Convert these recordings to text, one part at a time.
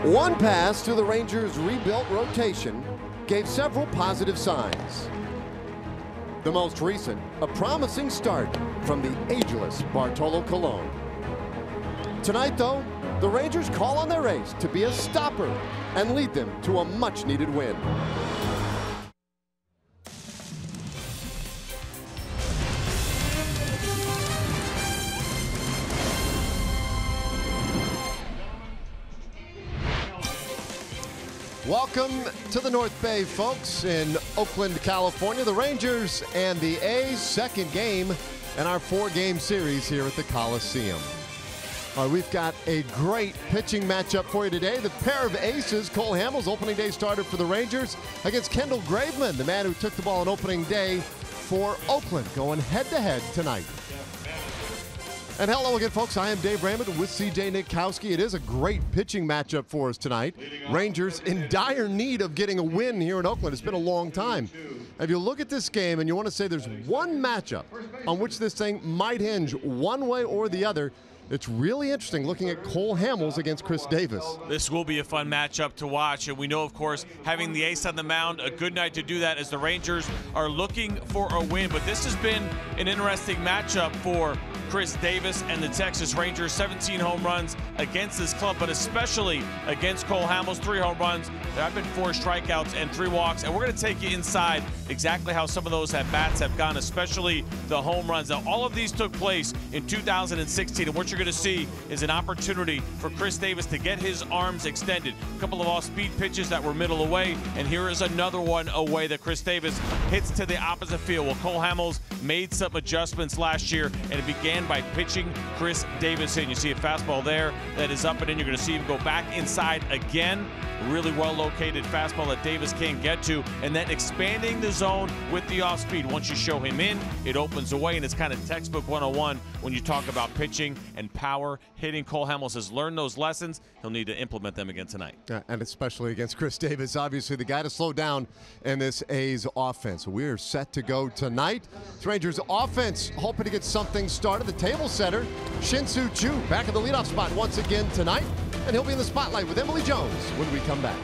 One pass to the Rangers' rebuilt rotation gave several positive signs. The most recent, a promising start from the ageless Bartolo Colon. Tonight, though, the Rangers call on their ace to be a stopper and lead them to a much-needed win. Welcome to the North Bay, folks, in Oakland, California. The Rangers and the A's, second game in our four-game series here at the Coliseum. We've got a great pitching matchup for you today. The pair of aces, Cole Hamels, opening day starter for the Rangers, against Kendall Graveman, the man who took the ball on opening day for Oakland, going head-to-head tonight. And hello again, folks. I am Dave Raymond with C.J. Nitkowski. It is a great pitching matchup for us tonight. Rangers in dire need of getting a win here in Oakland. It's been a long time. If you look at this game and you want to say there's one matchup on which this thing might hinge one way or the other, it's really interesting looking at Cole Hamels against Chris Davis. This will be a fun matchup to watch, and we know, of course, having the ace on the mound, a good night to do that as the Rangers are looking for a win. But this has been an interesting matchup for Chris Davis and the Texas Rangers. 17 home runs against this club, but especially against Cole Hamels. 3 home runs. There have been 4 strikeouts and 3 walks, and we're going to take you inside exactly how some of those at-bats have gone, especially the home runs. Now, all of these took place in 2016, and what you're going to see is an opportunity for Chris Davis to get his arms extended. A couple of off-speed pitches that were middle away, and here is another one away that Chris Davis hits to the opposite field. Well, Cole Hamels made some adjustments last year, and it began by pitching Chris Davis in. You see a fastball there that is up and in. You're going to see him go back inside again. Really well-located fastball that Davis can't get to, and then expanding the zone with the off-speed. Once you show him in, it opens away, and it's kind of textbook 101 when you talk about pitching and power hitting. Cole Hamels has learned those lessons. He'll need to implement them again tonight. And especially against Chris Davis, obviously the guy to slow down in this A's offense. We're set to go tonight. The Rangers offense hoping to get something started. The table setter, Shin-Soo Choo, back in the leadoff spot once again tonight. And he'll be in the spotlight with Emily Jones when we come back.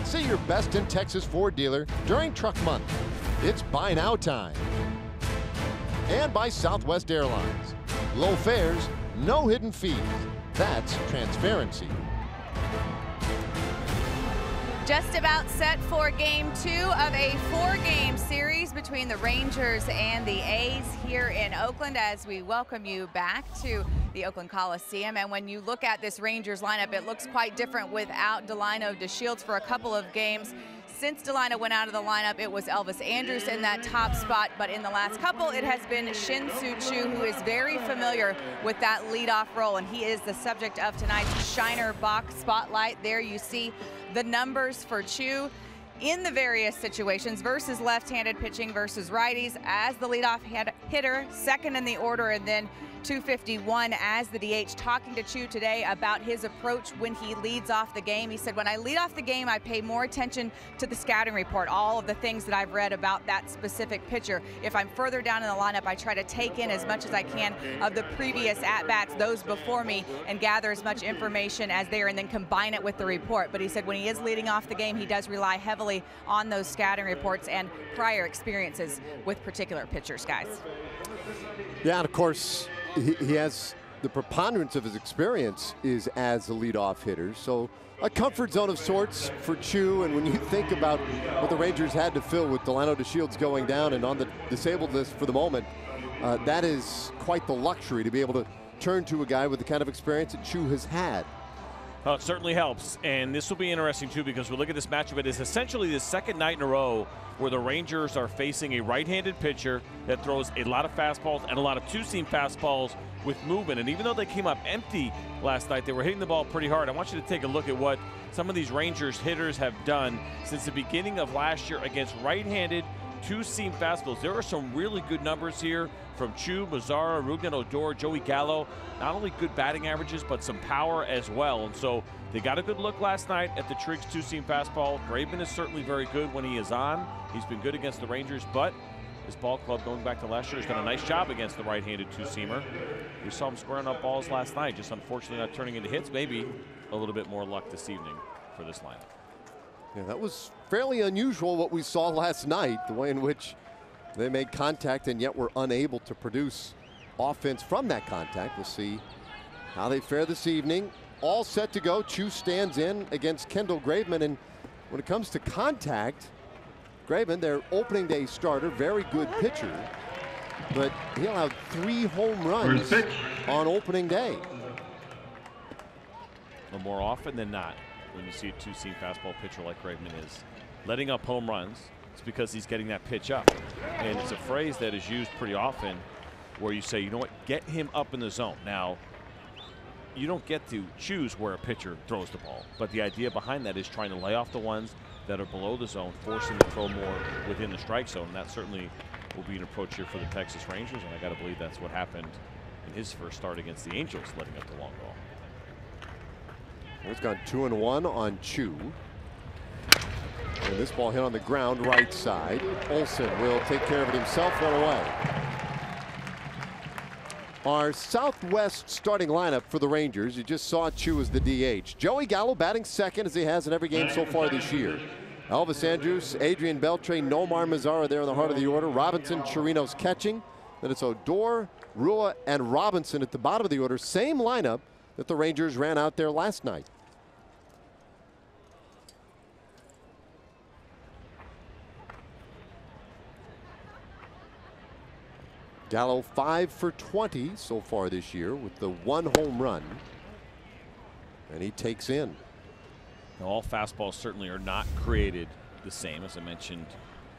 See your best in Texas Ford dealer during Truck Month. It's buy now time. And by Southwest Airlines. Low fares, no hidden fees. That's transparency. Just about set for game 2 of a 4-game series between the Rangers and the A's here in Oakland as we welcome you back to the Oakland Coliseum. And when you look at this Rangers lineup, it looks quite different without Delino DeShields for a couple of games. Since Delina went out of the lineup, it was Elvis Andrews in that top spot, but in the last couple, it has been Shin-Soo Choo, who is very familiar with that leadoff role, and he is the subject of tonight's Shiner Box Spotlight. There you see the numbers for Choo in the various situations versus left-handed pitching versus righties as the leadoff hitter, second in the order, and then 251 as the DH. Talking to Choo today about his approach when he leads off the game. He said, when I lead off the game, I pay more attention to the scouting report, all of the things that I've read about that specific pitcher. If I'm further down in the lineup, I try to take in as much as I can of the previous at-bats, those before me, and gather as much information as there and then combine it with the report. But he said when he is leading off the game, he does rely heavily on those scouting reports and prior experiences with particular pitchers, guys. Yeah, and of course, he has the preponderance of his experience is as a leadoff hitter. So a comfort zone of sorts for Choo. And when you think about what the Rangers had to fill with Delano DeShields going down and on the disabled list for the moment, that is quite the luxury to be able to turn to a guy with the kind of experience that Choo has had. Well, it certainly helps, and this will be interesting too because we look at this matchup. It is essentially the second night in a row where the Rangers are facing a right-handed pitcher that throws a lot of fastballs and a lot of two-seam fastballs with movement. And even though they came up empty last night, they were hitting the ball pretty hard. I want you to take a look at what some of these Rangers hitters have done since the beginning of last year against right-handed two-seam fastballs. There are some really good numbers here from Choo, Mazzara, Rugnan Odor, Joey Gallo. Not only good batting averages, but some power as well. And so they got a good look last night at the Triggs two-seam fastball. Graveman is certainly very good when he is on. He's been good against the Rangers, but his ball club, going back to last year, has done a nice job against the right-handed two-seamer. We saw him squaring up balls last night, just unfortunately not turning into hits. Maybe a little bit more luck this evening for this lineup. Yeah, that was fairly unusual what we saw last night, the way in which they made contact and yet were unable to produce offense from that contact. We'll see how they fare this evening. All set to go. Choo stands in against Kendall Graveman, and when it comes to contact, Graveman, their opening day starter, very good pitcher, but he allowed 3 home runs on opening day. Well, more often than not, when you see a two-seam fastball pitcher like Graveman is letting up home runs, it's because he's getting that pitch up. And it's a phrase that is used pretty often where you say, you know what, get him up in the zone. Now, you don't get to choose where a pitcher throws the ball, but the idea behind that is trying to lay off the ones that are below the zone, forcing to throw more within the strike zone. And that certainly will be an approach here for the Texas Rangers, and I got to believe that's what happened in his first start against the Angels, letting up the long ball. He's gone 2-1 on Choo. And this ball hit on the ground right side. Olsen will take care of it himself, run away. Our Southwest starting lineup for the Rangers. You just saw Choo as the DH. Joey Gallo batting second, as he has in every game so far this year. Elvis Andrews, Adrian Beltre, Nomar Mazzara there in the heart of the order. Robinson, Chirinos catching. Then it's Odor, Rua, and Robinson at the bottom of the order. Same lineup that the Rangers ran out there last night. Gallo 5 for 20 so far this year with the 1 home run. And he takes in. Now, all fastballs certainly are not created the same. As I mentioned,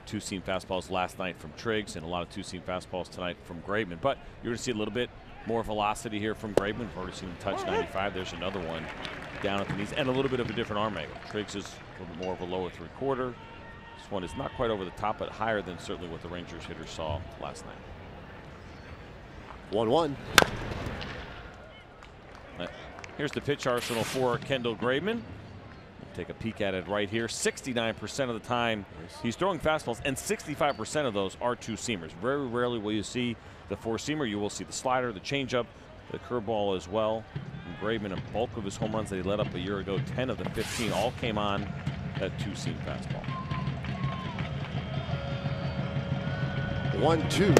two-seam fastballs last night from Triggs and a lot of two-seam fastballs tonight from Graveman. But you're going to see a little bit more velocity here from Graveman. We've already seen him touch 95. There's another one down at the knees and a little bit of a different arm angle. Triggs is a little bit more of a lower 3/4. This one is not quite over the top, but higher than certainly what the Rangers hitters saw last night. 1-1. Here's the pitch arsenal for Kendall Graveman. Take a peek at it right here. 69% of the time he's throwing fastballs, and 65% of those are two-seamers. Very rarely will you see the four-seamer. You will see the slider, the changeup, the curveball as well. And Graveman, a bulk of his home runs that he let up a year ago, 10 of the 15 all came on that two-seam fastball. 1-2.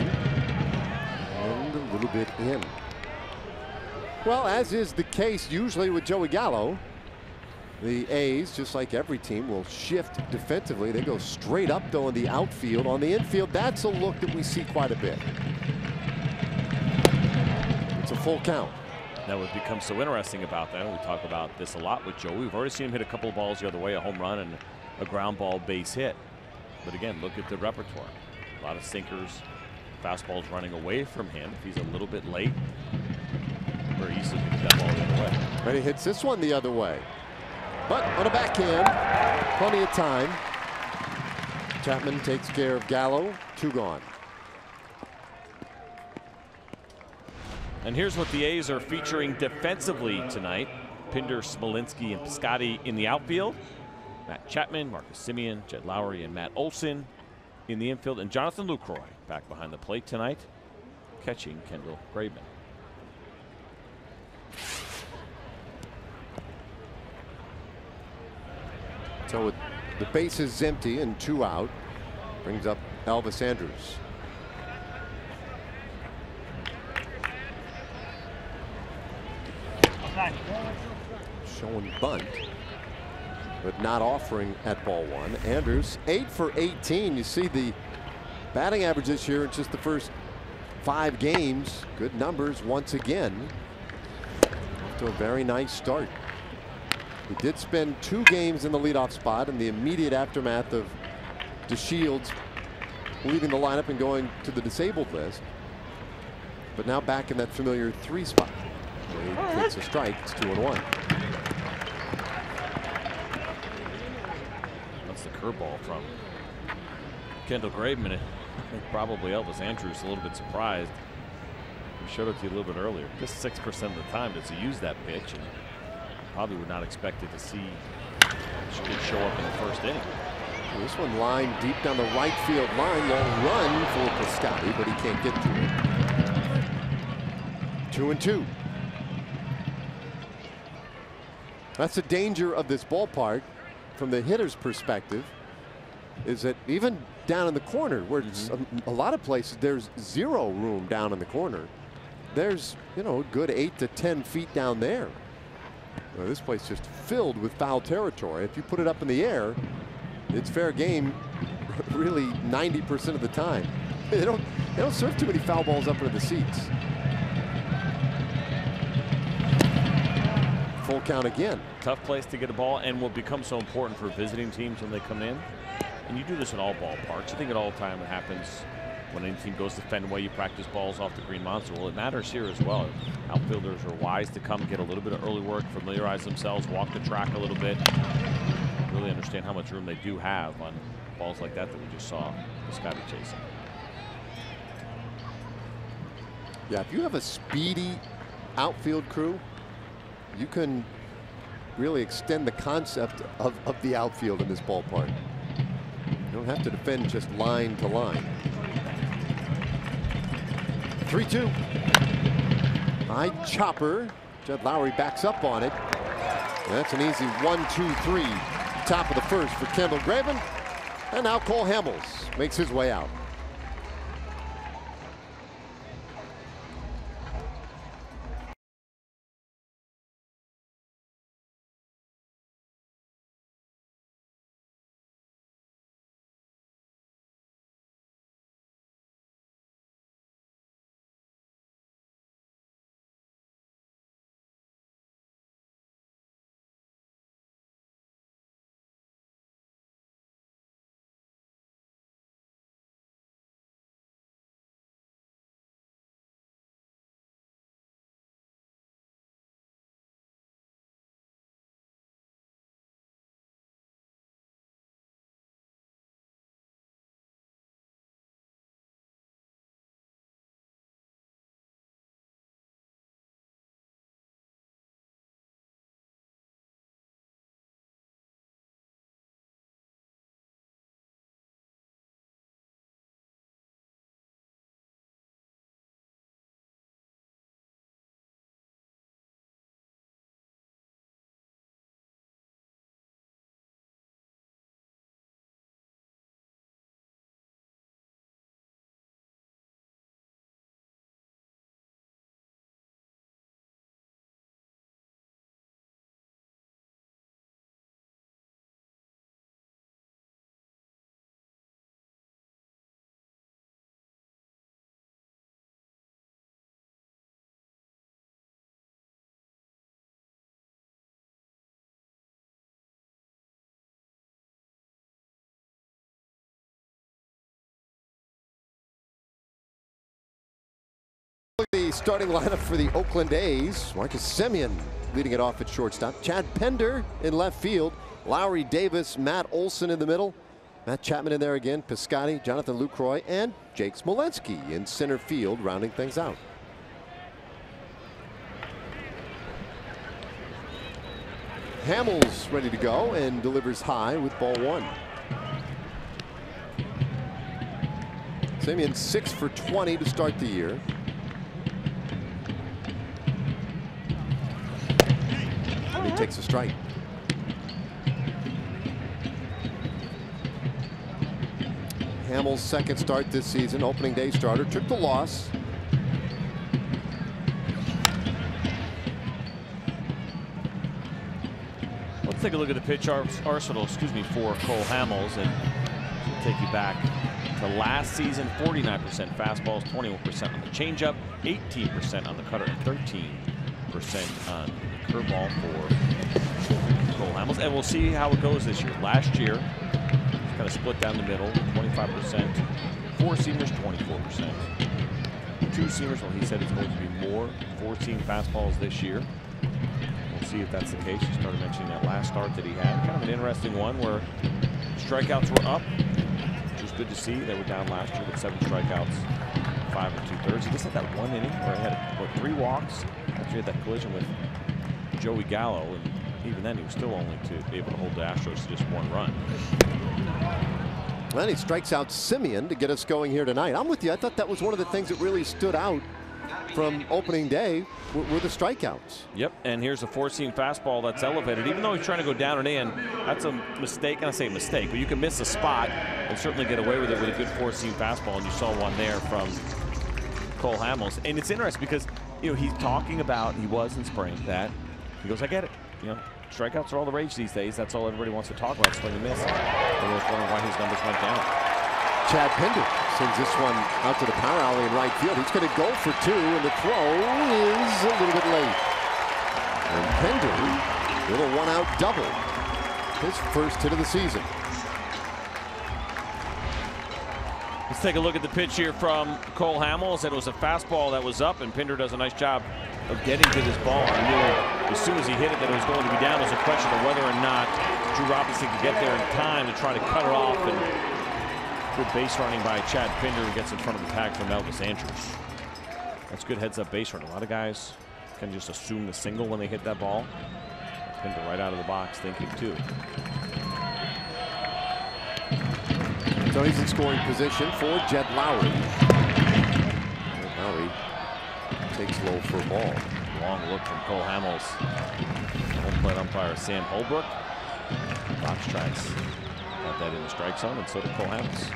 And a little bit in. Well, as is the case usually with Joey Gallo, the A's, just like every team, will shift defensively. They go straight up, though, in the outfield. On the infield, that's a look that we see quite a bit. It's a full count. That would become so interesting about that. We talk about this a lot with Joe. We've already seen him hit a couple of balls the other way, a home run and a ground ball base hit. But again, look at the repertoire. A lot of sinkers, fastballs running away from him. If he's a little bit late, very easily can get that ball the other way. And he hits this one the other way. But on a backhand, plenty of time. Chapman takes care of Gallo. 2 gone. And here's what the A's are featuring defensively tonight. Pinder, Smolinski, and Piscotty in the outfield. Matt Chapman, Marcus Semien, Jed Lowry, and Matt Olson in the infield. And Jonathan Lucroy back behind the plate tonight, catching Kendall Graveman. So with the bases empty and 2 out, brings up Elvis Andrus. Showing bunt, but not offering at ball 1. Andrus 8 for 18. You see the batting average this year in just the first 5 games. Good numbers once again. Off to a very nice start. He did spend 2 games in the leadoff spot in the immediate aftermath of DeShields leaving the lineup and going to the disabled list. But now back in that familiar 3 spot. He takes a strike. It's 2-1. That's the curveball from Kendall Graveman. I think probably Elvis Andrus a little bit surprised. We showed it to you a little bit earlier. Just 6% of the time does he use that pitch, and probably would not expect it to see it show up in the first inning. Well, this one lined deep down the right field line. Long run for Piscotty, but he can't get to it. 2-2. That's the danger of this ballpark from the hitter's perspective, is that even down in the corner where it's a lot of places there's 0 room down in the corner, there's, you know, a good 8 to 10 feet down there. Well, this place just filled with foul territory. If you put it up in the air, it's fair game really 90% of the time. They don't serve too many foul balls up into the seats. Full count again. Tough place to get a ball, and will become so important for visiting teams when they come in. And you do this in all ballparks. I think at all time it happens when any team goes to Fenway. You practice balls off the Green Monster. Well, it matters here as well. Outfielders are wise to come get a little bit of early work, familiarize themselves, walk the track a little bit, really understand how much room they do have on balls like that we just saw Piscotty chasing. Yeah, if you have a speedy outfield crew, you can really extend the concept of the outfield in this ballpark. You don't have to defend just line to line. 3-2. High chopper. Jed Lowry backs up on it. And that's an easy 1-2-3. Top of the first for Kendall Graveman. And now Cole Hamels makes his way out. the starting lineup for the Oakland A's. Marcus Semien leading it off at shortstop. Chad Pender in left field. Lowry Davis, Matt Olson in the middle. Matt Chapman in there again. Piscotty, Jonathan Lucroy, and Jake Smolenski in center field, rounding things out. Hamels ready to go and delivers high with ball 1. Semien 6 for 20 to start the year. And he takes a strike. Hamels' second start this season, opening day starter, took the loss. Let's take a look at the pitch arsenal, for Cole Hamels, and take you back to last season. 49% fastballs, 21% on the changeup, 18% on the cutter, and 13% on the curveball for Cole Hamels. And we'll see how it goes this year. Last year, kind of split down the middle, 25%, 4 seamers, 24%. 2 seamers, well, he said it's going to be more 4-seam fastballs this year. We'll see if that's the case. He started mentioning that last start that he had. Kind of an interesting one where strikeouts were up, which was good to see. They were down last year with 7 strikeouts, 5 2/3. He just had that 1 inning where he had 3 walks after he had that collision with Joey Gallo, and even then he was still only able to hold the Astros to just 1 run. Well, he strikes out Semien to get us going here tonight. I'm with you. I thought that was one of the things that really stood out from opening day were the strikeouts. Yep, and here's a 4-seam fastball that's elevated. Even though he's trying to go down and in, that's a mistake. And I say mistake, but you can miss a spot and certainly get away with it with a good 4-seam fastball. And you saw one there from Cole Hamels. And it's interesting because, he's talking about, he was in spring, that he goes, I get it. Strikeouts are all the rage these days. That's all everybody wants to talk about, swing and miss. And we're wondering why his numbers went down. Chad Pender sends this one out to the power alley in right field. He's going to go for 2, and the throw is a little bit late. And Pender, little 1-out double. His first hit of the season. Let's take a look at the pitch here from Cole Hamels. It was a fastball that was up, and Pender does a nice job of getting to this ball. I knew as soon as he hit it that it was going to be down. It was a question of whether or not Drew Robinson could get there in time to try to cut it off. And good base running by Chad Pender, who gets in front of the tag from Elvis Andrews. That's good heads-up base running. A lot of guys can just assume the single when they hit that ball. Pender right out of the box thinking too. So he's in scoring position for Jed Lowry. Lowry takes low for a ball. Long look from Cole Hamels. Home plate umpire Sam Holbrook. Box tracks. Got that in the strike zone, and so did Cole Hamels.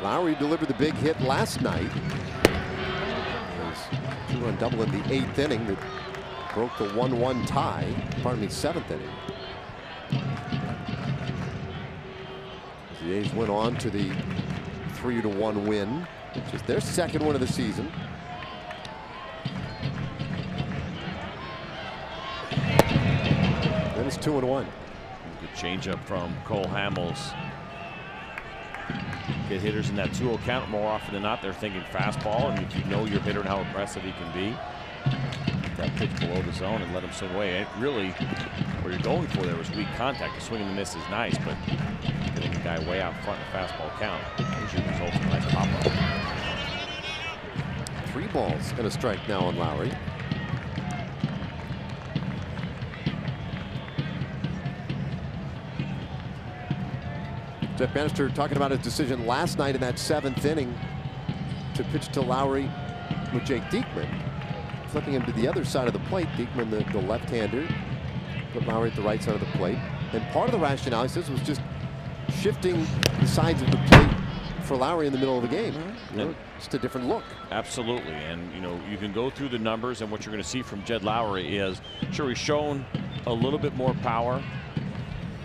Lowry delivered the big hit last night. His 2-run double in the 8th inning that broke the 1-1 tie. Pardon me, 7th inning. The A's went on to the 3-1 win, which is their second win of the season. Then it's 2-1. Good changeup from Cole Hamels. Get hitters in that 2-0 count more often than not. They're thinking fastball, and if you know your hitter and how aggressive he can be, that pitch below the zone and let him swing away. It really, what you're going for there was weak contact. The swing and the miss is nice, but getting the guy way out front in the fastball count usually results in a nice pop-up. 3 balls and a strike now on Lowry. Jeff Bannister talking about his decision last night in that 7th inning to pitch to Lowry with Jake Diekman, flipping him to the other side of the plate. Diekman, the left-hander, put Lowry at the right side of the plate. And part of the rationale, he says, was just shifting the sides of the plate for Lowry in the middle of the game. Just a different look. Absolutely, and you can go through the numbers, and what you're going to see from Jed Lowry is, sure, he's shown a little bit more power,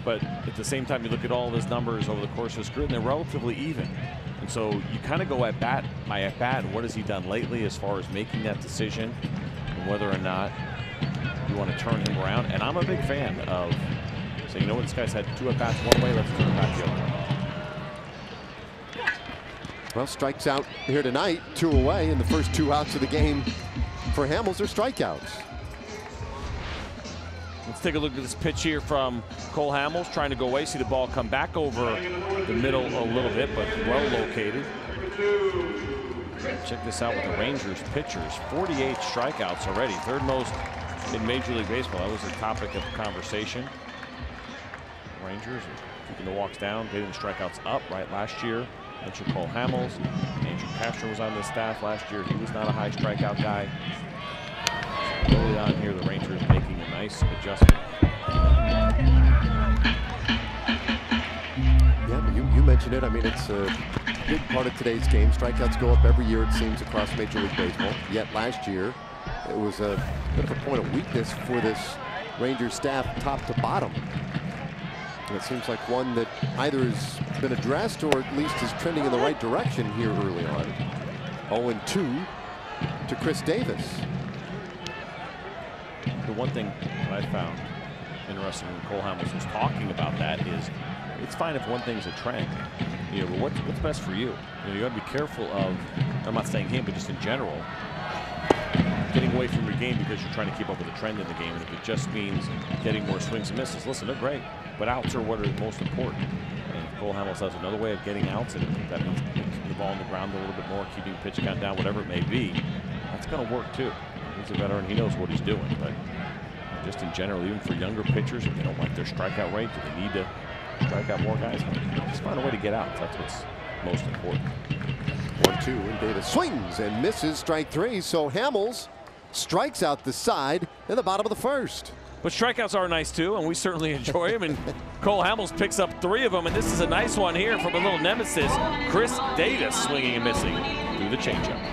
but at the same time, you look at all of his numbers over the course of his career, and they're relatively even. And so you kind of go at bat by at bat, and what has he done lately as far as making that decision and whether or not you want to turn him around. And I'm a big fan of saying, this guy's had 2 at bats one way, let's turn it back the other way. Well, strikes out here tonight, 2 away, and the first 2 outs of the game for Hamels are strikeouts. Let's take a look at this pitch here from Cole Hamels, trying to go away. See the ball come back over the middle a little bit, but well located. Check this out with the Rangers pitchers. 48 strikeouts already, 3rd most in Major League Baseball. That was the topic of conversation. Rangers are keeping the walks down, getting the strikeouts up. Right last year, mentioned Cole Hamels. Andrew Castro was on the staff last year. He was not a high strikeout guy. Early on here, the Rangers making a nice adjustment. Yeah, you mentioned it. I mean, it's a big part of today's game. Strikeouts go up every year, it seems, across Major League Baseball. Yet last year, it was a bit of a point of weakness for this Rangers staff, top to bottom. And it seems like one that either has been addressed or at least is trending in the right direction here early on. 0-2 to Chris Davis. The one thing that I found interesting when Cole Hamels was talking about that is it's fine if one thing's a trend. You know, but what's best for you? You got to be careful of, I'm not saying him, but just in general, getting away from your game because you're trying to keep up with the trend in the game. And if it just means getting more swings and misses, listen, they're great, but outs are what are most important. And if Cole Hamels has another way of getting outs, and that means keeping the ball on the ground a little bit more, keeping the pitch count down, whatever it may be, that's going to work too. He's a veteran, he knows what he's doing, but just in general, even for younger pitchers, if they don't like their strikeout rate, do they need to strike out more guys? Just find a way to get out. That's what's most important. 1-2, and Davis swings and misses, strike 3. So Hamels strikes out the side in the bottom of the 1st. But strikeouts are nice too, and we certainly enjoy them. And Cole Hamels picks up 3 of them, and this is a nice one here from a little nemesis, Chris Davis, swinging and missing through the changeup.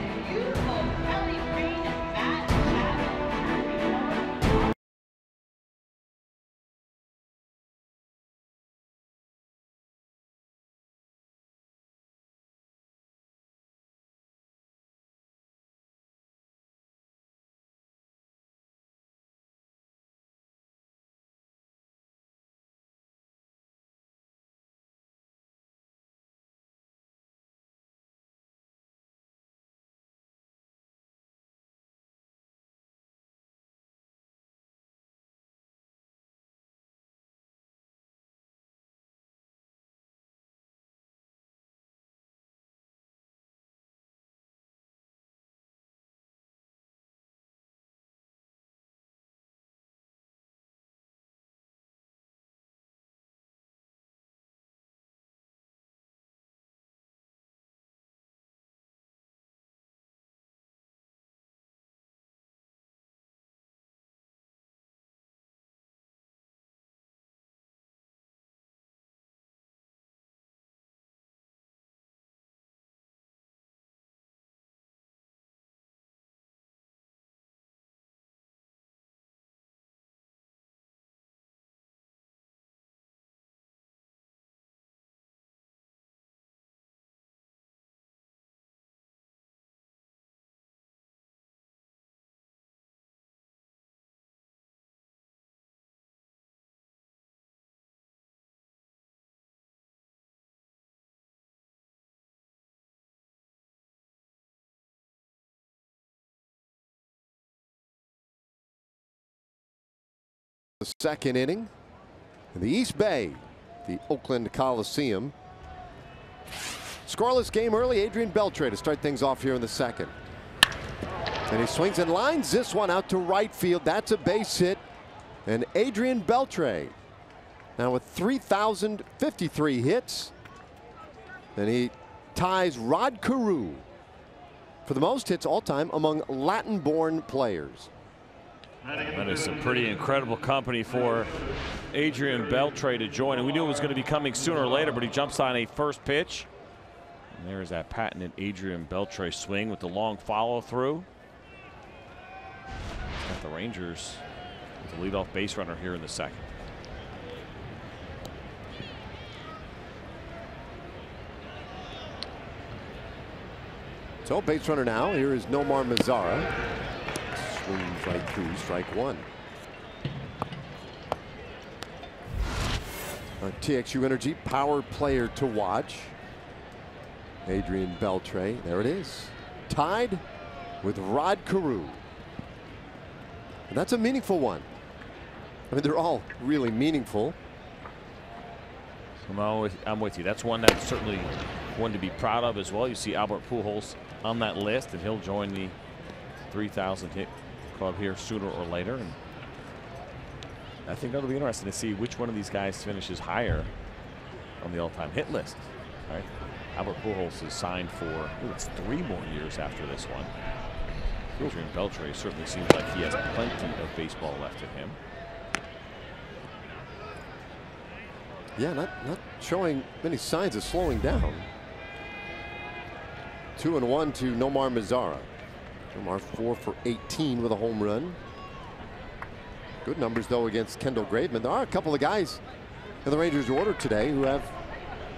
The 2nd inning in the East Bay, the Oakland Coliseum. Scoreless game early. Adrian Beltre to start things off here in the 2nd. And he swings and lines this one out to right field. That's a base hit. And Adrian Beltre now with 3,053 hits. And he ties Rod Carew for the most hits all time among Latin-born players. That is some pretty incredible company for Adrian Beltre to join. And we knew it was going to be coming sooner or later, but he jumps on a first pitch. And there's that patented Adrian Beltre swing with the long follow through. He's got the Rangers with the leadoff base runner here in the 2nd. So base runner now. Here is Nomar Mazara. Swings right through, strike 1. TXU Energy power player to watch. Adrian Beltre, there it is, tied with Rod Carew. And that's a meaningful one. I mean, they're all really meaningful. I'm with you. That's one that's certainly one to be proud of as well. You see Albert Pujols on that list, and he'll join the 3,000 hit club here sooner or later. And I think that'll be interesting to see which one of these guys finishes higher on the all-time hit list. All right, Albert Pujols is signed for it's 3 more years after this one. Adrian Beltre certainly seems like he has plenty of baseball left in him. Yeah, not showing many signs of slowing down. 2-1 to Nomar Mazara. Nomar 4 for 18 with a home run. Good numbers though against Kendall Graveman. There are a couple of guys in the Rangers order today who have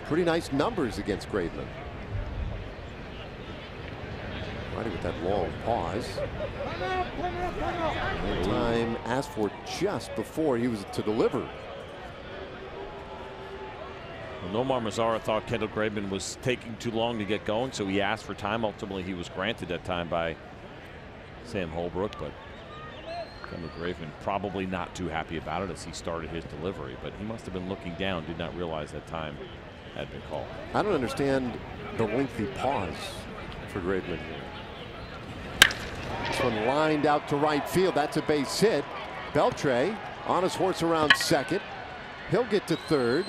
pretty nice numbers against Graveman. Riding with that long pause. That time asked for just before he was to deliver. Well, Nomar Mazara thought Kendall Graveman was taking too long to get going, so he asked for time. Ultimately, he was granted that time by Sam Holbrook, but Kendall Graveman probably not too happy about it as he started his delivery, but he must have been looking down, did not realize that time had been called. I don't understand the lengthy pause for Graveman here. This one lined out to right field. That's a base hit. Beltre on his horse around second. He'll get to third.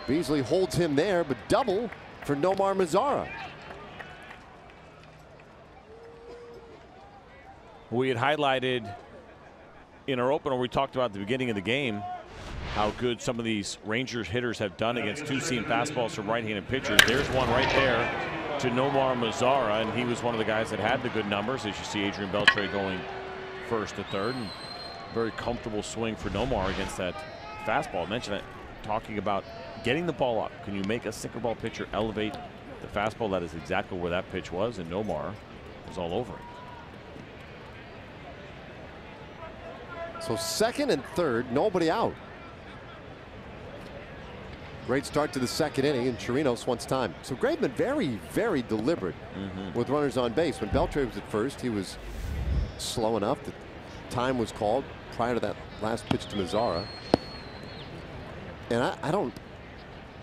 Beasley holds him there, but double for Nomar Mazara. We had highlighted in our opener, we talked about at the beginning of the game how good some of these Rangers hitters have done against two-seam fastballs from right-handed pitchers. There's one right there to Nomar Mazara, and he was one of the guys that had the good numbers. As you see Adrian Beltre going first to third, and very comfortable swing for Nomar against that fastball. I mentioned it, talking about getting the ball up. Can you make a sinker ball pitcher elevate the fastball? That is exactly where that pitch was, and Nomar was all over it. So second and third, nobody out. Great start to the second inning, and Chirinos wants time. So Graveman very, very deliberate with runners on base. When Beltre was at first, he was slow enough that time was called prior to that last pitch to Mazara. And I don't,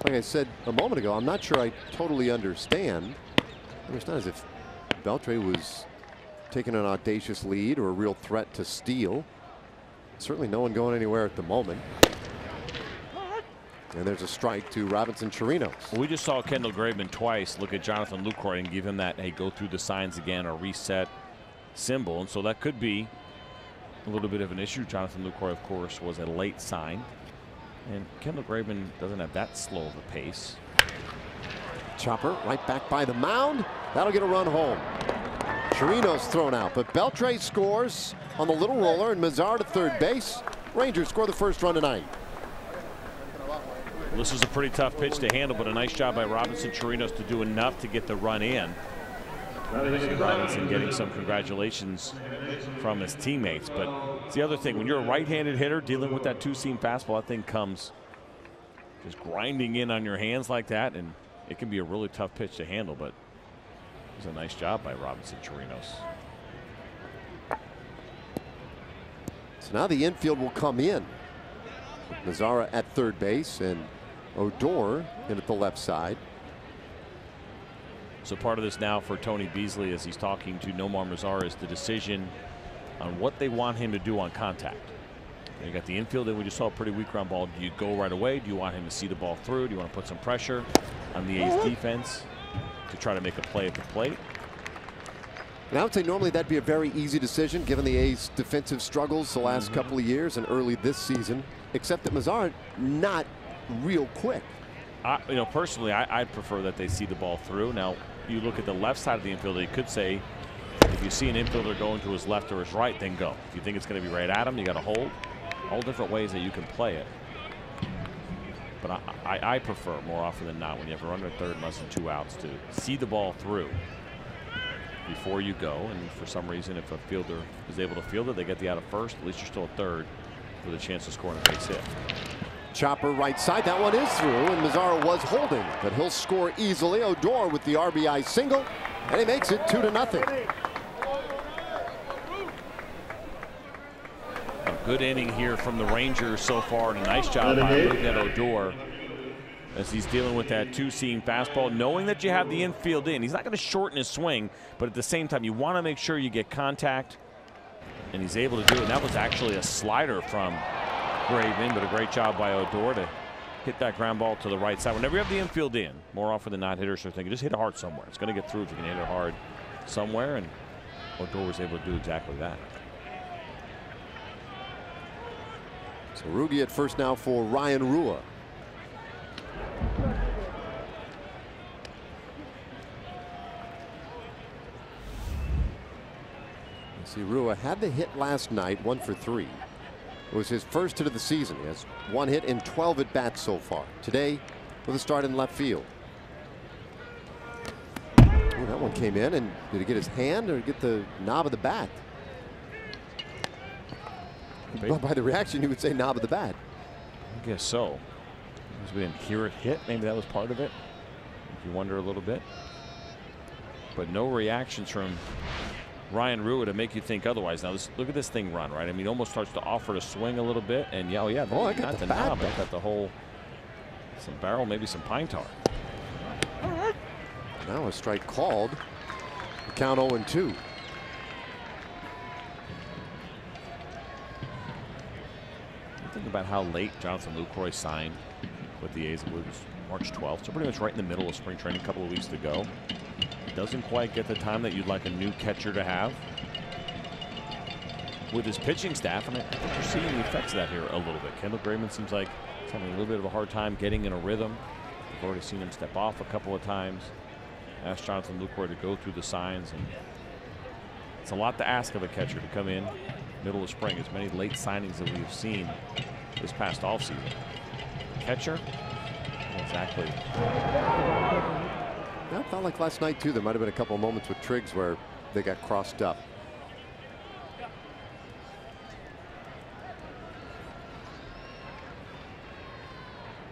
like I said a moment ago, I'm not sure I totally understand. It's not as if Beltre was taking an audacious lead or a real threat to steal. Certainly no one going anywhere at the moment. And there's a strike to Robinson Chirinos. We just saw Kendall Graveman twice look at Jonathan Lucroy and give him that, hey, go through the signs again or reset symbol. And so that could be a little bit of an issue. Jonathan Lucroy, of course, was a late sign. And Kendall Graveman doesn't have that slow of a pace. Chopper right back by the mound. That'll get a run home. Chirinos thrown out, but Beltre scores on the little roller, and Mazara to third base. Rangers score the first run tonight. Well, this is a pretty tough pitch to handle, but a nice job by Robinson Chirinos to do enough to get the run in. Robinson getting some congratulations from his teammates, but it's the other thing. When you're a right-handed hitter dealing with that two-seam fastball, that thing comes just grinding in on your hands like that, and it can be a really tough pitch to handle, but it was a nice job by Robinson Chirinos. So now the infield will come in. Mazara at third base and Odor in at the left side. So part of this now for Tony Beasley as he's talking to Nomar Mazara is the decision on what they want him to do on contact. You got the infield that we just saw a pretty weak ground ball. Do you go right away? Do you want him to see the ball through? Do you want to put some pressure on the A's defense to try to make a play at the plate? And I would say normally that'd be a very easy decision given the A's defensive struggles the last couple of years and early this season, except that Mazara not real quick. You know, personally, I'd prefer that they see the ball through. Now, you look at the left side of the infield, you could say if you see an infielder going to his left or his right, then go. If you think it's going to be right at him, you got to hold. All different ways that you can play it. But I prefer more often than not when you have a runner at third and less than 2 outs to see the ball through before you go. And for some reason, if a fielder is able to field it, they get the out of first. At least you're still at third with a chance of scoring a base hit. chopper right side. That one is through, and Mazzaro was holding, but he'll score easily. Odor with the RBI single, and he makes it 2-0. A good inning here from the Rangers so far, and a nice job by Odor as he's dealing with that two-seam fastball, knowing that you have the infield in. He's not going to shorten his swing, but at the same time, you want to make sure you get contact, and he's able to do it. And that was actually a slider from Graveman, but a great job by Odor to hit that ground ball to the right side. Whenever you have the infield in, more often than not, hitters are thinking, just hit it hard somewhere. It's going to get through if you can hit it hard somewhere, and Odor was able to do exactly that. So Rugi at first now for Ryan Rua. See, Rua had the hit last night, 1 for 3. It was his first hit of the season. He has 1 hit in 12 at bats so far. Today, with a start in left field. Ooh, that one came in, and did he get his hand or get the knob of the bat? By the reaction, you would say knob of the bat. I guess so. Because we didn't hear it hit. Maybe that was part of it. If you wonder a little bit. But no reactions from Ryan Rua to make you think otherwise. Now, look at this thing run, right? I mean, it almost starts to offer to swing a little bit. And yeah, I got not the knob. I got the whole, some barrel, maybe some pine tar. Now a strike called. The count 0-2. Think about how late Jonathan Lucroy signed with the A's. It was March 12th, so pretty much right in the middle of spring training, a couple of weeks to go. Doesn't quite get the time that you'd like a new catcher to have with his pitching staff, and I think you're seeing the effects of that here a little bit. Kendall Graveman seems like he's having a little bit of a hard time getting in a rhythm. We've already seen him step off a couple of times. Asked Jonathan Lucroy to go through the signs, and it's a lot to ask of a catcher to come in middle of spring. As many late signings that we've seen this past offseason. Catcher, exactly. That felt like last night too. There might have been a couple of moments with Triggs where they got crossed up.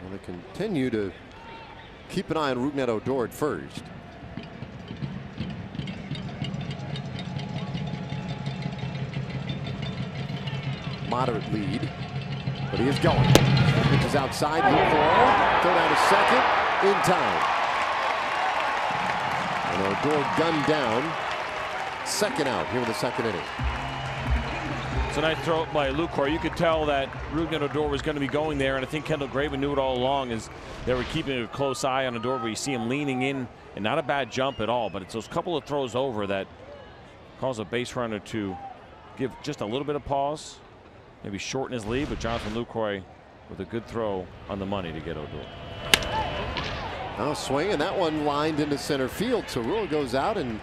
Well, they continue to keep an eye on Rougned Odor at first. Moderate lead, but he is going. Pitch is outside, Lucroy, throw down to second, in time. And Odor gunned down, second out here in the second inning. It's a nice throw by Lucroy. You could tell that Rougned Odor was going to be going there, and I think Kendall Graveman knew it all along as they were keeping a close eye on Odor, where you see him leaning in, and not a bad jump at all, but it's those couple of throws over that cause a base runner to give just a little bit of pause. Maybe shorten his lead, but Jonathan Lucroy with a good throw on the money to get Odor. Now swing, and that one lined into center field. So Rua goes out and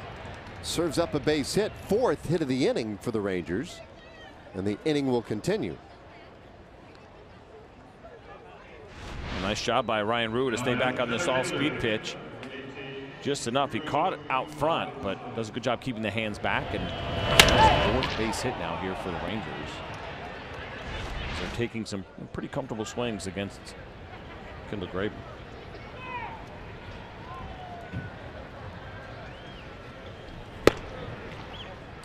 serves up a base hit. 4th hit of the inning for the Rangers, and the inning will continue. Nice job by Ryan Rua to stay back on this all-speed pitch. Just enough. He caught it out front, but does a good job keeping the hands back. And 4th base hit now here for the Rangers. They're taking some pretty comfortable swings against Kendall Graveman.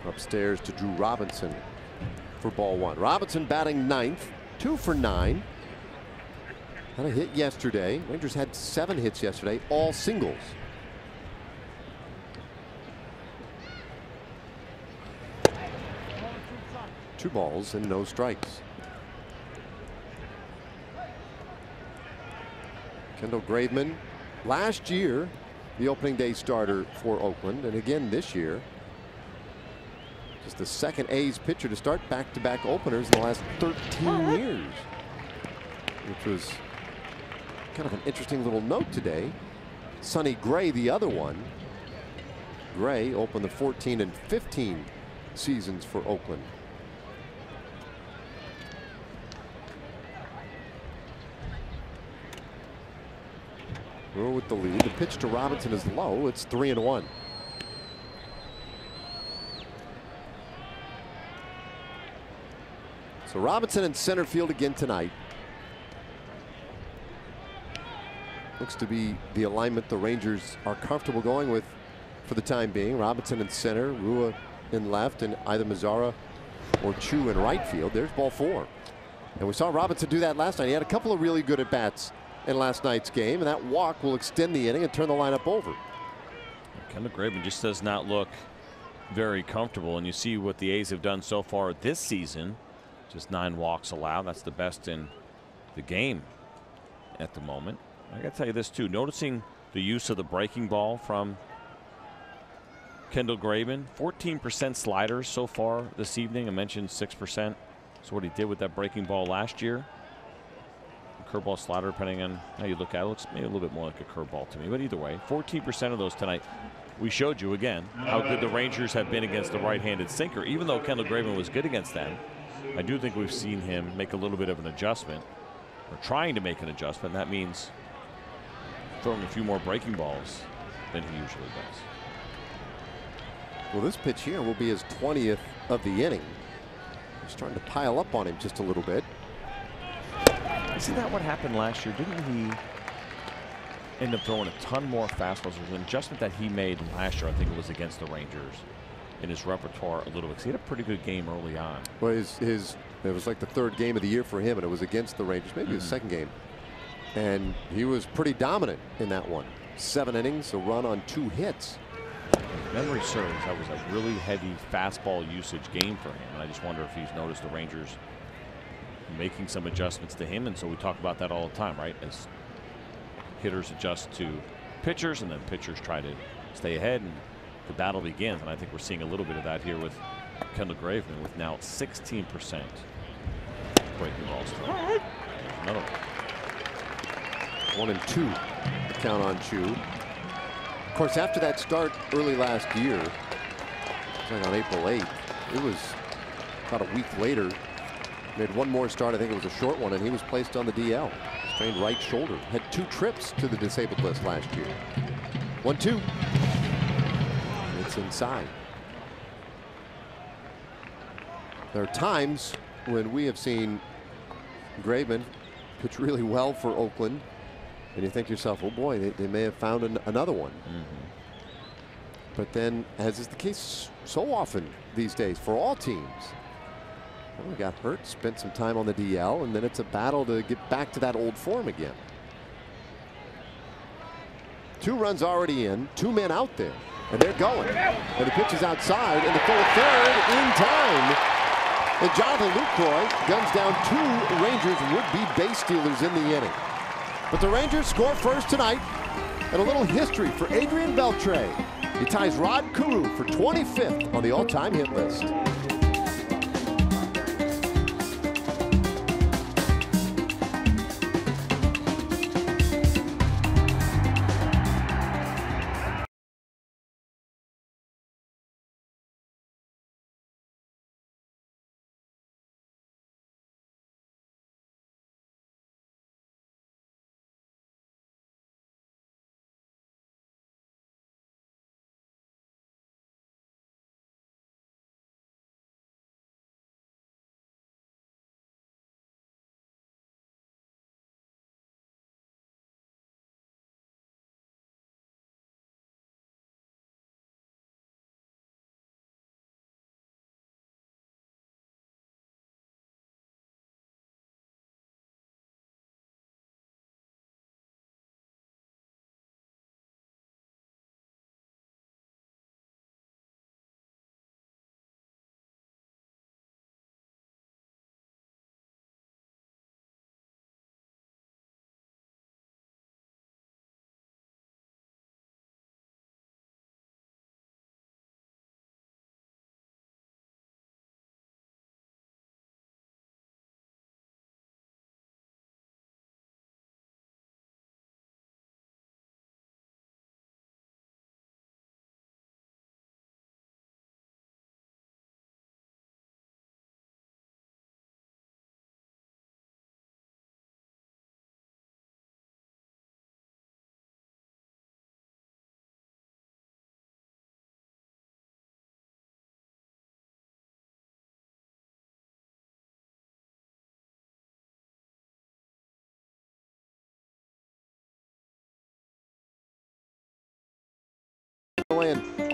Upstairs to Drew Robinson for ball 1. Robinson batting 9th, 2 for 9. Had a hit yesterday. Rangers had 7 hits yesterday, all singles. Two balls and no strikes. Kendall Graveman, last year, the opening day starter for Oakland, and again this year. Just the second A's pitcher to start back-to-back openers in the last 13 years. Which was kind of an interesting little note today. Sonny Gray, the other one. Gray opened the 14 and 15 seasons for Oakland. Rua with the lead. The pitch to Robinson is low. It's 3-1. So Robinson in center field again tonight. looks to be the alignment the Rangers are comfortable going with for the time being. Robinson in center, Rua in left, and either Mazzara or Chu in right field. There's ball 4. And we saw Robinson do that last night. He had a couple of really good at-bats in last night's game, and that walk will extend the inning and turn the lineup over. Kendall Graveman just does not look very comfortable, and you see what the A's have done so far this season. Just 9 walks allowed. That's the best in the game at the moment. I got to tell you this too, noticing the use of the breaking ball from Kendall Graveman. 14% sliders so far this evening. I mentioned 6%. So what he did with that breaking ball last year. Curveball, slider, depending on how you look at it, looks maybe a little bit more like a curveball to me. But either way, 14% of those tonight. We showed you again how good the Rangers have been against the right-handed sinker. Even though Kendall Graveman was good against them, I do think we've seen him make a little bit of an adjustment, or trying to make an adjustment. That means throwing a few more breaking balls than he usually does. Well, this pitch here will be his 20th of the inning. He's starting to pile up on him just a little bit. Isn't that what happened last year? Didn't he end up throwing a ton more fastballs? There was an adjustment that he made last year. I think it was against the Rangers in his repertoire a little bit. He had a pretty good game early on. Well, it was like the 3rd game of the year for him, and it was against the Rangers, maybe his 2nd game. And he was pretty dominant in that one. 7 innings, a run on 2 hits. If memory serves, that was a really heavy fastball usage game for him. And I just wonder if he's noticed the Rangers making some adjustments to him. And so we talk about that all the time, right? As hitters adjust to pitchers, and then pitchers try to stay ahead, and the battle begins. And I think we're seeing a little bit of that here with Kendall Graveman, with now 16% breaking balls. Another one. 1-2 the count on Chu. Of course, after that start early last year, like on April 8th, it was about a week later. Made one more start. I think it was a short one, and he was placed on the DL. Strained right shoulder. Had 2 trips to the disabled list last year. 1-2. It's inside. There are times when we have seen Graveman pitch really well for Oakland, and you think to yourself, oh boy, they may have found another one. But then, as is the case so often these days for all teams, well, got hurt, spent some time on the DL, and then it's a battle to get back to that old form again. 2 runs already in, 2 men out there, and they're going. And the pitch is outside, and the full 3rd in time. And Jonathan Lucroy guns down 2 Rangers would-be base stealers in the inning. But the Rangers score first tonight, and a little history for Adrian Beltre. He ties Rod Carew for 25th on the all-time hit list.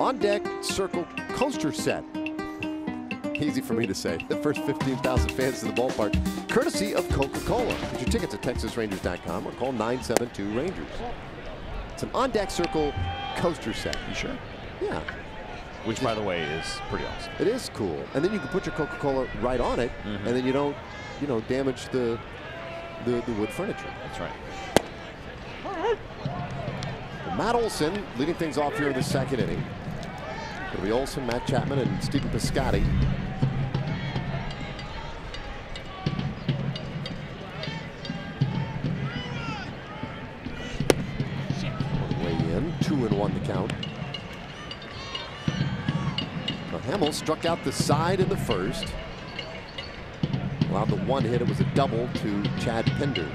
on-deck circle coaster set. Easy for me to say. The first 15,000 fans to the ballpark, courtesy of Coca-Cola. Get your tickets at TexasRangers.com or call 972-RANGERS. It's an on-deck circle coaster set. You sure? Yeah. Which, by the way, is pretty awesome. It is cool. And then you can put your Coca-Cola right on it, and then you don't, damage the wood furniture. That's right. Matt Olson leading things off here in the second inning. It'll be Olson, Matt Chapman, and Stephen Piscotty. Way in, 2-1 the count. Now Hamill struck out the side in the first. Allowed the one hit. It was a double to Chad Pender.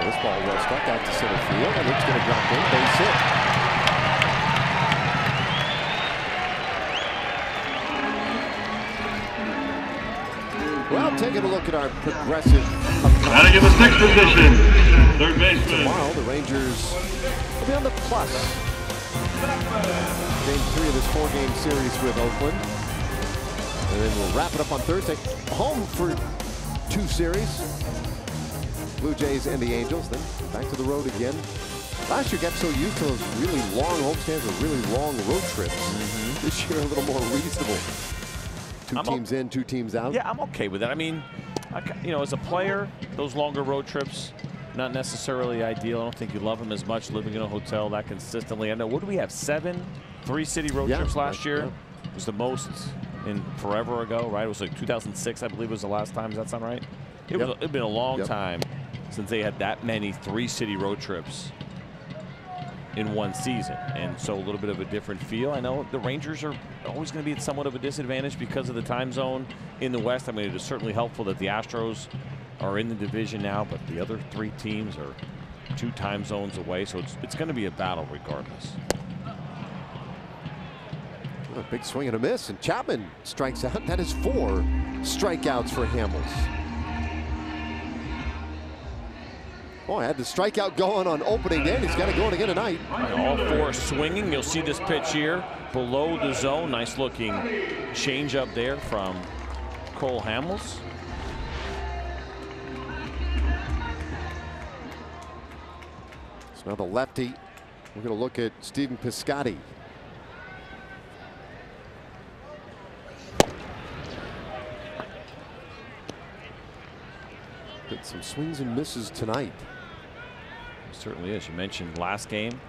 This ball well struck out to center field, and it's going to drop in, base hit. Well, taking a look at our progressive. Batting in the sixth position, third baseman. Tomorrow, the Rangers will be on the plus. Game 3 of this 4-game series with Oakland. And then we'll wrap it up on Thursday. Home for 2 series. Blue Jays and the Angels, then back to the road again. Last year got so used to those really long homestands or really long road trips. This year a little more reasonable. 2 teams in, 2 teams out. Yeah, I'm okay with that. I mean, as a player, those longer road trips, not necessarily ideal. I don't think you love them as much living in a hotel that consistently. I know, what do we have, 7 3-city road trips last year? It was the most in forever ago, right? It was like 2006, I believe was the last time. Does that sound right? It'd been a long time since they had that many 3-city road trips in one season, and so a little bit of a different feel. I know the Rangers are always going to be at somewhat of a disadvantage because of the time zone in the West. I mean, it is certainly helpful that the Astros are in the division now, but the other 3 teams are 2 time zones away, so it's going to be a battle regardless. A big swing and a miss, and Chapman strikes out. That is 4 strikeouts for Hamels. Oh, I had the strikeout going on opening day, and he's got it going again tonight. All 4 swinging. You'll see this pitch here below the zone. Nice looking change up there from Cole Hamels. So now the lefty. We're going to look at Stephen Piscotty. Got some swings and misses tonight. Certainly is. You mentioned last game,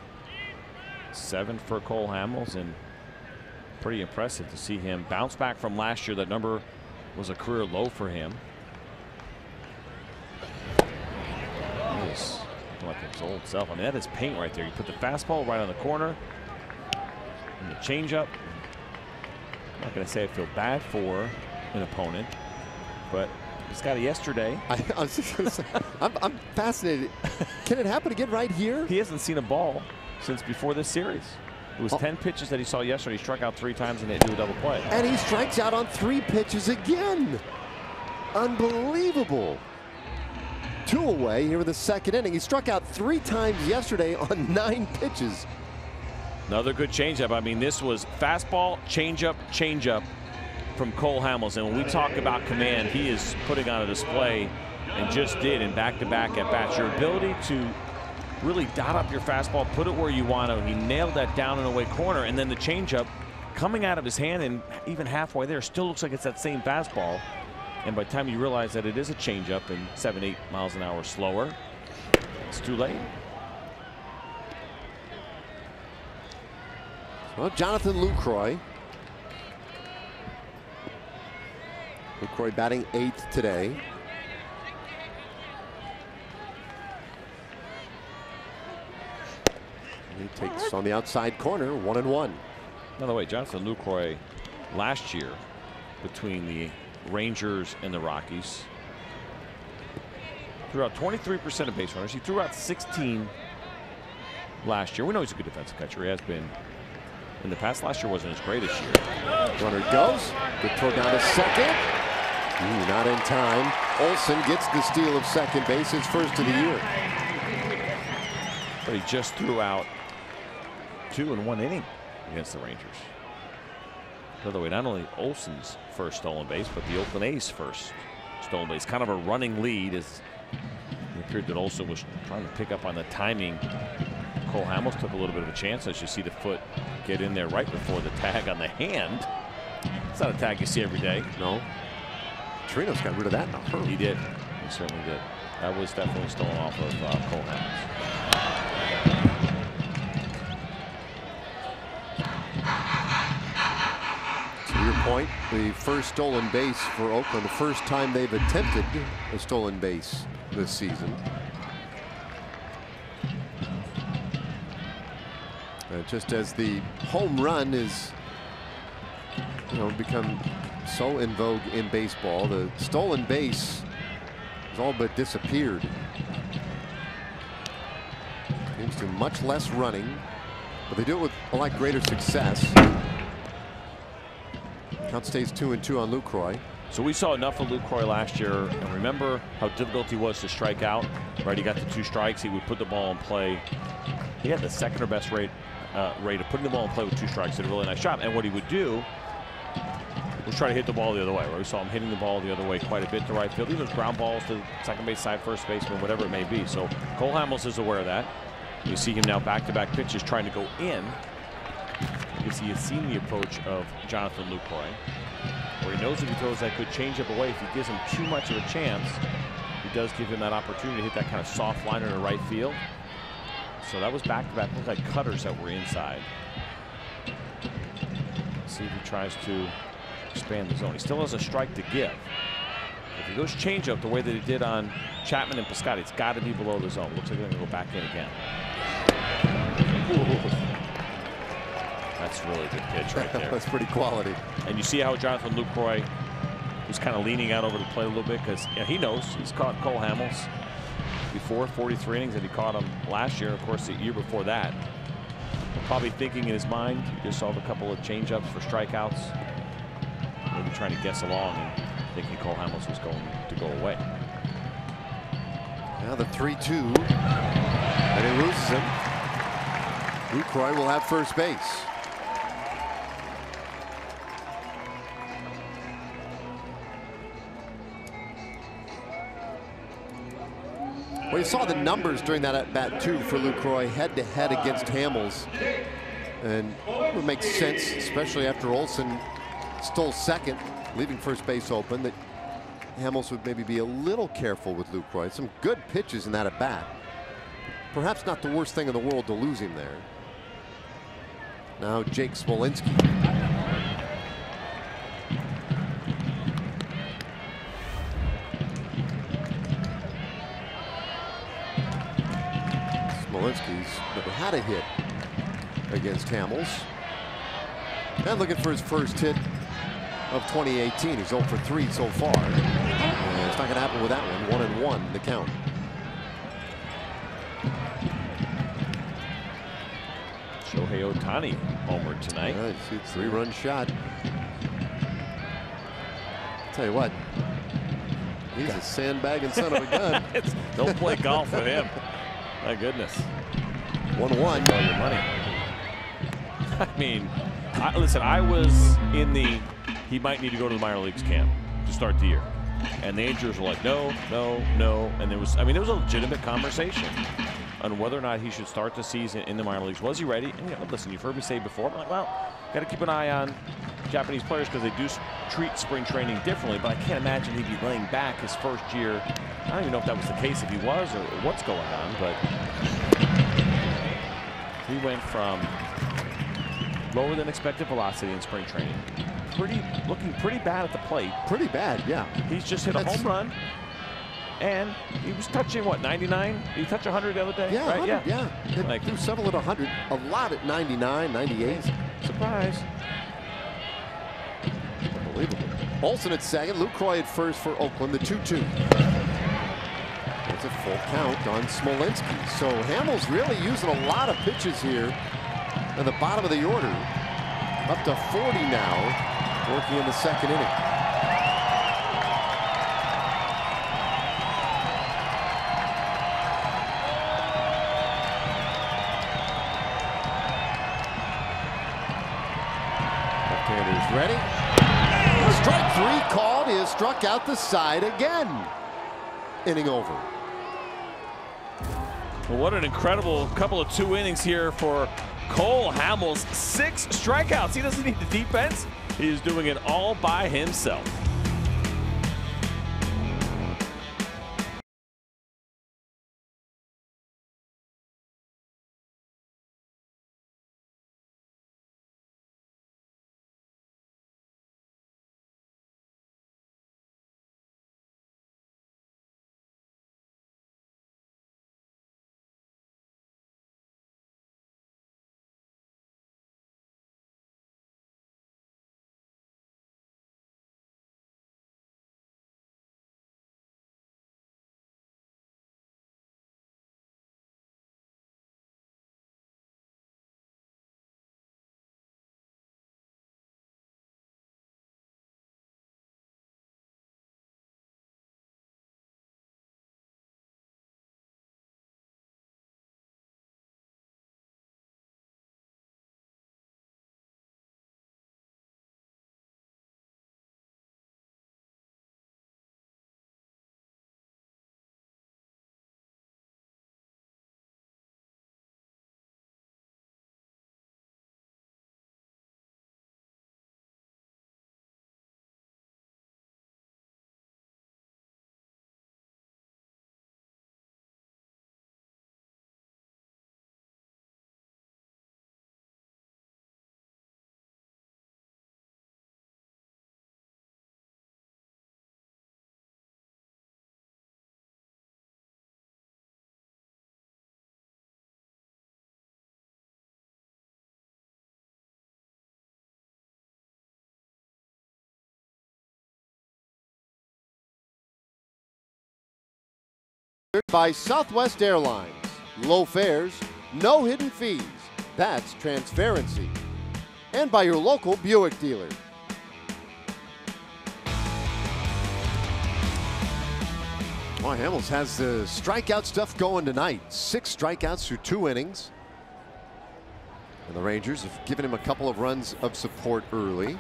7 for Cole Hamels, and pretty impressive to see him bounce back from last year. That number was a career low for him. He's like his old self. I mean, that is paint right there. You put the fastball right on the corner and the changeup. I'm not going to say I feel bad for an opponent, but Scotty, yesterday. I was just going to say, I'm fascinated. Can it happen again right here? He hasn't seen a ball since before this series. It was 10 pitches that he saw yesterday. He struck out 3 times and didn't do a double play. And he strikes out on 3 pitches again. Unbelievable. 2 away here in the second inning. He struck out 3 times yesterday on 9 pitches. Another good changeup. I mean, this was fastball, changeup from Cole Hamels. And when we talk about command, he is putting on a display, and just did in back-to-back at-bats. Your ability to really dot up your fastball, put it where you want to. He nailed that down and away corner, and then the changeup coming out of his hand, and even halfway there, still looks like it's that same fastball. And by the time you realize that it is a changeup and 7-8 miles an hour slower, it's too late. Well, Jonathan Lucroy. Lucroy batting 8th today. He takes on the outside corner, 1-1. By the way, Jonathan Lucroy last year between the Rangers and the Rockies threw out 23% of base runners. He threw out 16 last year. We know he's a good defensive catcher. He has been in the past. Last year wasn't his greatest year. Runner goes. Good throw down to second. Not in time. Olson gets the steal of second base, his first of the year. But he just threw out 2 in 1 inning against the Rangers. By the way, not only Olsen's first stolen base, but the Oakland A's first stolen base. Kind of a running lead as it appeared that Olsen was trying to pick up on the timing. Cole Hamels took a little bit of a chance, as you see the foot get in there right before the tag on the hand. It's not a tag you see every day. No. Trino's got rid of that in a hurry. He did. He certainly did. That was definitely stolen off of Cole Hamels. To your point, the first stolen base for Oakland, the first time they've attempted a stolen base this season. Just as the home run is, become so in vogue in baseball, the stolen base has all but disappeared. Seems to much less running, but they do it with a lot greater success. Count stays 2-2 on Lucroy. So we saw enough of Lucroy last year, and remember how difficult he was to strike out. Right, he got the 2 strikes. He would put the ball in play. He had the second or best rate of putting the ball in play with 2 strikes. Did a really nice job. And what he would do was try to hit the ball the other way. Right? We saw him hitting the ball the other way quite a bit to right field. Even ground balls to second base side, first baseman, whatever it may be. So Cole Hamels is aware of that. You see him now back-to-back pitches trying to go in. Because he has seen the approach of Jonathan Lucroy, where he knows if he throws that good changeup away, if he gives him too much of a chance, he does give him that opportunity to hit that kind of soft liner to right field. So that was back-to-back. Looked like cutters that were inside. Let's see if he tries to expand the zone. He still has a strike to give. If he goes changeup the way that he did on Chapman and Piscotty, it's got to be below the zone. Looks like they're going to go back in again. Ooh. That's a really good pitch right there. That's pretty quality. And you see how Jonathan Lucroy was kind of leaning out over the plate a little bit, because he knows he's caught Cole Hamels before, 43 innings, that he caught him last year. Of course, the year before that. Probably thinking in his mind, he just saw a couple of changeups for strikeouts. Maybe trying to guess along and thinking Cole Hamels was going to go away. Now the 3-2, and he loses him. Lucroy will have first base. Well, you saw the numbers during that at-bat, too, for Lucroy, head-to-head against Hamels. And it would make sense, especially after Olsen stole second, leaving first base open, that Hamels would maybe be a little careful with Lucroy. Some good pitches in that at-bat. Perhaps not the worst thing in the world to lose him there. Now Jake Smolinski. Smolinski's never had a hit against Hamels. And looking for his first hit of 2018. He's 0 for 3 so far. And it's not going to happen with that one. 1-1 the count. Shohei Ohtani homered tonight. Yeah, it's a 3-run shot. Tell you what, he's a sandbagging son of a gun. Don't play golf with him. My goodness. 1-1. All your money. I mean, listen, I was in the he might need to go to the minor leagues camp to start the year. And the Angels were like, no, no, no. And there was, there was a legitimate conversation on whether or not he should start the season in the minor leagues. Was he ready? And listen, you've heard me say before, I'm like, well, got to keep an eye on Japanese players because they do treat spring training differently, but I can't imagine he'd be laying back his first year. I don't even know if that was the case, if he was, or what's going on, but he went from lower than expected velocity in spring training. Looking pretty bad at the plate. Pretty bad, yeah. He's just hit a home run. And he was touching, what, 99? Did he touch 100 the other day? Yeah, right? yeah. He threw several at 100, a lot at 99, 98. Surprise. Unbelievable. Olsen at second, Lucroy at first for Oakland, the 2-2. It's a full count on Smolinski. So Hamels really using a lot of pitches here in the bottom of the order. Up to 40 now, working in the second inning. Ready? Strike 3 called. He has struck out the side again. Inning over. Well, what an incredible couple of 2 innings here for Cole Hamels. 6 strikeouts. He doesn't need the defense. He's doing it all by himself. By Southwest Airlines. Low fares, no hidden fees. That's transparency. And by your local Buick dealer. Well, Hamels has the strikeout stuff going tonight. 6 strikeouts through 2 innings. And the Rangers have given him a couple of runs of support early.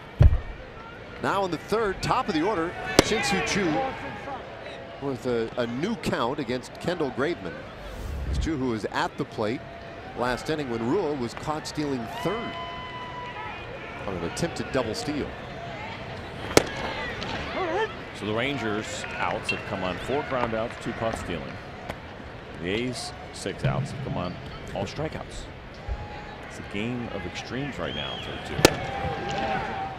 Now in the 3rd, top of the order, Shin-Soo Choo with a new count against Kendall Graveman. It's Choo who was at the plate last inning when Rua was caught stealing 3rd on an attempted double steal. So the Rangers outs have come on 4 ground outs, 2 caught stealing. The A's 6 outs have come on all strikeouts. It's a game of extremes right now, 3-2.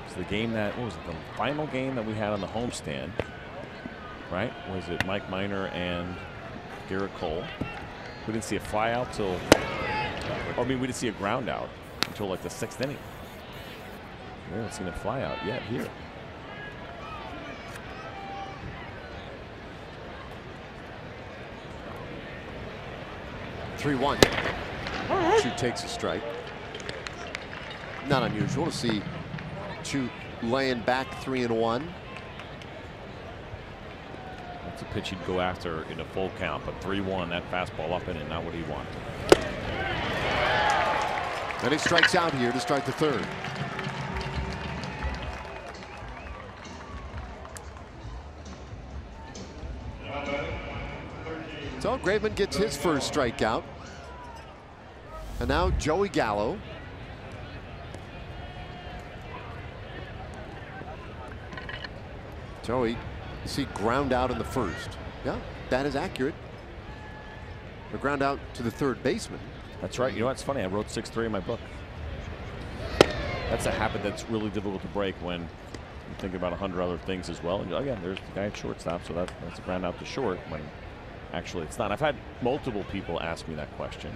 It's the game that, what was it, the final game that we had on the homestand, right? Was it Mike Minor and Garrett Cole? We didn't see a fly out till, or I mean, we didn't see a ground out until like the 6th inning. We haven't seen a fly out yet here. (3-1). Choo takes a strike. Not unusual to see Choo laying back 3-1. That's a pitch he'd go after in a full count, but 3-1, that fastball up in and not what he wanted. And he strikes out here to start the 3rd. So Graveman gets his first strikeout. And now Joey Gallo. Joey, you see ground out in the 1st. Yeah, that is accurate. A ground out to the 3rd baseman. That's right. You know what's funny? I wrote 6-3 in my book. That's a habit that's really difficult to break when you think about 100 other things as well. And again, there's the guy at shortstop, so that's a ground out to short when actually it's not. I've had multiple people ask me that question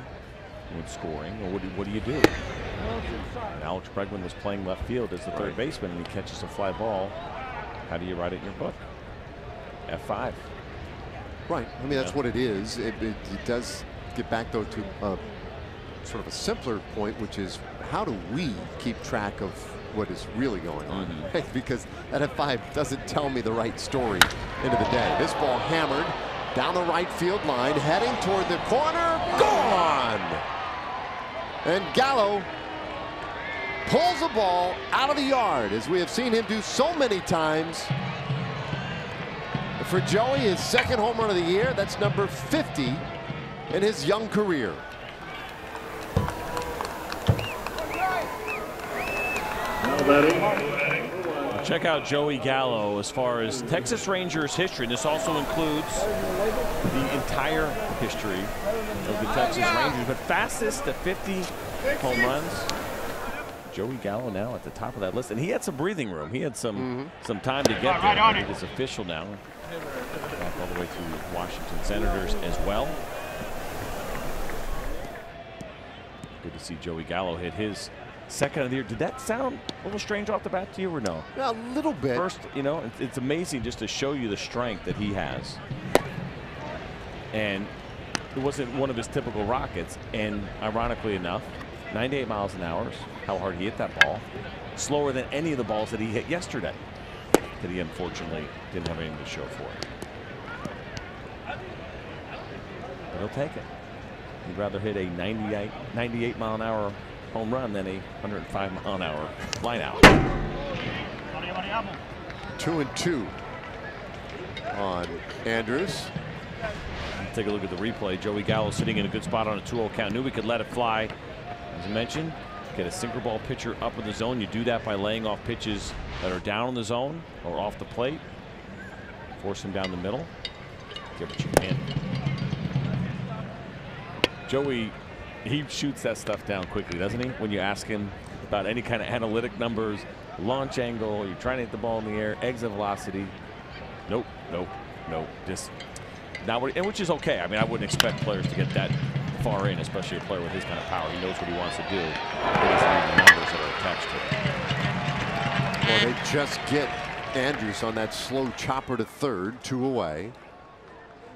when scoring. Well, what do you do? And Alex Bregman was playing left field as the 3rd baseman, and he catches a fly ball. How do you write it in your book? F5. Right. I mean, that's what it is. It does get back, though, to sort of a simpler point, which is how do we keep track of what is really going on? Right? Because that F5 doesn't tell me the right story into the day. This ball hammered down the right field line, heading toward the corner, gone! And Gallo pulls the ball out of the yard, as we have seen him do so many times. For Joey, his second home run of the year. That's number 50 in his young career. Check out Joey Gallo as far as Texas Rangers history. This also includes the entire history of the Texas Rangers, but fastest to 50 home runs. Joey Gallo now at the top of that list, and he had some breathing room. He had some time to get there. I think it's official now. Back all the way through Washington Senators as well. Good to see Joey Gallo hit his second of the year. Did that sound a little strange off the bat to you, or no? A little bit. First, you know, it's amazing just to show you the strength that he has. And it wasn't one of his typical rockets. And ironically enough, 98 miles an hour is how hard he hit that ball. Slower than any of the balls that he hit yesterday, that he unfortunately didn't have anything to show for it. But he'll take it. He'd rather hit a 98 mile an hour home run than a 105 mile an hour line out. 2-2 on Andrews. Take a look at the replay. Joey Gallo sitting in a good spot on a 2-0 count. Knew we could let it fly. As I mentioned, get a sinker ball pitcher up in the zone. You do that by laying off pitches that are down in the zone or off the plate. Force him down the middle. Get what you can. Joey, he shoots that stuff down quickly, doesn't he? When you ask him about any kind of analytic numbers, launch angle, you're trying to hit the ball in the air, exit velocity. Nope, nope, nope. Just not what, and which is okay. I mean, I wouldn't expect players to get that far in, especially a player with his kind of power. He knows what he wants to do. He doesn't need the numbers that are attached to it. Well, they just get Andrews on that slow chopper to third, 2 away.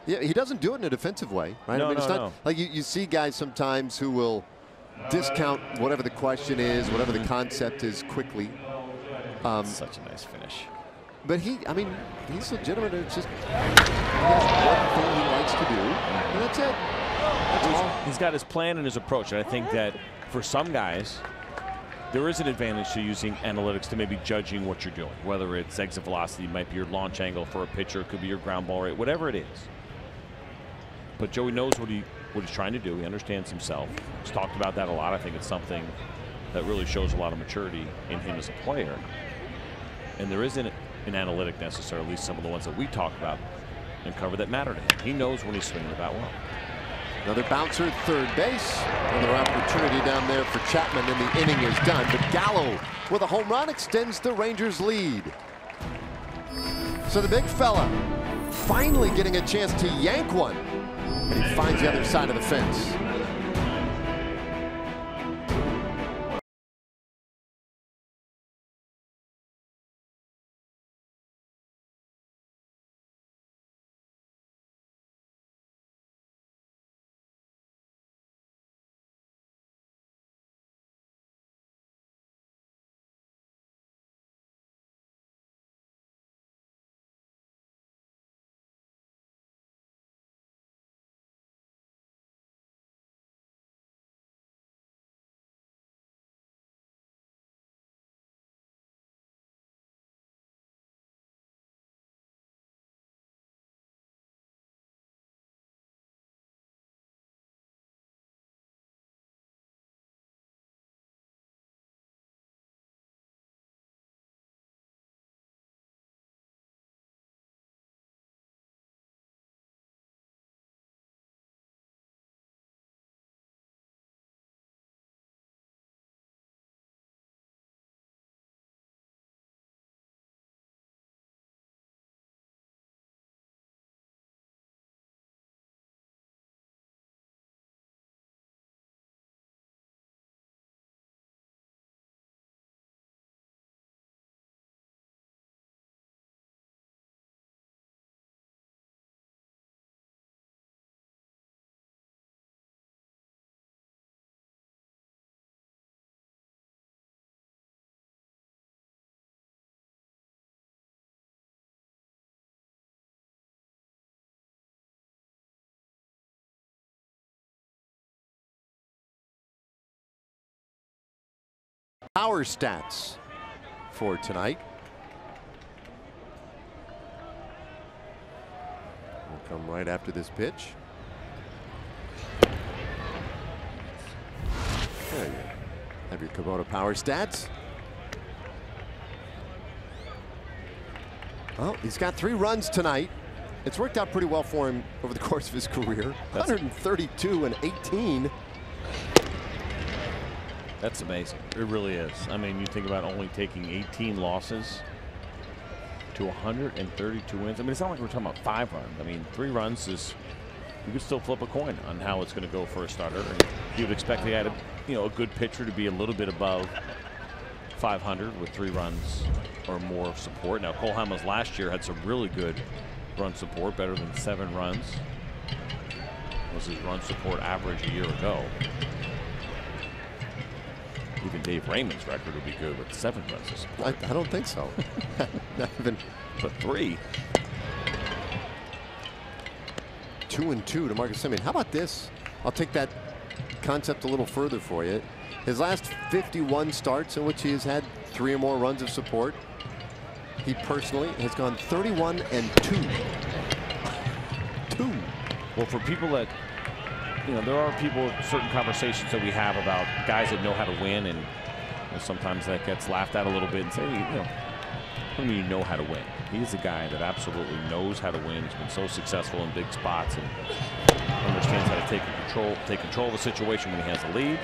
Yeah, he doesn't do it in a defensive way, right? No, I mean, it's no, not no. like you see guys sometimes who will discount whatever the question is, whatever the concept is quickly. Such a nice finish. But I mean, he's legitimate. It's just he has one thing he likes to do, and that's it. That's all. He's got his plan and his approach, and I think that for some guys, there is an advantage to using analytics to maybe judging what you're doing, whether it's exit velocity, it might be your launch angle for a pitcher, it could be your ground ball rate, whatever it is. But Joey knows what he's trying to do. He understands himself. He's talked about that a lot. I think it's something that really shows a lot of maturity in him as a player. And there isn't an analytic necessarily, at least some of the ones that we talk about and cover, that matter to him. He knows when he's swinging the bat well. Another bouncer at third base. Another opportunity down there for Chapman, and the inning is done. But Gallo with a home run extends the Rangers' lead. So the big fella finally getting a chance to yank one. And he finds the other side of the fence. power stats for tonight. We'll come right after this pitch. There you have your Kubota power stats. Well, he's got 3 runs tonight. It's worked out pretty well for him over the course of his career. 132 and 18. That's amazing. It really is. I mean, you think about only taking 18 losses to 132 wins. I mean, it's not like we're talking about 5 runs. I mean, 3 runs is, you could still flip a coin on how it's going to go for a starter. And you would expect the guy to, a good pitcher to be a little bit above 500 with 3 runs or more of support. Now, Cole Hamels last year had some really good run support, better than 7 runs. Was his run support average a year ago. Even Dave Raymond's record would be good with 7 runs of support. I don't think so. Not even. But 3. 2 and 2 to Marcus Semien. How about this? I'll take that concept a little further for you. His last 51 starts in which he has had 3 or more runs of support, he personally has gone 31 and 2. Well, for people that, there are people, certain conversations that we have about guys that know how to win, and sometimes that gets laughed at a little bit and say, what do you mean you know how to win? He's a guy that absolutely knows how to win. He's been so successful in big spots and understands how to take control of a situation when he has a lead.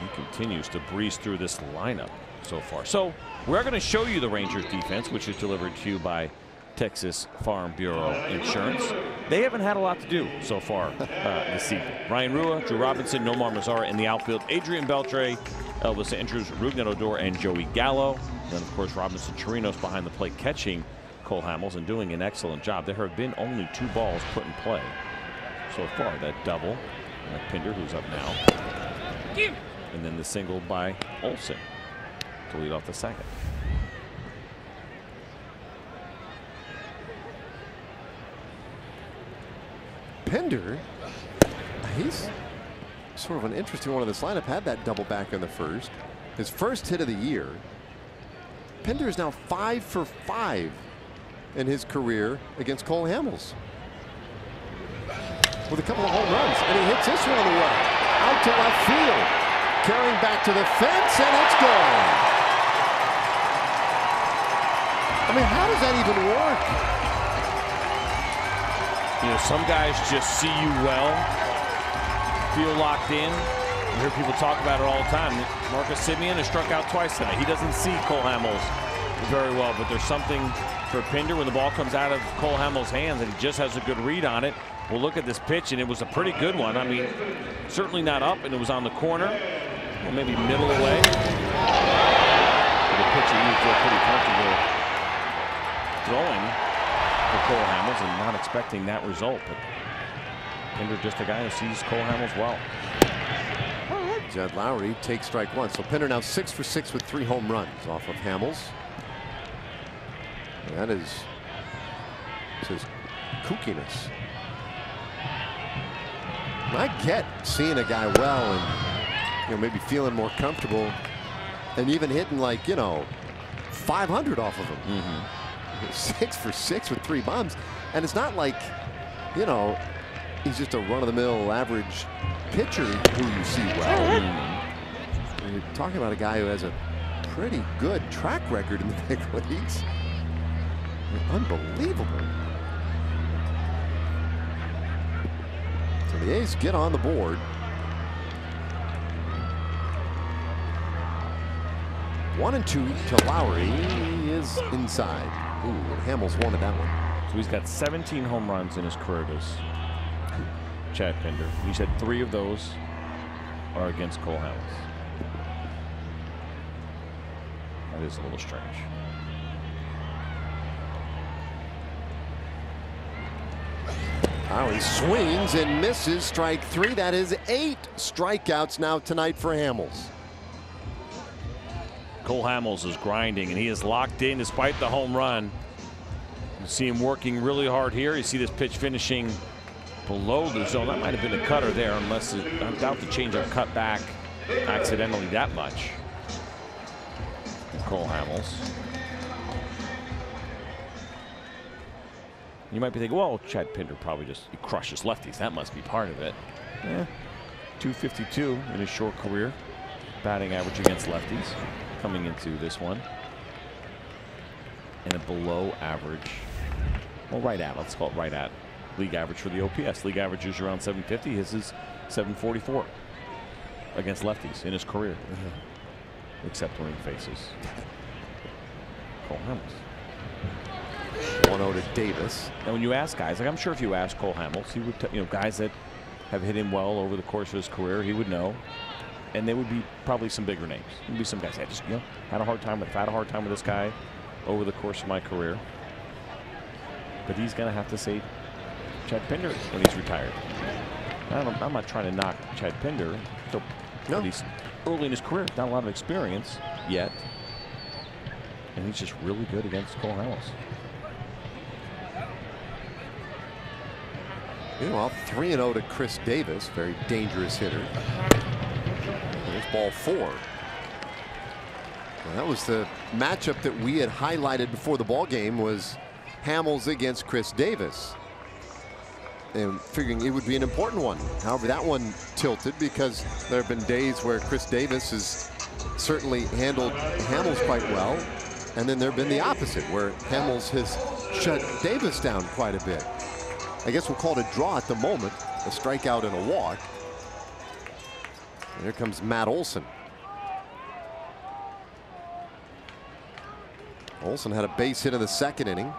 He continues to breeze through this lineup so far. So we're going to show you the Rangers defense, which is delivered to you by Texas Farm Bureau Insurance. They haven't had a lot to do so far this evening. Ryan Rua, Drew Robinson, Nomar Mazara in the outfield, Adrian Beltre, Elvis Andrews, Rougned Odor, and Joey Gallo. Then, of course, Robinson Chirinos behind the plate catching Cole Hamels and doing an excellent job. There have been only 2 balls put in play so far. That double, Pinder, who's up now, and then the single by Olsen to lead off the second. Pinder, he's sort of an interesting one in this lineup. Had that double back in the first. His first hit of the year. Pinder is now 5 for 5 in his career against Cole Hamels, with a couple of home runs, and he hits this one away out to left field, carrying back to the fence, and it's gone. I mean, how does that even work? Some guys just see you well, feel locked in. You hear people talk about it all the time. Marcus Semien has struck out twice tonight. He doesn't see Cole Hamels very well, but there's something for Pinder when the ball comes out of Cole Hamels' hands and he just has a good read on it. We'll look at this pitch, and it was a pretty good one. I mean, certainly not up, and it was on the corner, maybe middle away. The pitcher you feel pretty comfortable throwing for Cole Hamels and not expecting that result, but Pinder just a guy who sees Cole Hamels well. Jed Lowry takes strike 1. So Pinder now 6 for 6 with 3 home runs off of Hamels. And that is his kookiness. I get seeing a guy well and maybe feeling more comfortable and even hitting like 500 off of him. 6 for 6 with 3 bombs, and it's not like he's just a run-of-the-mill average pitcher who you see well. You're talking about a guy who has a pretty good track record in the big leagues. Unbelievable. So the A's get on the board. 1-2 to Lowry. He is inside. Ooh, Hamels wanted that one. So he's got 17 home runs in his career, does Chad Pinder. He said 3 of those are against Cole Hamels. That is a little strange. Lowry swings and misses. Strike 3. That is 8 strikeouts now tonight for Hamels. Cole Hamels is grinding, and he is locked in despite the home run. You see him working really hard here. You see this pitch finishing below the zone. That might have been a cutter there, unless I doubt the changeup cut back accidentally that much. Cole Hamels. You might be thinking, well, Chad Pinder probably just crushes lefties. That must be part of it. Yeah. 252 in his short career. Batting average against lefties coming into this one. And a below average, well, right at, let's call it right at league average for the OPS. League average is around 750. His is 744 against lefties in his career. Except when he faces Cole Hamels. 1-0 to Davis. And when you ask guys, like I'm sure if you ask Cole Hamels, he would, guys that have hit him well over the course of his career, he would know. And there would be probably some bigger names. There'd be some guys that just, had a hard time with. I've had a hard time with this guy over the course of my career. But he's going to have to say Chad Pinder when he's retired. I'm not trying to knock Chad Pinder. So he's early in his career, not a lot of experience yet. And he's just really good against Cole Hamels. Meanwhile, 3-0 to Chris Davis, very dangerous hitter. There's ball 4. Well, that was the matchup that we had highlighted before the ball game, was Hamels against Chris Davis. And figuring it would be an important one. However, that one tilted because there have been days where Chris Davis has certainly handled Hamels quite well. And then there have been the opposite, where Hamels has shut Davis down quite a bit. I guess we'll call it a draw at the moment, a strikeout and a walk. And here comes Matt Olson. Olson had a base hit in the second inning.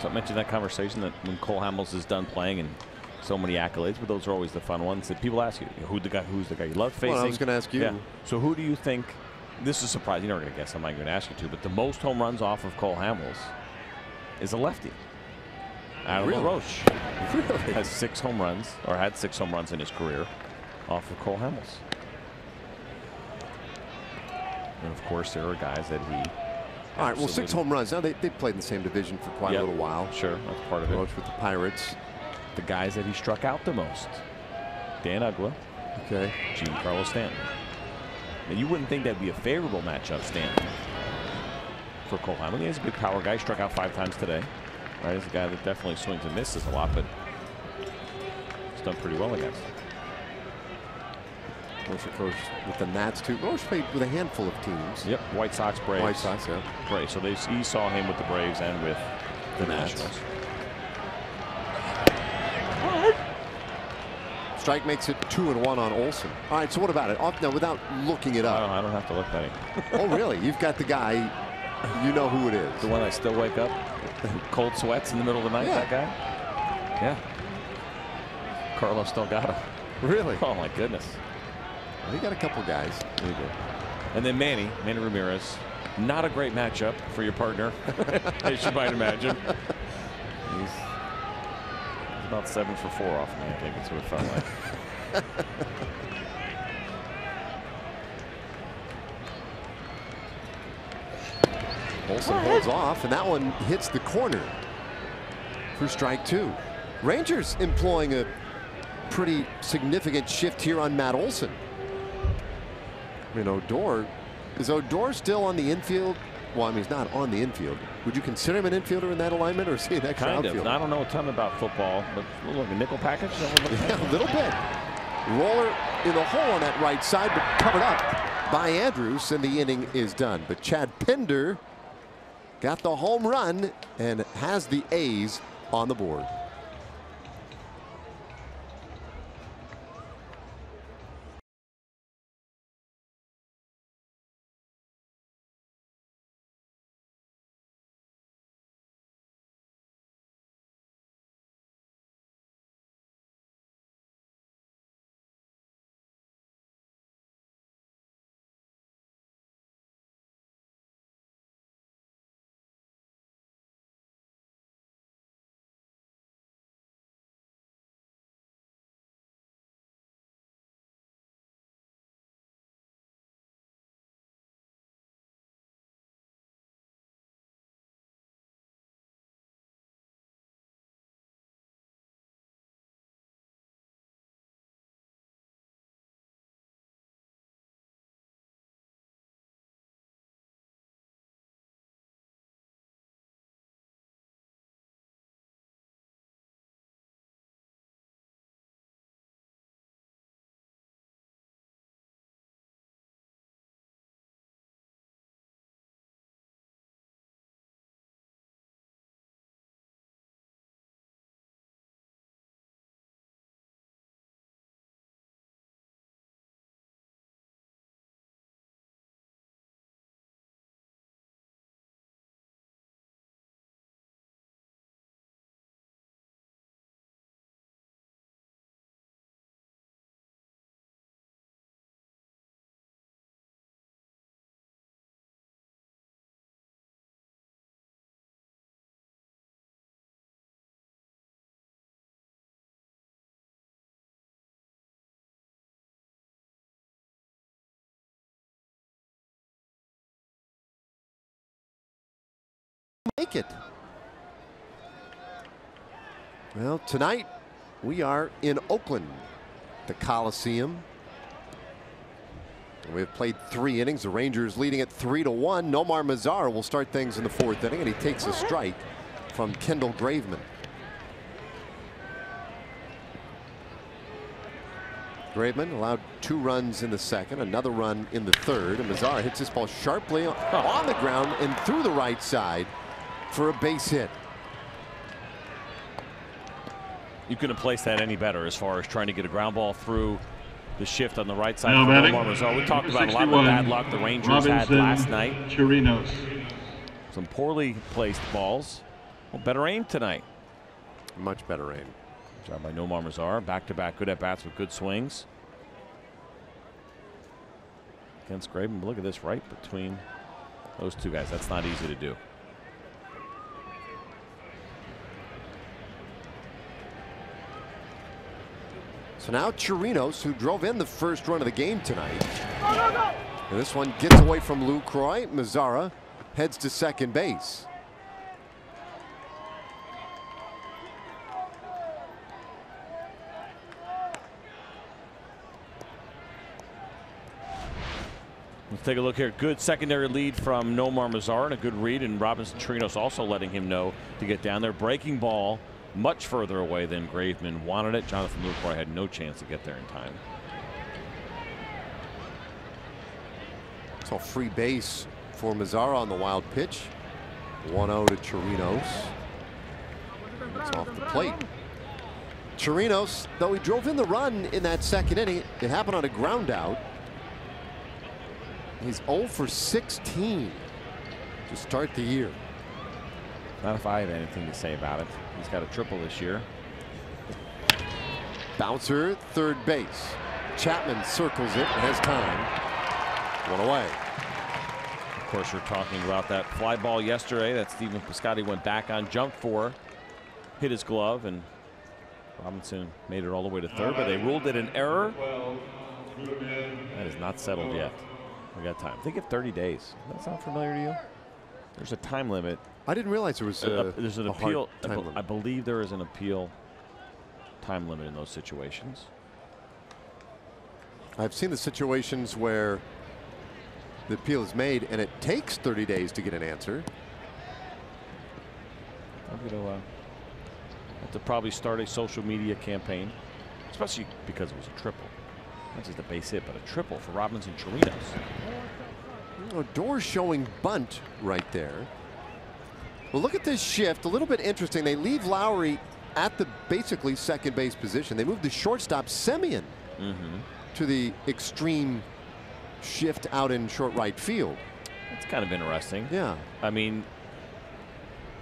So I mentioned that conversation that when Cole Hamels is done playing and so many accolades, but those are always the fun ones that people ask you, who's the guy you love facing? Well, I was going to ask you. Yeah. So who do you think, this is surprising, you're not going to guess, I'm not going to ask you to, but the most home runs off of Cole Hamels is a lefty. Adam LaRoche has 6 home runs, or had 6 home runs in his career off of Cole Hamels. And of course, there are guys that he. All right, well, 6 home runs. Now, they played in the same division for quite a little while. Sure, that's part of it. With the Pirates. The guys that he struck out the most. Dan Uggla. Okay. Giancarlo Stanton. Now, you wouldn't think that'd be a favorable matchup, Stanton, for Cole Hamels. He's a big power guy. Struck out 5 times today. Right, he's a guy that definitely swings and misses a lot, but he's done pretty well against him. Of course, with the Nats too. Roche played with a handful of teams. Yep, White Sox, Braves. White Sox, yeah. Braves. So he saw him with the Braves and with the Nationals. Strike makes it 2-1 on Olson. All right, so what about it? Now, without looking it up. I don't have to look at him. Oh, really? You've got the guy. You know who it is. The one I still wake up, cold sweats in the middle of the night. Yeah. That guy. Yeah. Carlos Delgado. Really? Oh my goodness. Well, he got a couple guys. He did. And then Manny Ramirez. Not a great matchup for your partner, as you might imagine. He's about 7 for 4 off me. I think that's what it felt like. Olson holds off, and that one hits the corner for strike 2. Rangers employing a pretty significant shift here on Matt Olson. I mean, is Odor still on the infield? Well, I mean, he's not on the infield. Would you consider him an infielder in that alignment, or is he an extra outfielder? I don't know a ton about football, but look, a nickel package? Yeah, a little bit. Roller in the hole on that right side, but covered up by Andrews, and the inning is done. But Chad Pinder got the home run and has the A's on the board. like it. Well, tonight we are in Oakland, the Coliseum. We have played 3 innings. The Rangers leading at 3-1. Nomar Mazara will start things in the 4th inning, and he takes a strike from Kendall Graveman. Graveman allowed 2 runs in the 2nd, another run in the 3rd, and Mazara hits this ball sharply on the ground and through the right side for a base hit. You couldn't place that any better as far as trying to get a ground ball through the shift on the right side. Now batting, we talked about a lot of the bad luck the Rangers had last night. Chirinos. Some poorly placed balls. Well, better aim tonight. Much better aim. Good job by Nomar Mazara. Back-to-back good at-bats with good swings. Against Graveman. Look at this right between those 2 guys. That's not easy to do. So now Chirinos, who drove in the 1st run of the game tonight. And this one gets away from Lou Croy. Mazara heads to 2nd base. Let's take a look here. Good secondary lead from Nomar Mazara and a good read, and Robinson Chirinos also letting him know to get down there. Breaking ball much further away than Graveman wanted it. Jonathan Lucroy had no chance to get there in time. So free base for Mazara on the wild pitch. 1-0 to Chirinos. It's off the plate. Chirinos, though he drove in the run in that 2nd inning, it happened on a ground out. He's 0 for 16 to start the year. Not if I have anything to say about it. He's got a triple this year. Bouncer, 3rd base. Chapman circles it and has time. 1 away. Of course, you're talking about that fly ball yesterday that Stephen Piscotty went back on, jumped for, hit his glove, and Robinson made it all the way to 3rd, but they ruled it an error. That is not settled yet. We got time. Think of 30 days. Does that sound familiar to you? There's a time limit. I didn't realize there was there's an appeal. time limit. I believe there is an appeal time limit in those situations. I've seen the situations where the appeal is made and it takes 30 days to get an answer. I'm going to have to probably start a social media campaign, especially because it was a triple. Not just a base hit, but a triple for Robinson Chirinos. Door showing bunt right there. Well, look at this shift. A little bit interesting. They leave Lowry at the basically 2nd base position. They move the shortstop Semien to the extreme shift out in short right field. That's kind of interesting. Yeah. I mean,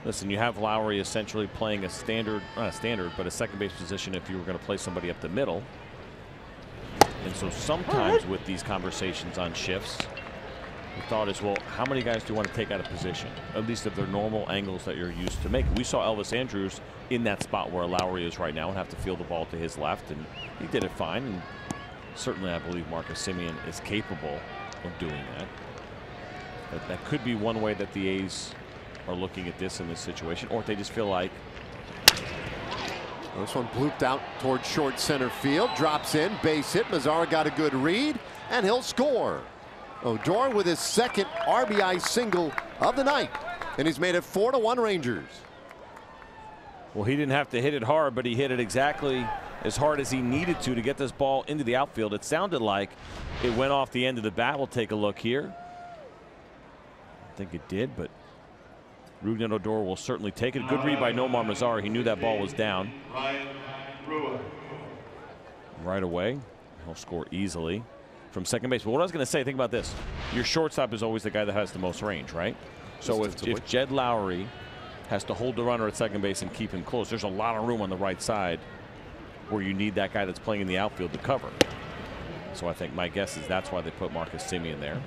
listen, you have Lowry essentially playing a standard, not a standard, but a 2nd base position if you were going to play somebody up the middle. And so sometimes with these conversations on shifts, the thought is, well, how many guys do you want to take out of position? At least if they're normal angles that you're used to making. We saw Elvis Andrus in that spot where Lowry is right now and have to field the ball to his left, and he did it fine. And certainly I believe Marcus Semien is capable of doing that. But that could be one way that the A's are looking at this in this situation, or if they just feel like. This one blooped out towards short center field, drops in, base hit. Mazara got a good read, and he'll score. Odor with his 2nd RBI single of the night, and he's made it 4-1 Rangers. Well, he didn't have to hit it hard, but he hit it exactly as hard as he needed to get this ball into the outfield. It sounded like it went off the end of the bat. We'll take a look here. I think it did, but Rougned Odor will certainly take it. Good read by Nomar Mazara. He knew that ball was down. Right away. He'll score easily from 2nd base. But what I was going to say, think about this. Your shortstop is always the guy that has the most range, right? So if Jed Lowry has to hold the runner at 2nd base and keep him close, there's a lot of room on the right side where you need that guy that's playing in the outfield to cover. So I think my guess is that's why they put Marcus Semien there.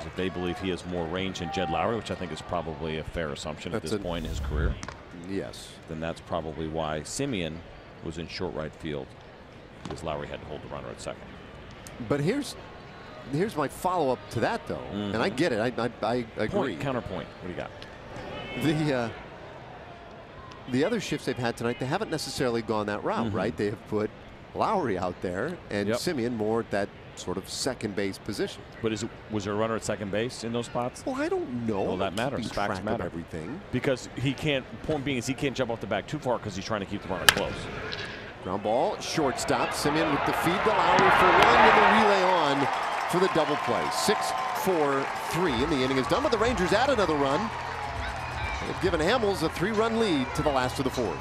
If they believe he has more range than Jed Lowry, which I think is probably a fair assumption at this point in his career. Yes. Then that's probably why Semien was in short right field, because Lowry had to hold the runner at 2nd. But here's my follow-up to that, though, and I get it. I agree. Counterpoint. What do you got? The other shifts they've had tonight, they haven't necessarily gone that route, right? They have put Lowry out there and Simeon more at that sort of second base position. But was there a runner at second base in those spots? Well, I don't know. Well, that matters. Facts matter. Everything. Because he can't, point being is he can't jump off the bag too far because he's trying to keep the runner close. Ground ball, shortstop. Simeon with the feed to Lowry for one and the relay on for the double play. 6-4-3, and the inning is done, but the Rangers add another run. They've given Hamels a 3-run lead to the last of the fourth.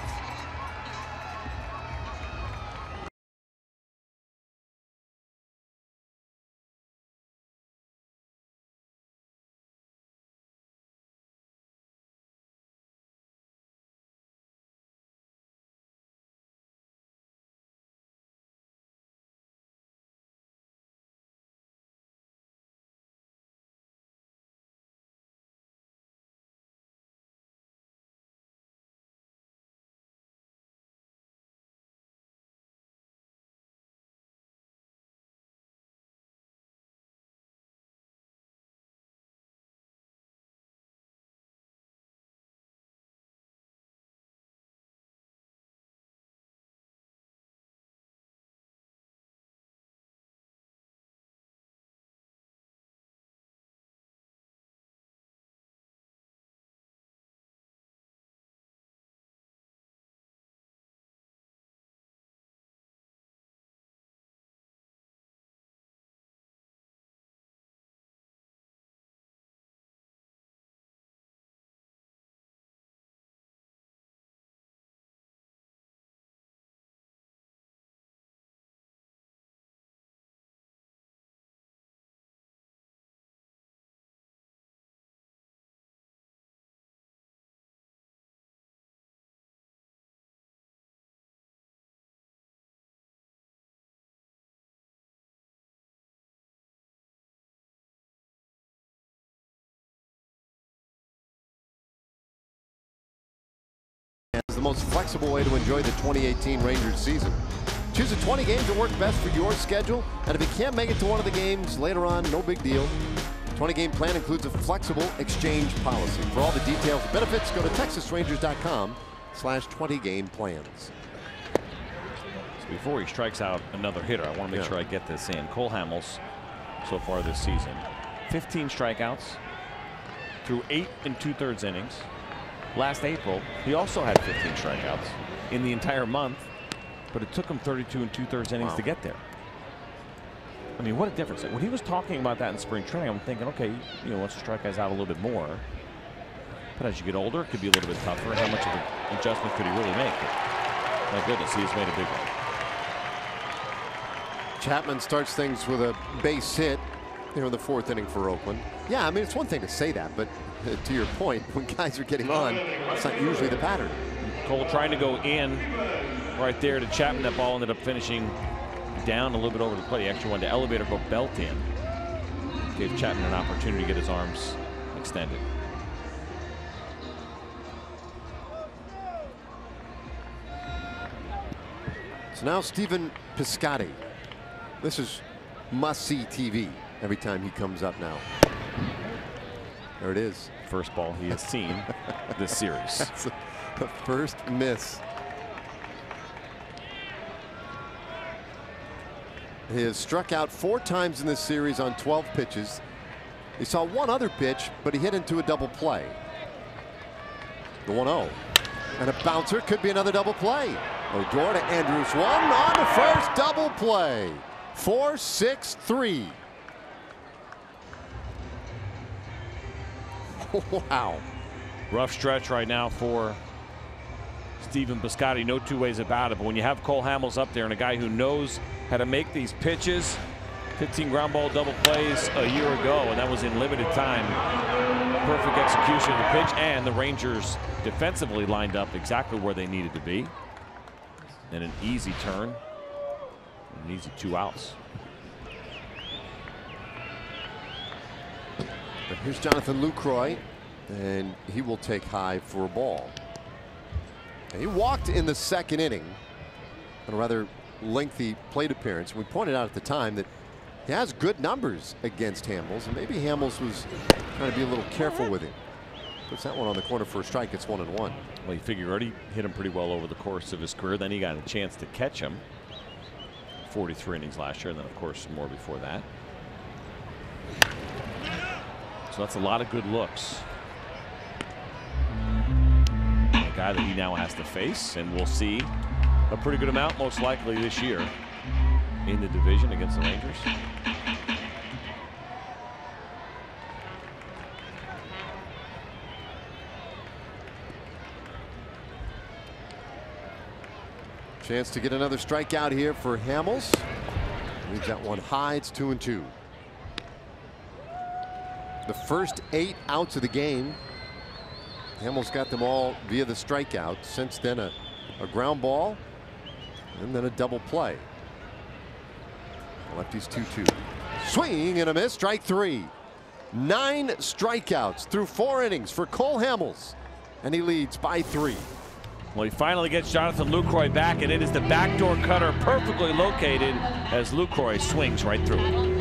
Is the most flexible way to enjoy the 2018 Rangers season. Choose the 20 games that work best for your schedule, and if you can't make it to one of the games later on, no big deal. 20-game plan includes a flexible exchange policy. For all the details and benefits, go to texasrangers.com/20-game plans. So before he strikes out another hitter, I want to make sure I get this in. Cole Hamels, so far this season, 15 strikeouts through 8 2/3 innings. Last April, he also had 15 strikeouts in the entire month, but it took him 32 2/3 innings to get there. I mean, what a difference. When he was talking about that in spring training, I'm thinking, okay, you know, let's strike guys out a little bit more. But as you get older, it could be a little bit tougher. How much of an adjustment could he really make? But my goodness, he's made a big one. Chapman starts things with a base hit here in the fourth inning for Oakland. Yeah, I mean, it's one thing to say that, but to your point, when guys are getting on, it's not usually the pattern. Cole trying to go in right there to Chapman. That ball ended up finishing down a little bit over the plate. He actually wanted to elevate or go belt in. Gave Chapman an opportunity to get his arms extended. So now Stephen Piscotty. This is must-see TV every time he comes up now. There it is. First ball he has seen this series. That's the first miss. He has struck out 4 times in this series on 12 pitches. He saw one other pitch, but he hit into a double play. The 1-0. And a bouncer, could be another double play. Odor to Andrews, one on the first, double play. 4-6-3. Wow. Rough stretch right now for Stephen Piscotty. No two ways about it. But when you have Cole Hamels up there and a guy who knows how to make these pitches, 15 ground ball double plays a year ago, and that was in limited time. Perfect execution of the pitch, and the Rangers defensively lined up exactly where they needed to be. And an easy turn, an easy 2 outs. But here's Jonathan Lucroy, and he will take high for a ball. And he walked in the second inning in a rather lengthy plate appearance. We pointed out at the time that he has good numbers against Hamels, and maybe Hamels was trying to be a little careful with him. Puts that one on the corner for a strike. It's 1-1. Well, you figure already hit him pretty well over the course of his career. Then he got a chance to catch him. 43 innings last year, and then of course more before that. So that's a lot of good looks. A guy that he now has to face, and we'll see a pretty good amount most likely this year in the division against the Rangers. Chance to get another strikeout here for Hamels. Leaves that one high. It's 2-2. The first 8 outs of the game, Hamels got them all via the strikeout. Since then, a ground ball and then a double play. Lefty's 2-2. Swing and a miss. Strike 3. 9 strikeouts through 4 innings for Cole Hamels, and he leads by 3. Well, he finally gets Jonathan Lucroy back, and it is the backdoor cutter perfectly located as Lucroy swings right through it.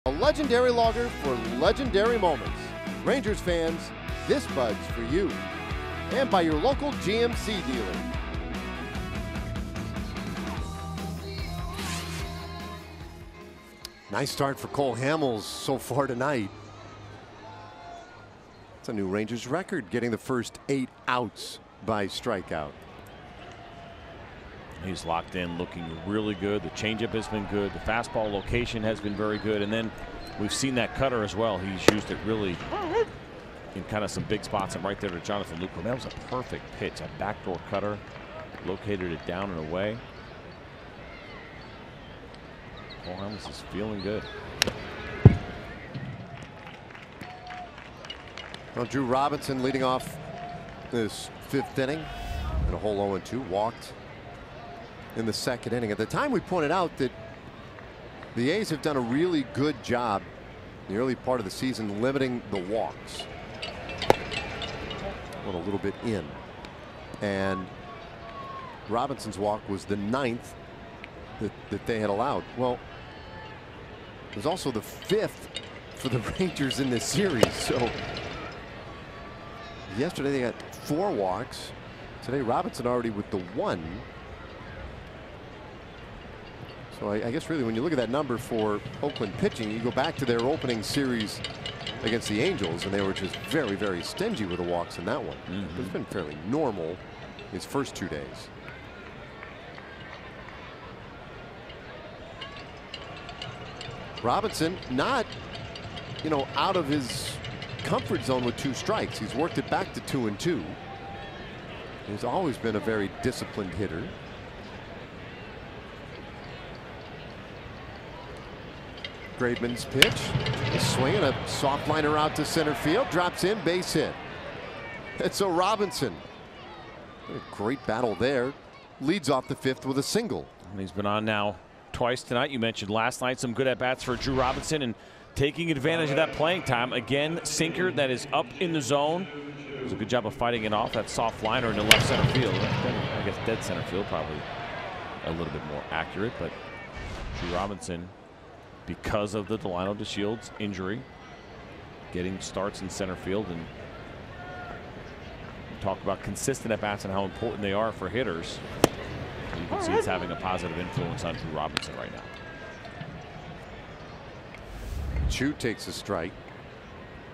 A legendary logger for legendary moments. Rangers fans, this bud's for you. And by your local GMC dealer. Nice start for Cole Hamels so far tonight. It's a new Rangers record, getting the first 8 outs by strikeout. He's locked in, looking really good. The changeup has been good. The fastball location has been very good. And then we've seen that cutter as well. He's used it really in kind of some big spots. And right there to Jonathan Lucroy. That was a perfect pitch. A backdoor cutter. Located it down and away. Cole Hamels is feeling good. Well, Drew Robinson leading off this 5th inning in a whole 0-2. Walked in the 2nd inning. At the time, we pointed out that the A's have done a really good job in the early part of the season limiting the walks. Went a little bit in, and Robinson's walk was the 9th that they had allowed. Well, it was also the 5th for the Rangers in this series. So yesterday they got 4 walks. Today Robinson already with the 1. So I guess really when you look at that number for Oakland pitching, you go back to their opening series against the Angels, and they were just very, very stingy with the walks in that one. It's been fairly normal his first 2 days. Robinson not, out of his comfort zone with 2 strikes. He's worked it back to 2-2. He's always been a very disciplined hitter. Graveman's pitch, a swing and a soft liner out to center field, drops in, base hit. And so Robinson, a great battle there leads off the 5th with a single. And he's been on now twice tonight. You mentioned last night some good at-bats for Drew Robinson and taking advantage of that playing time. Again, sinker that is up in the zone. Does a good job of fighting it off. That soft liner into left center field. I guess dead center field, probably a little bit more accurate. But Drew Robinson, because of the Delino DeShields injury, getting starts in center field. And talk about consistent at-bats and how important they are for hitters. You can see it's having a positive influence on Drew Robinson right now. Chu takes a strike.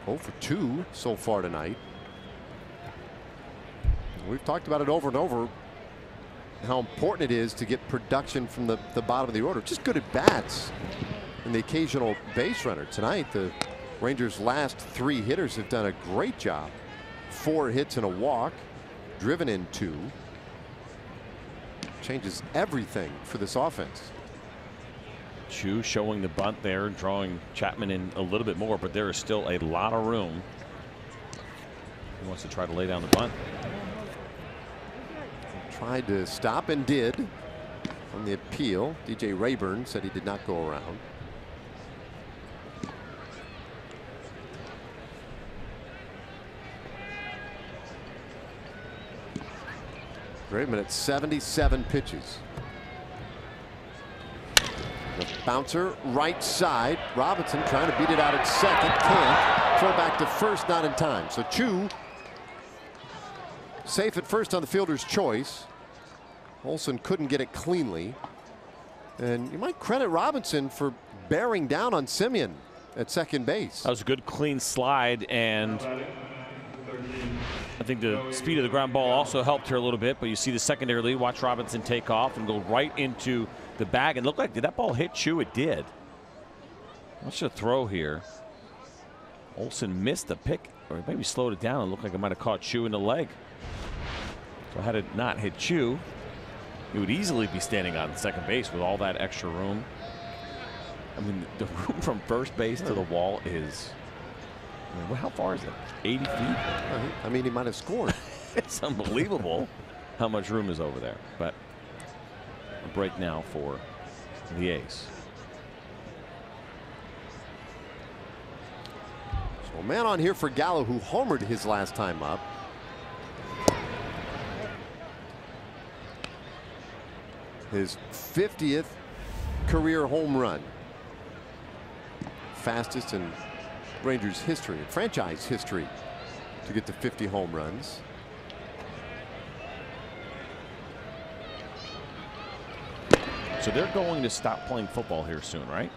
0 for 2 so far tonight. We've talked about it over and over, how important it is to get production from the bottom of the order. Just good at bats and the occasional base runner. Tonight, the Rangers' last 3 hitters have done a great job. 4 hits and a walk, driven in 2. Changes everything for this offense. Chu showing the bunt there, drawing Chapman in a little bit more, but there is still a lot of room. He wants to try to lay down the bunt. Tried to stop and did on the appeal. DJ Rayburn said he did not go around. Graveman at 77 pitches. The bouncer right side. Robinson trying to beat it out at second. Can't. Throw back to first, not in time. So Chu safe at first on the fielder's choice. Olsen couldn't get it cleanly. And you might credit Robinson for bearing down on Semien at second base. That was a good clean slide, and I think the speed of the ground ball also helped her a little bit. But you see the secondary lead. Watch Robinson take off and go right into the bag. And look like, did that ball hit Chu? It did. What's the throw here? Olsen missed the pick, or maybe slowed it down. It looked like it might have caught Chu in the leg. So had it not hit Chu, he would easily be standing on second base with all that extra room. I mean, the room from first base to the wall is, I mean, how far is it? 80 feet? I mean, he might have scored. It's unbelievable how much room is over there. But a break now for the A's. So a man on here for Gallo, who homered his last time up. His 50th career home run. Fastest in Rangers history, franchise history, to get to 50 home runs. So they're going to stop playing football here soon, right?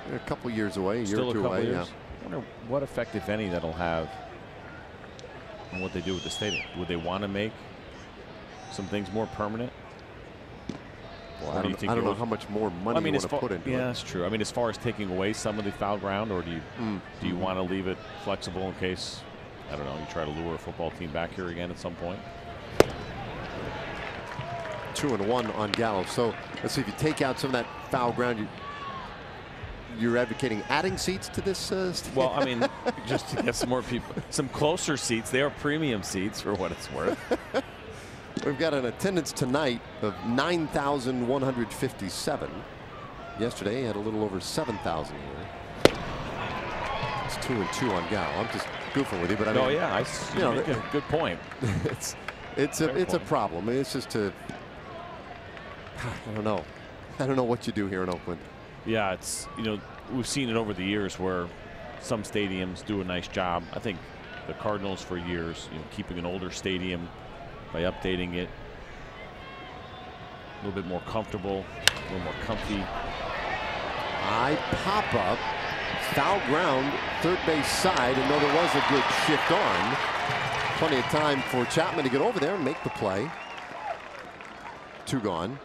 They're a couple years away, a year Still or two a couple away. years. Yeah. I wonder what effect, if any, that'll have on what they do with the stadium. Would they want to make some things more permanent? Well, I don't know how much more money you want to put into it. Yeah, that's true. I mean, as far as taking away some of the foul ground, or do you want to leave it flexible in case, I don't know, you try to lure a football team back here again at some point? 2-1 on Gallo. So let's see, if you take out some of that foul ground, you're advocating adding seats to this well, I mean, just to get some more people, some closer seats. They are premium seats for what it's worth. We've got an attendance tonight of 9,157. Yesterday had a little over 7,000 here. It's 2-2 on Gallo. I'm just goofing with you, but I mean, oh yeah, you know, make a good point. it's a problem. It's just I don't know. I don't know what you do here in Oakland. Yeah, it's, you know, we've seen it over the years where some stadiums do a nice job. I think the Cardinals for years, you know, keeping an older stadium by updating it, a little bit more comfortable, a little more comfy. High pop up, foul ground, third base side, and though there was a good shift on, plenty of time for Chapman to get over there and make the play. 2 gone.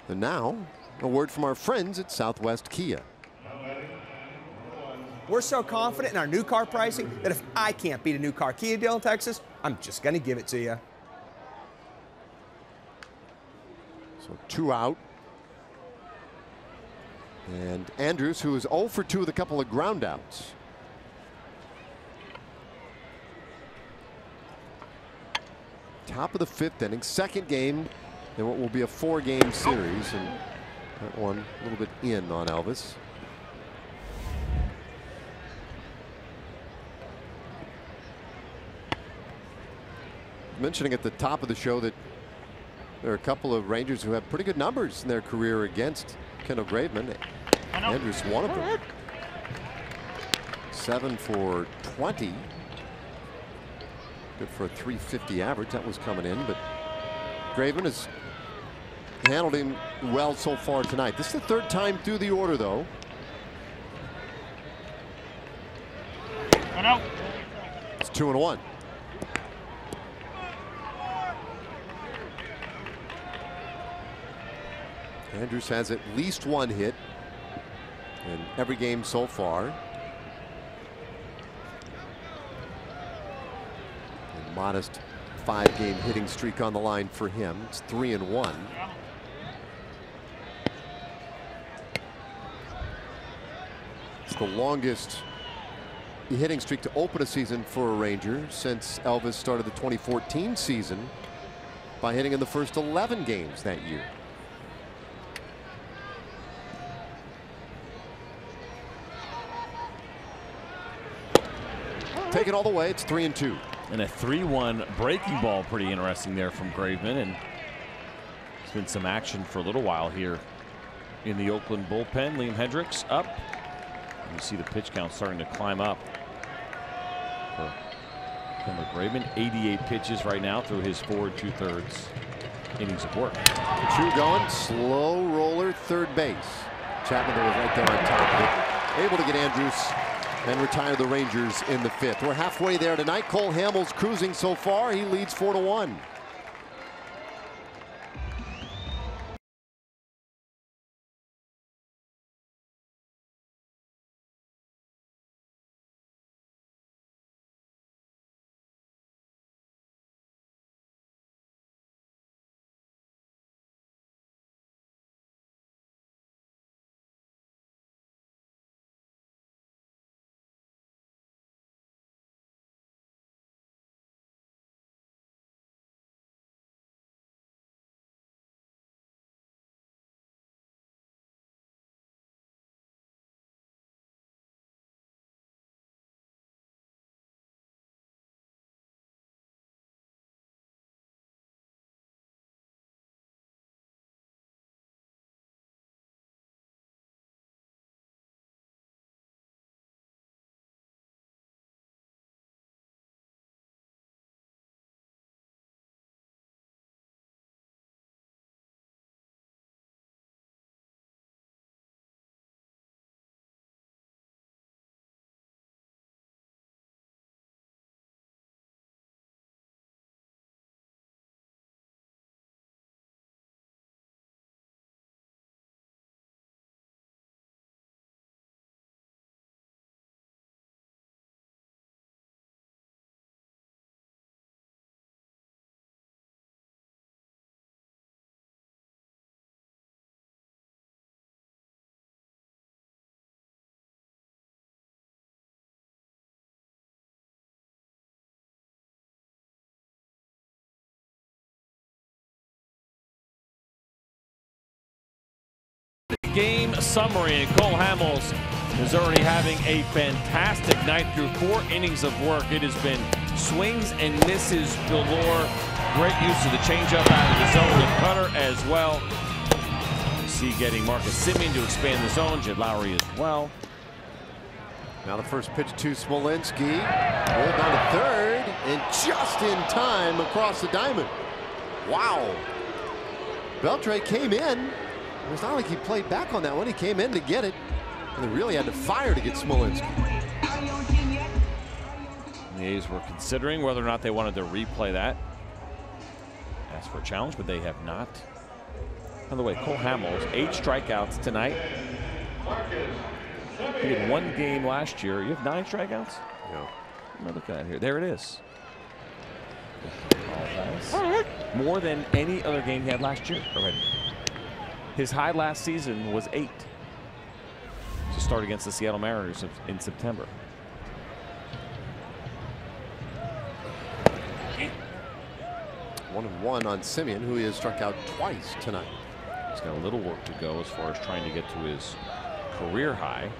And now, a word from our friends at Southwest Kia. We're so confident in our new car pricing that if I can't beat a new car Kia deal in Texas, I'm just going to give it to you. So 2 out. And Andrews, who is 0 for 2 with a couple of ground outs. top of the 5th inning, second game in what will be a 4-game series, and that one a little bit in on Elvis. Mentioning at the top of the show that there are a couple of Rangers who have pretty good numbers in their career against Kendall Graveman. Andrus, one of them. 7 for 20. Good for a .350 average. That was coming in, but Graveman has handled him well so far tonight. This is the 3rd time through the order, though. It's 2-1. Andrus has at least 1 hit in every game so far. A modest 5-game hitting streak on the line for him. It's 3-1. It's the longest hitting streak to open a season for a Ranger since Elvis started the 2014 season by hitting in the first 11 games that year. Take it all the way. It's 3-2. And a 3-1 breaking ball, pretty interesting there from Graveman. And there's been some action for a little while here in the Oakland bullpen. Liam Hendricks up. You see the pitch count starting to climb up for Kendall Graveman. 88 pitches right now through his 4 2/3 innings of work. Two going, slow roller, third base. Chapman was right there on top of it, able to get Andrus and retire the Rangers in the 5th. We're halfway there tonight. Cole Hamels cruising so far. He leads 4-1. Game summary, and Cole Hamels is already having a fantastic night through 4 innings of work. It has been swings and misses galore. Great use of the changeup out of the zone, and cutter as well. You see getting Marcus Semien to expand the zone, Jed Lowry as well. Now the first pitch to Smolinski. Rolled down to third, and just in time across the diamond. Wow. Beltre came in. It was not like he played back on that one. He came in to get it, and they really had to fire to get Smolinski. The A's were considering whether or not they wanted to replay that. Asked for a challenge, but they have not. By the way, Cole Hamels, 8 strikeouts tonight. He had 1 game last year. You have 9 strikeouts? Yeah. Look at that here. There it is. More than any other game he had last year already. His high last season was 8 to start against the Seattle Mariners in September. 1-1 on Simeon, who he has struck out twice tonight. He's got a little work to go as far as trying to get to his career high.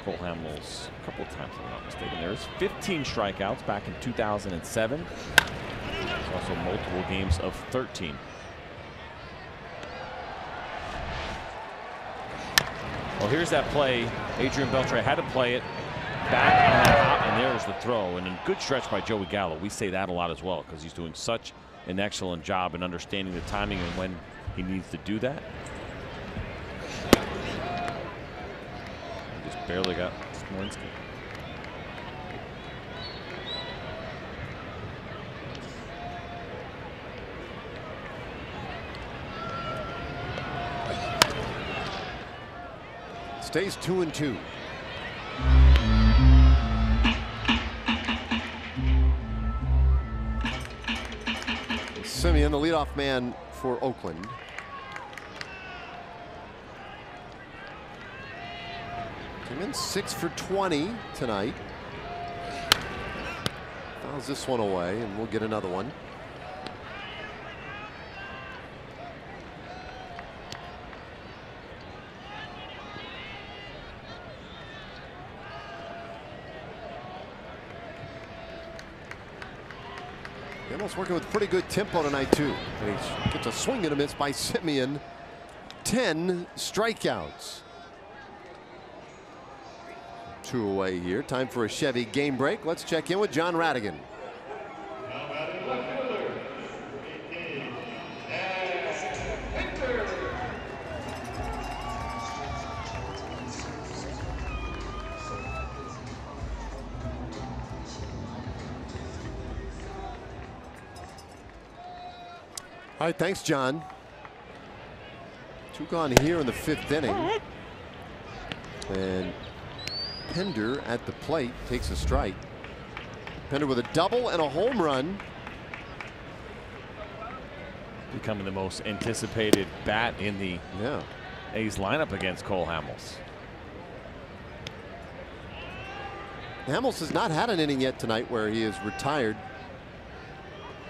Cole Hamels a couple of times, if I'm not mistaken. There's 15 strikeouts back in 2007. There's also multiple games of 13. Well, here's that play. Adrian Beltre had to play it back on that hop, and there's the throw. And a good stretch by Joey Gallo. We say that a lot as well because he's doing such an excellent job in understanding the timing and when he needs to do that. Just barely got Smolinski. Stays 2-2. Simeon, the leadoff man for Oakland. Came in 6 for 20 tonight. Fouls this one away, and we'll get another one. Hamels working with pretty good tempo tonight, too. And he gets a swing and a miss by Simeon. 10 strikeouts. 2 away here. Time for a Chevy game break. Let's check in with John Radigan. All right, thanks, John. 2 gone here in the 5th inning. And Pender at the plate takes a strike. Pender with a double and a home run. Becoming the most anticipated bat in the A's lineup against Cole Hamels. Hamels has not had an inning yet tonight where he has retired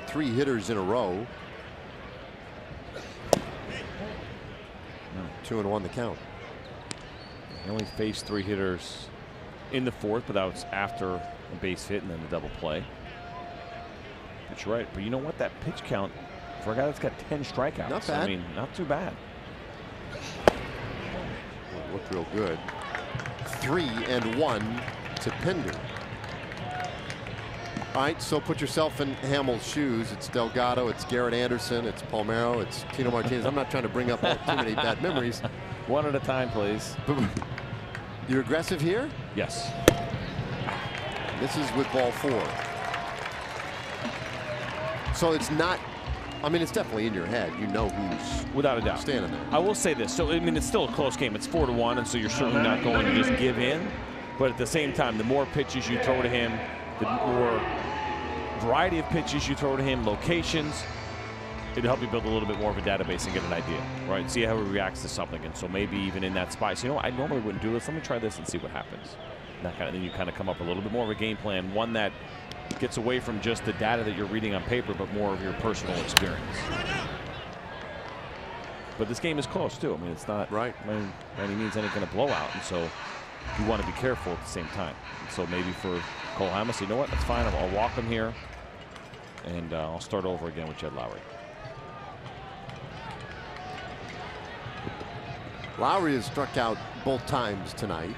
3 hitters in a row. 2-1 the count. He only faced 3 hitters in the 4th, but that was after a base hit and then the double play. But you're right. But you know what? That pitch count for a guy that's got 10 strikeouts. Not bad. I mean, not too bad. Well, looked real good. 3-1 to Pender. All right, so put yourself in Hamels' shoes. It's Delgado, it's Garrett Anderson, it's Palmeiro, it's Tino Martinez. I'm not trying to bring up too many bad memories. One at a time, please. You're aggressive here? Yes. This is with ball 4. So it's not, I mean, it's definitely in your head. You know who's without a doubt standing there. I will say this. So, I mean, it's still a close game. It's 4-1, and so you're certainly not going to just give in. But at the same time, the more pitches you throw to him, the more variety of pitches you throw to him, locations, it'll help you build a little bit more of a database and get an idea, right? See how he reacts to something. And so maybe even in that spot, so, you know what, I normally wouldn't do this. Let me try this and see what happens. And then you kind of come up with a little bit more of a game plan, one that gets away from just the data that you're reading on paper, but more of your personal experience. But this game is close, too. I mean, it's not by any means any kind of blowout. And so you want to be careful at the same time. And so maybe for Cole Hamels, you know what, that's fine. I'll walk him here, and I'll start over again with Jed Lowry. Lowry has struck out both times tonight.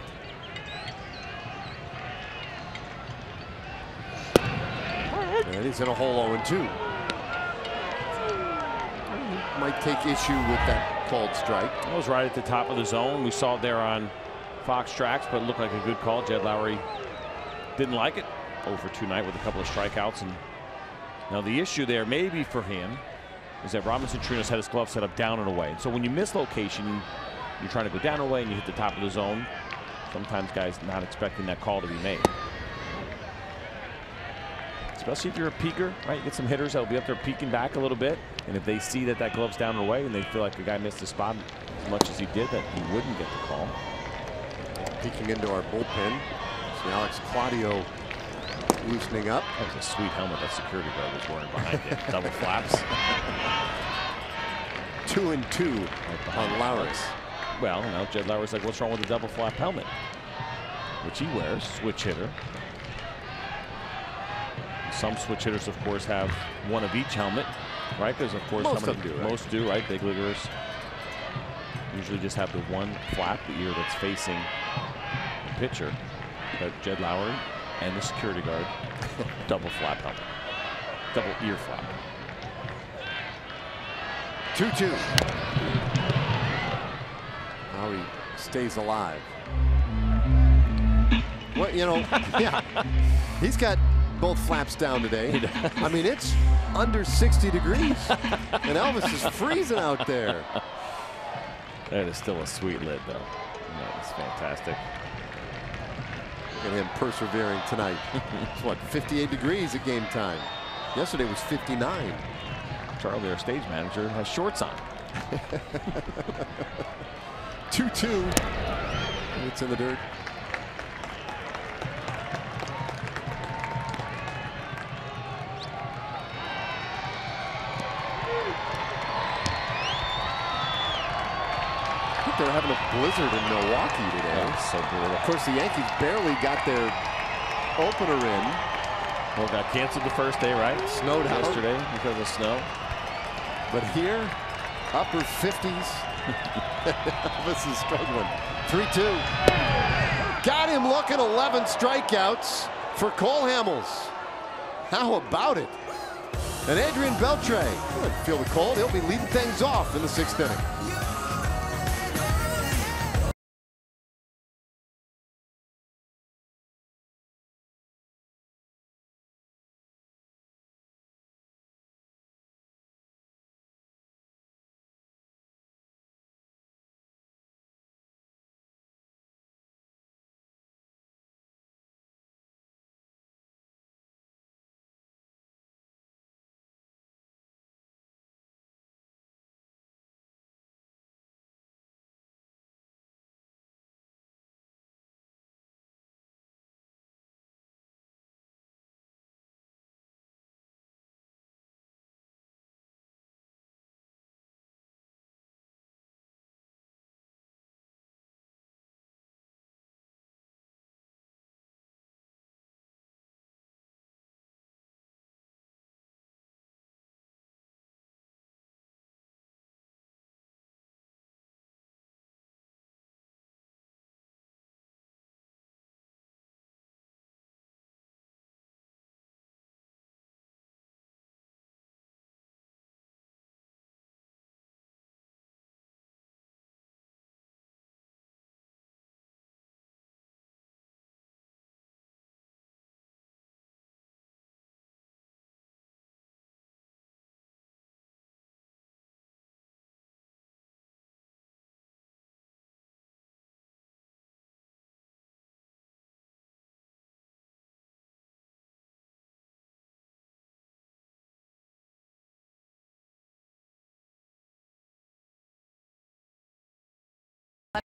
And he's in a hole 0-2. Might take issue with that called strike. That was right at the top of the zone. We saw it there on Fox Tracks, but it looked like a good call. Jed Lowry didn't like it. 0-2 tonight with a couple of strikeouts. And now the issue there maybe for him is that Robinson Chirinos had his glove set up down and away. And so when you miss location, you're trying to go down and away and you hit the top of the zone. Sometimes guys not expecting that call to be made. Especially if you're a peaker, right? You get some hitters that'll be up there peeking back a little bit. And if they see that that glove's down and away and they feel like the guy missed the spot as much as he did, that he wouldn't get the call. Peeking into our bullpen. See Alex Claudio loosening up. That was a sweet helmet that security guard was wearing behind it. Double flaps. 2 and 2 on Lowry. Well, now Jed Lowry's like, what's wrong with the double flap helmet? Which he wears, switch hitter. Some switch hitters, of course, have one of each helmet, right? Because, of course, most of them do, right? Most do, right? Big leaguers usually just have the one flap, the ear that's facing the pitcher. But Jed Lowry and the security guard, double flap helmet, double ear flap. 2-2. How he stays alive. Well, you know, yeah, he's got both flaps down today. I mean, it's under 60 degrees, and Elvis is freezing out there. That is still a sweet lid, though. That is fantastic. Look at him persevering tonight. It's what, 58 degrees at game time. Yesterday was 59. Charlie, our stage manager, has shorts on. 2-2. It's in the dirt. They're having a blizzard in Milwaukee today. That's so brutal. Of course, the Yankees barely got their opener in. Well, got canceled the first day, right? Snowed out yesterday because of snow. But here, upper 50s. This is struggling. 3-2. Got him looking. 11 strikeouts for Cole Hamels. How about it? And Adrian Beltre. Feel the cold. He'll be leading things off in the 6th inning.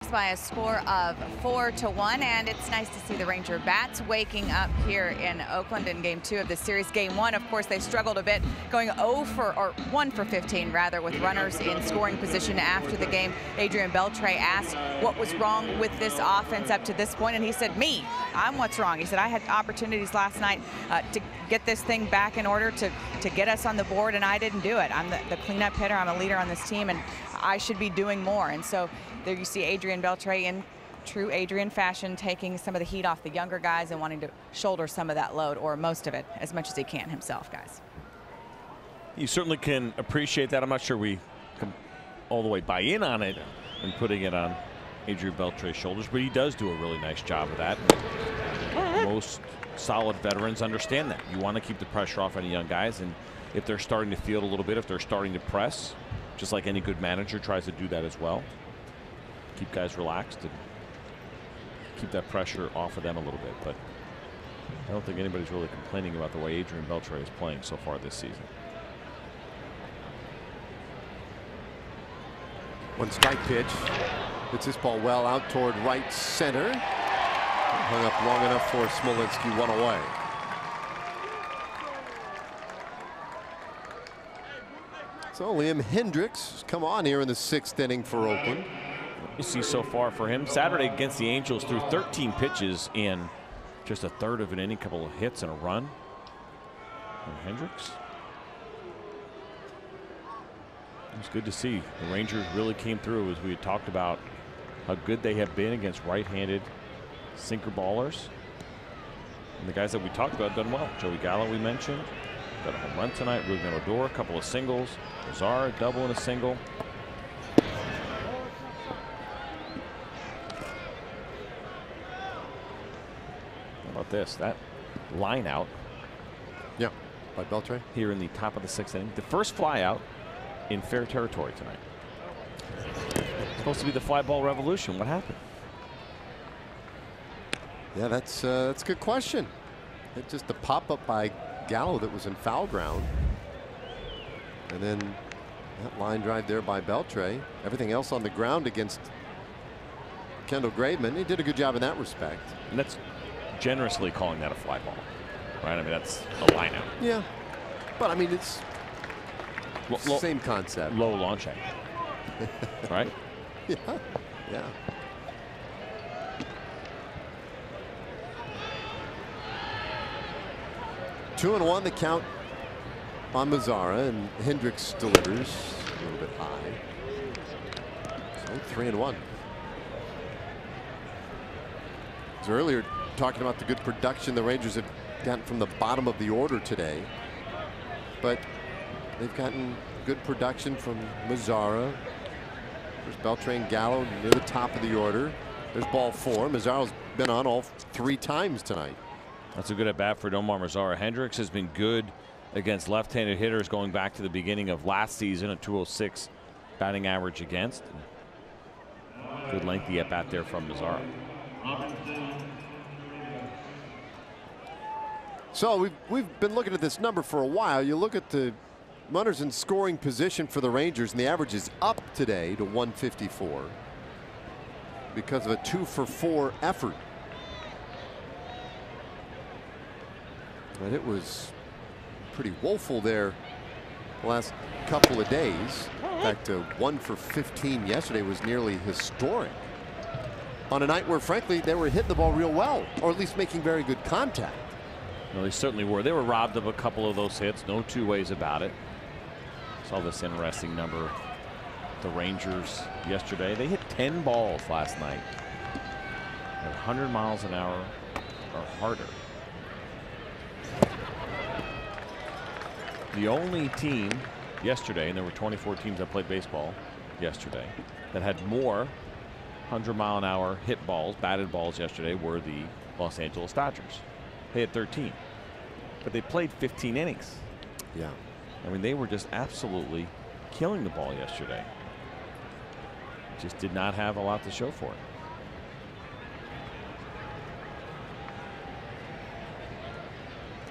By a score of 4-1, and it's nice to see the Ranger bats waking up here in Oakland in game 2 of the series. Game 1, of course, they struggled a bit, going 1 for 15 rather, with runners in scoring position after the game. Adrian Beltre asked what was wrong with this offense up to this point, and he said, I'm what's wrong. He said, I had opportunities last night to get this thing back in order to get us on the board, and I didn't do it. I'm the cleanup hitter. I'm a leader on this team, and I should be doing more. And so there you see Adrian Beltre in true Adrian fashion, taking some of the heat off the younger guys and wanting to shoulder some of that load, or most of it, as much as he can himself, guys. You certainly can appreciate that. I'm not sure we can all the way buy in on it and putting it on Adrian Beltre's shoulders, but he does do a really nice job of that. Most solid veterans understand that. You want to keep the pressure off any young guys, and if they're starting to field a little bit, if they're starting to press, just like any good manager tries to do that as well. Keep guys relaxed and keep that pressure off of them a little bit. But I don't think anybody's really complaining about the way Adrian Beltre is playing so far this season. One strike pitch. Hits this ball well out toward right center. Hung up long enough for Smolinski, one away. So Liam Hendricks has come on here in the 6th inning for Oakland. You see so far for him, Saturday against the Angels threw 13 pitches in just a third of an inning, couple of hits and a run. And Hendricks. It was good to see. The Rangers really came through, as we had talked about how good they have been against right-handed sinker ballers. And the guys that we talked about done well. Joey Gallo we mentioned. Got a home run tonight. Ruben Odor, a couple of singles. Mazara, double and a single. How about this? That line out. Yeah, by Beltre. Here in the top of the 6th inning. The first fly out in fair territory tonight. It's supposed to be the fly ball revolution. What happened? Yeah, that's a good question. It's just the pop-up by Gallo that was in foul ground. And then that line drive there by Beltre. Everything else on the ground against Kendall Graveman. He did a good job in that respect. And that's generously calling that a fly ball, right? I mean, that's a line out. Yeah, but I mean, it's low, same concept. Low launch angle, right? Yeah, yeah. Two and one, the count on Mazara, and Hendricks delivers a little bit high. So 3-1. As earlier talking about the good production the Rangers have gotten from the bottom of the order today, but they've gotten good production from Mazara. There's Beltre, Gallo near the top of the order. There's ball 4. Mazara's been on all 3 times tonight. That's a good at bat for Nomar Mazara. Hendricks has been good against left-handed hitters going back to the beginning of last season, a 206 batting average against. Good lengthy at bat there from Mazara. So we've been looking at this number for a while. You look at the runners in scoring position for the Rangers, and the average is up today to 154 because of a 2-for-4 effort. But it was pretty woeful there the last couple of days. In fact, 1 for 15 yesterday was nearly historic. On a night where, frankly, they were hitting the ball real well, or at least making very good contact. No, they certainly were. They were robbed of a couple of those hits. No two ways about it. Saw this interesting number. The Rangers yesterday, they hit 10 balls last night at 100 miles an hour or harder. The only team yesterday, and there were 24 teams that played baseball yesterday, that had more 100-mile-an-hour hit balls, batted balls yesterday, were the Los Angeles Dodgers. They had 13, but they played 15 innings. Yeah. I mean, they were just absolutely killing the ball yesterday. Just did not have a lot to show for it.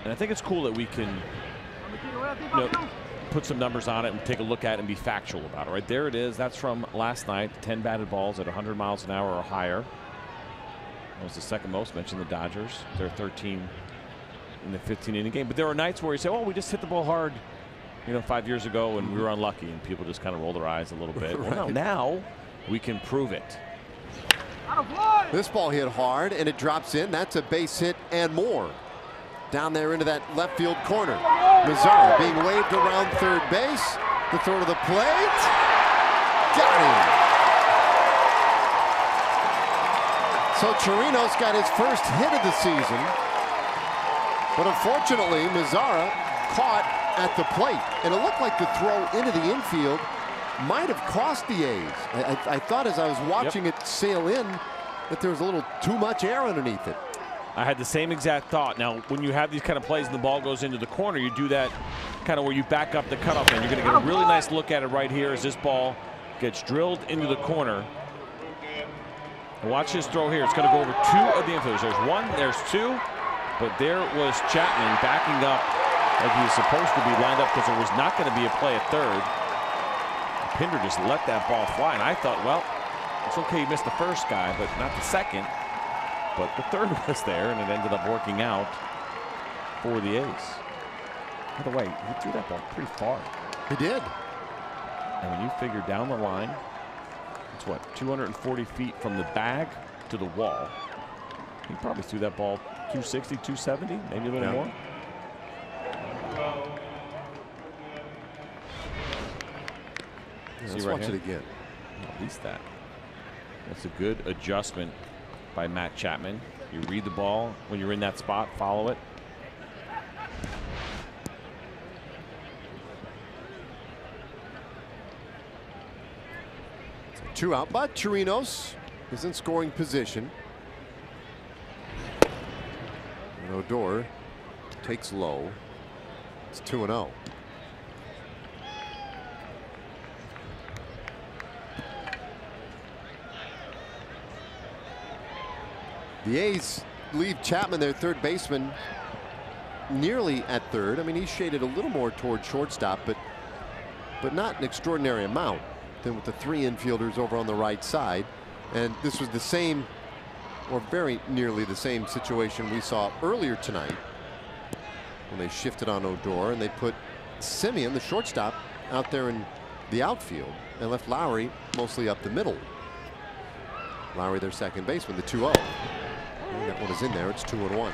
And I think it's cool that we can put some numbers on it and take a look at it and be factual about it. Right there it is. That's from last night. 10 batted balls at 100 miles an hour or higher. That was the second most. Mentioned the Dodgers. They're 13 in the 15-inning game. But there are nights where you say, "Oh, we just hit the ball hard, 5 years ago, and we were unlucky," and people just kind of roll their eyes a little bit. Right. Well, now we can prove it. This ball hit hard, and it drops in. That's a base hit and more. Down there into that left field corner. Mazara being waved around third base. The throw to the plate. Got him. So Chirinos got his first hit of the season. But unfortunately, Mazara caught at the plate. And it looked like the throw into the infield might have cost the A's. I thought as I was watching it sail in that there was a little too much air underneath it. I had the same exact thought. Now, when you have these kind of plays and the ball goes into the corner, you do that kind of where you back up the cutoff, and you're going to get a really nice look at it right here as this ball gets drilled into the corner. And watch this throw here. It's going to go over 2 of the infielders. There's 1, there's 2, but there was Chapman backing up like he was supposed to be lined up because there was not going to be a play at third. Pinder just let that ball fly, and I thought, well, it's okay, he missed the first guy, but not the second. But the third was there, and it ended up working out for the A's. By the way, he threw that ball pretty far. He did. And when you figure down the line, it's what, 240 feet from the bag to the wall. He probably threw that ball 260, 270, maybe a little more. Let's watch it again. At least that. That's a good adjustment by Matt Chapman. You read the ball when you're in that spot, follow it. Two out, but Chirinos is in scoring position. And Odor takes low. It's 2-0. The A's leave Chapman, their third baseman, nearly at third. I mean, he's shaded a little more toward shortstop, but not an extraordinary amount than with the three infielders over on the right side. And this was the same, or very nearly the same situation we saw earlier tonight when they shifted on Odor and they put Simeon, the shortstop, out there in the outfield and left Lowry mostly up the middle. Lowry, their second baseman, the 2-0. That one is in there. It's 2-1.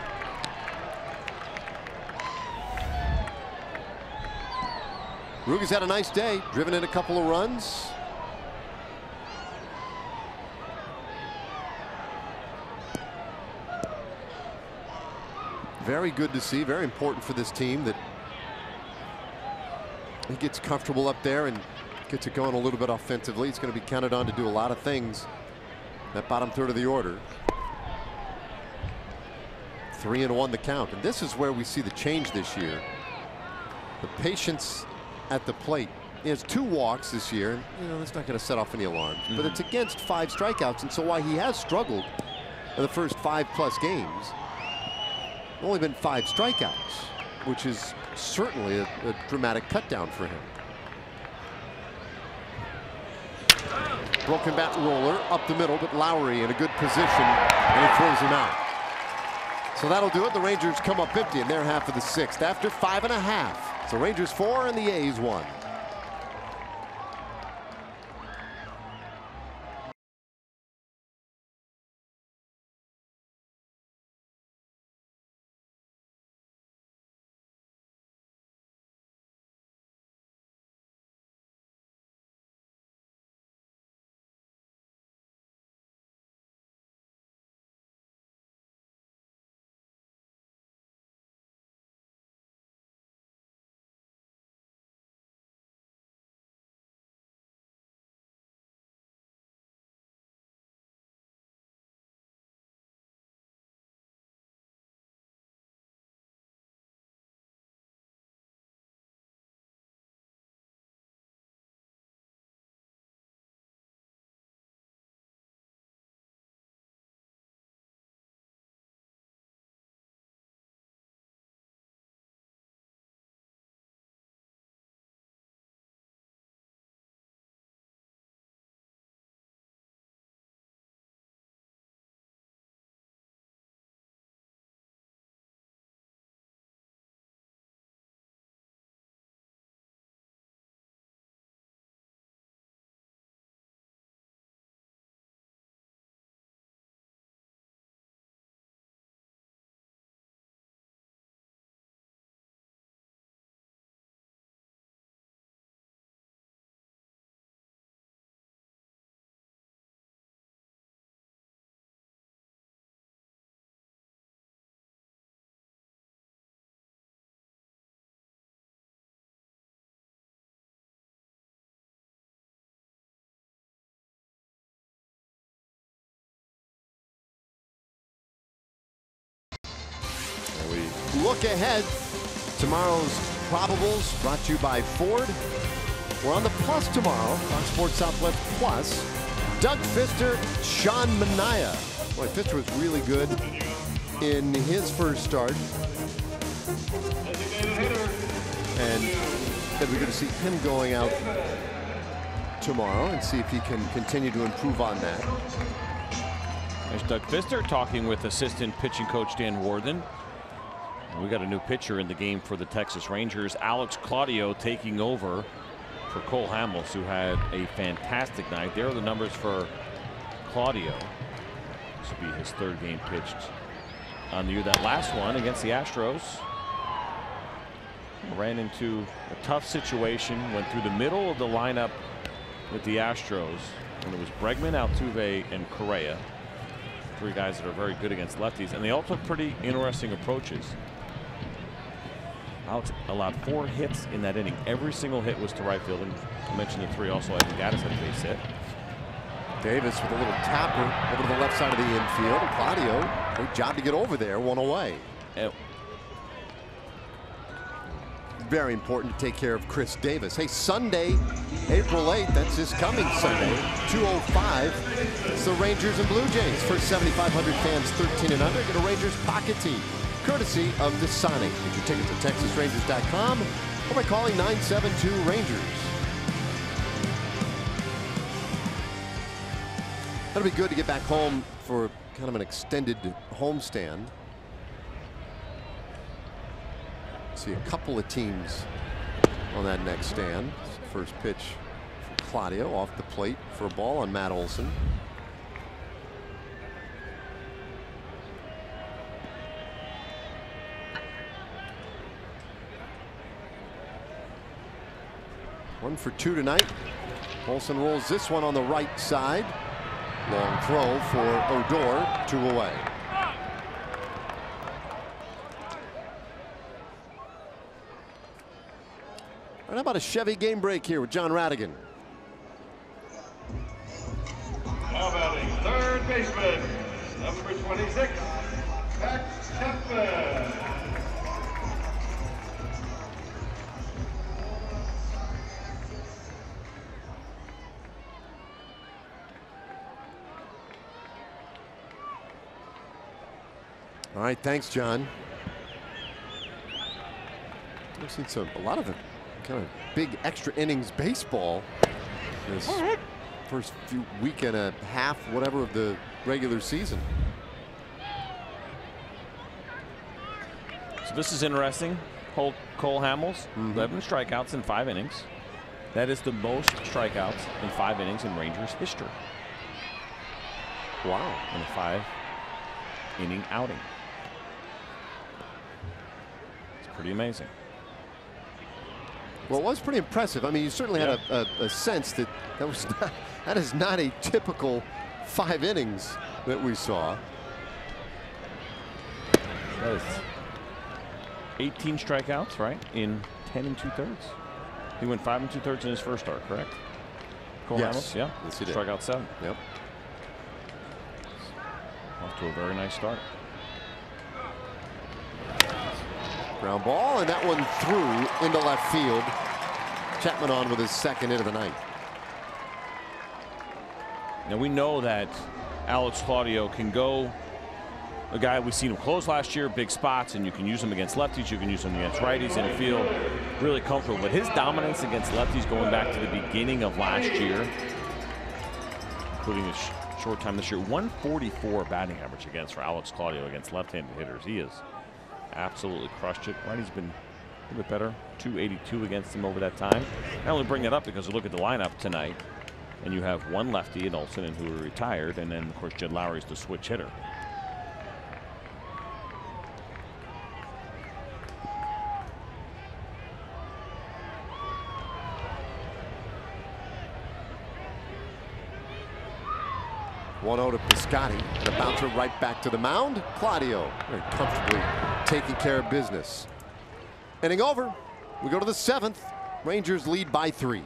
Ruger's had a nice day, driven in a couple of runs. Very good to see, very important for this team that he gets comfortable up there and gets it going a little bit offensively. He's going to be counted on to do a lot of things that bottom third of the order. 3-1 the count, and this is where we see the change this year. The patience at the plate. He has 2 walks this year, and you know that's not going to set off any alarms. But it's against 5 strikeouts, and so while he has struggled in the first 5+ games, only been 5 strikeouts, which is certainly a dramatic cut down for him. Broken bat roller up the middle, but Lowry in a good position, and he throws him out. So that'll do it. The Rangers come up 50 in their half of the 6th after 5.5. So Rangers 4 and the A's 1. We look ahead. Tomorrow's probables brought to you by Ford. We're on the Plus tomorrow, Fox Sports Southwest Plus. Doug Fister, Sean Manaea. Boy, Fister was really good in his first start. And we're going to see him going out tomorrow and see if he can continue to improve on that. There's Doug Fister talking with assistant pitching coach Dan Warden. And we got a new pitcher in the game for the Texas Rangers, Alex Claudio, taking over for Cole Hamels, who had a fantastic night. There are the numbers for Claudio. This will be his 3rd game pitched on the year. That last one against the Astros, ran into a tough situation, went through the middle of the lineup with the Astros, and it was Bregman, Altuve, and Correa. 3 guys that are very good against lefties, and they all took pretty interesting approaches. Alex allowed 4 hits in that inning. Every single hit was to right field, and I mentioned the 3 also. Evan Gattis had a base hit. Davis with a little tapper over to the left side of the infield. Claudio, great job to get over there, 1 away. Very important to take care of Chris Davis. Hey, Sunday, April 8th, that's this coming Sunday, 2:05. It's the Rangers and Blue Jays. First 7,500 fans 13 and under get a Rangers pocket tee, courtesy of the Sonic. Get your tickets at TexasRangers.com or by calling 972-RANGERS. That'll be good to get back home for kind of an extended homestand. See a couple of teams on that next stand. First pitch for Claudio off the plate for a ball on Matt Olson. One for 2 tonight. Olson rolls this one on the right side. Long throw for Odor, 2 away. How about a Chevy game break here with John Radigan? Now batting, 3rd baseman, number 26, Max Chapman. All right, thanks, John. I've seen a lot of it. Kind of big extra innings baseball this first week and a half, whatever, of the regular season. So this is interesting. Cole Hamels, 11 strikeouts in 5 innings. That is the most strikeouts in 5 innings in Rangers history. Wow. In a 5-inning outing. It's pretty amazing. Well, it was pretty impressive. I mean, you certainly had a sense that that is not a typical 5 innings that we saw. That is 18 strikeouts, right? In 10 2/3. He went 5 2/3 in his first start, correct? Cole Yes. Hamels? Yeah. Yes, he did. Strikeout 7. Yep. Off to a very nice start. Ground ball, and that one through into left field. Chapman on with his 2nd hit of the night. Now we know that Alex Claudio can go, a guy we've seen him close last year, big spots, and you can use him against lefties, you can use him against righties, and feel really comfortable. But his dominance against lefties going back to the beginning of last year, including a short time this year, 144 batting average against for Alex Claudio against left-handed hitters. He has absolutely crushed it. Righty's been a little bit better, 282 against him over that time. I only bring that up because you look at the lineup tonight, and you have one lefty in Olson, and who are retired, and then of course Jed Lowry's the switch hitter. One out to Piscotti, and a bouncer right back to the mound. Claudio very comfortably taking care of business. Inning over. We go to the 7th. Rangers lead by 3.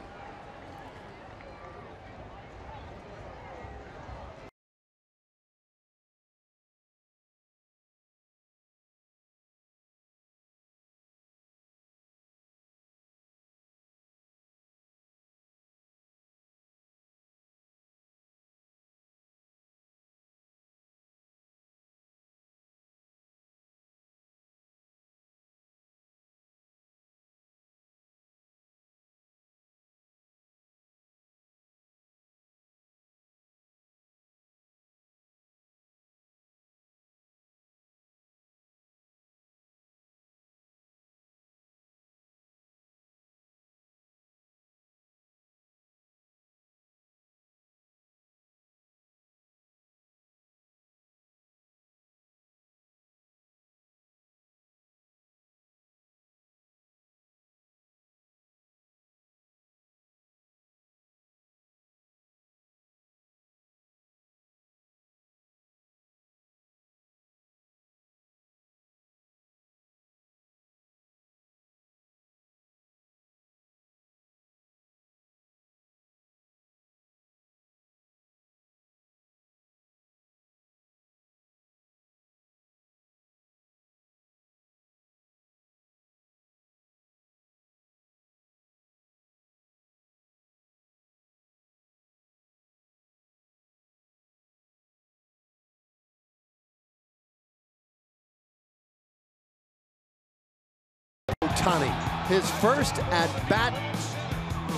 Ohtani, his first at bat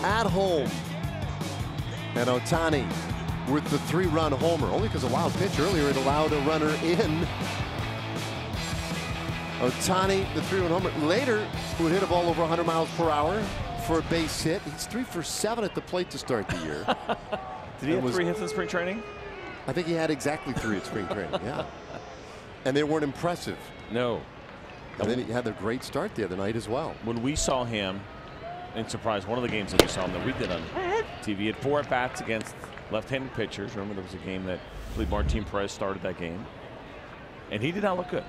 at home. And Ohtani with the 3-run homer, only because a wild pitch earlier it allowed a runner in. Ohtani, the 3-run homer, later would hit a ball over 100 miles per hour for a base hit. He's 3 for 7 at the plate to start the year. Did he have 3 hits in spring training? I think he had exactly 3 at spring training, yeah. And they weren't impressive. No. And then he had a great start the other night as well. When we saw him, and surprise, one of the games that we saw him that we did on TV, he had 4 at-bats against left-handed pitchers. Remember, there was a game that I believe Martin Perez started that game. And he did not look good.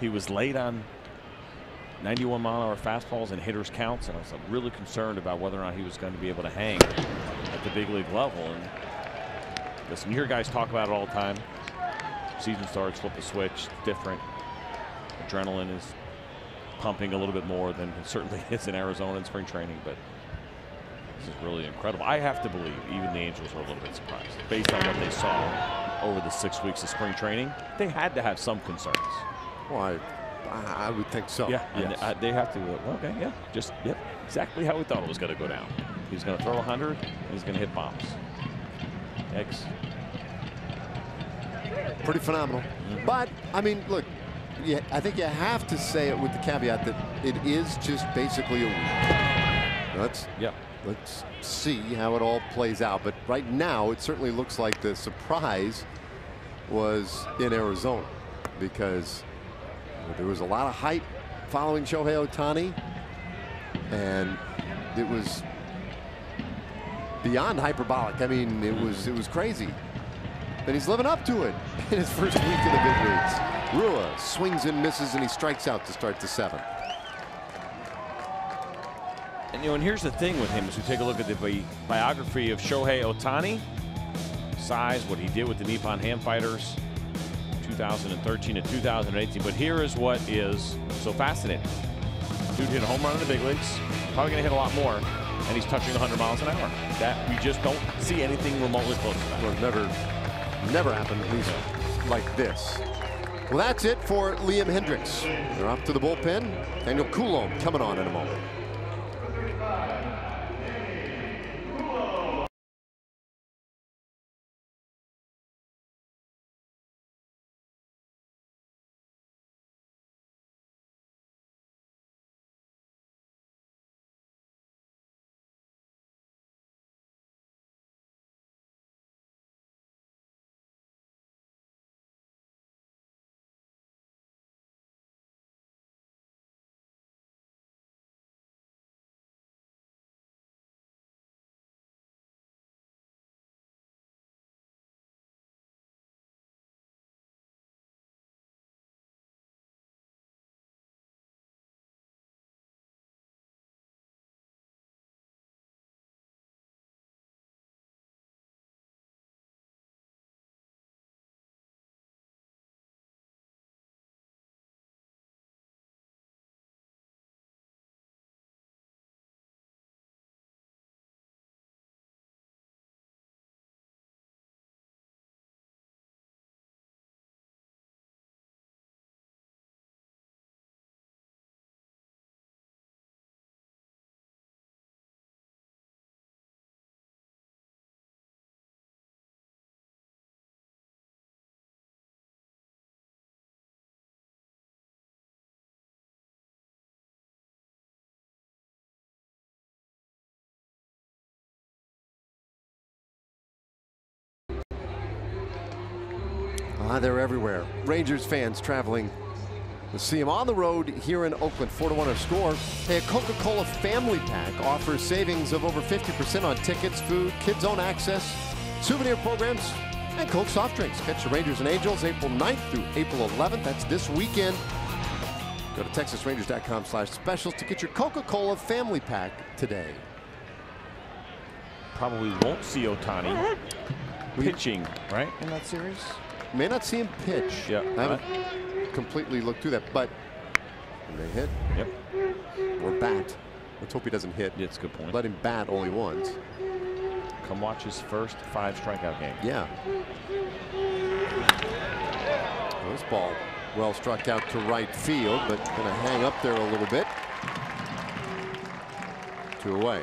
He was late on 91-mile-an-hour fastballs and hitters' counts, and I was really concerned about whether or not he was going to be able to hang at the big league level. And listen, you hear guys talk about it all the time. Season starts, flip a switch, different. Adrenaline is pumping a little bit more than it certainly is in Arizona in spring training, but this is really incredible. I have to believe even the Angels were a little bit surprised based on what they saw over the 6 weeks of spring training. They had to have some concerns. Well, I would think so. Yeah, yes. and they have to. Okay, yeah, just exactly how we thought it was going to go down. He's going to throw 100, and he's going to hit bombs. X. Pretty phenomenal. But I mean, look, I think you have to say it with the caveat that it is just basically a week. Let's see how it all plays out. But right now, it certainly looks like the surprise was in Arizona, because there was a lot of hype following Shohei Ohtani, and it was beyond hyperbolic. I mean, it was crazy. And he's living up to it in his first week in the big leagues. Rua swings and misses, and he strikes out to start the 7th. And and here's the thing with him, as we take a look at the biography of Shohei Ohtani, size, what he did with the Nippon Ham Fighters, 2013 and 2018. But here is what is so fascinating. Dude hit a home run in the big leagues, probably going to hit a lot more, and he's touching 100 miles an hour. That we just don't see anything remotely close to that. Well, never happened, at least like this. Well, that's it for Liam Hendriks. They're off to the bullpen. Daniel Coulomb coming on in a moment. They're everywhere. Rangers fans traveling to see them on the road here in Oakland. 4-1 our score. Hey, a Coca-Cola family pack offers savings of over 50% on tickets, food, kids' own access, souvenir programs, and Coke soft drinks. Catch the Rangers and Angels April 9th through April 11th. That's this weekend. Go to TexasRangers.com/specials to get your Coca-Cola family pack today. Probably won't see Ohtani pitching, right, in that series? May not see him pitch. Yeah, I haven't completely looked through that, but he may hit. Yep. Or bat. Let's hope he doesn't hit. Yeah, that's a good point. Let him bat only once. Come watch his first 5 strikeout game. Yeah. Well, this ball well struck out to right field, but going to hang up there a little bit. 2 away.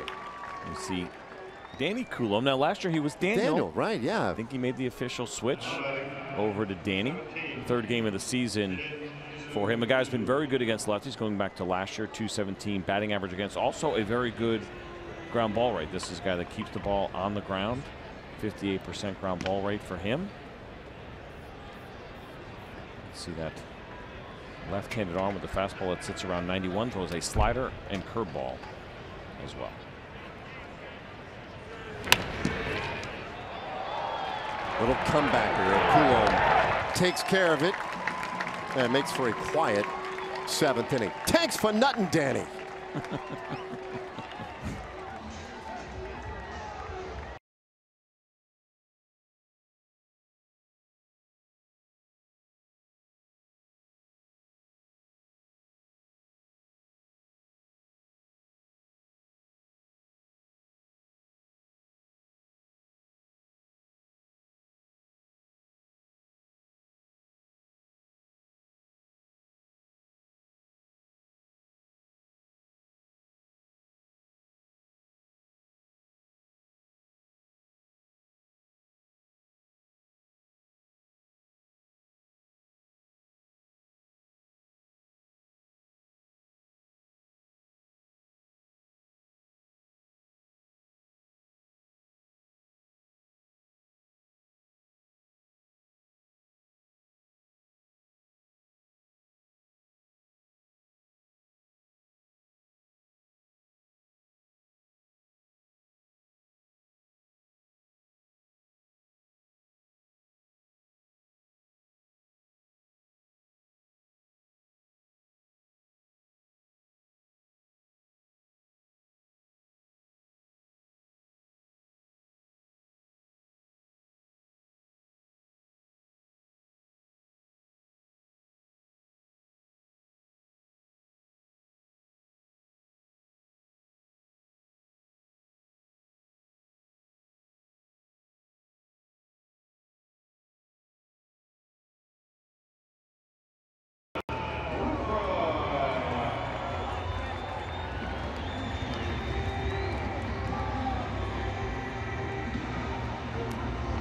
You see Danny Coulomb. Now, last year he was Daniel. Right, yeah. I think he made the official switch over to Danny. Third game of the season for him. A guy who's been very good against lefties going back to last year, 217 batting average against. Also a very good ground ball rate. This is a guy that keeps the ball on the ground. 58% ground ball rate for him. See that left-handed arm with the fastball that sits around 91, throws a slider and curveball as well. Little comebacker. Coulomb takes care of it and makes for a quiet 7th inning. Thanks for nutting, Danny.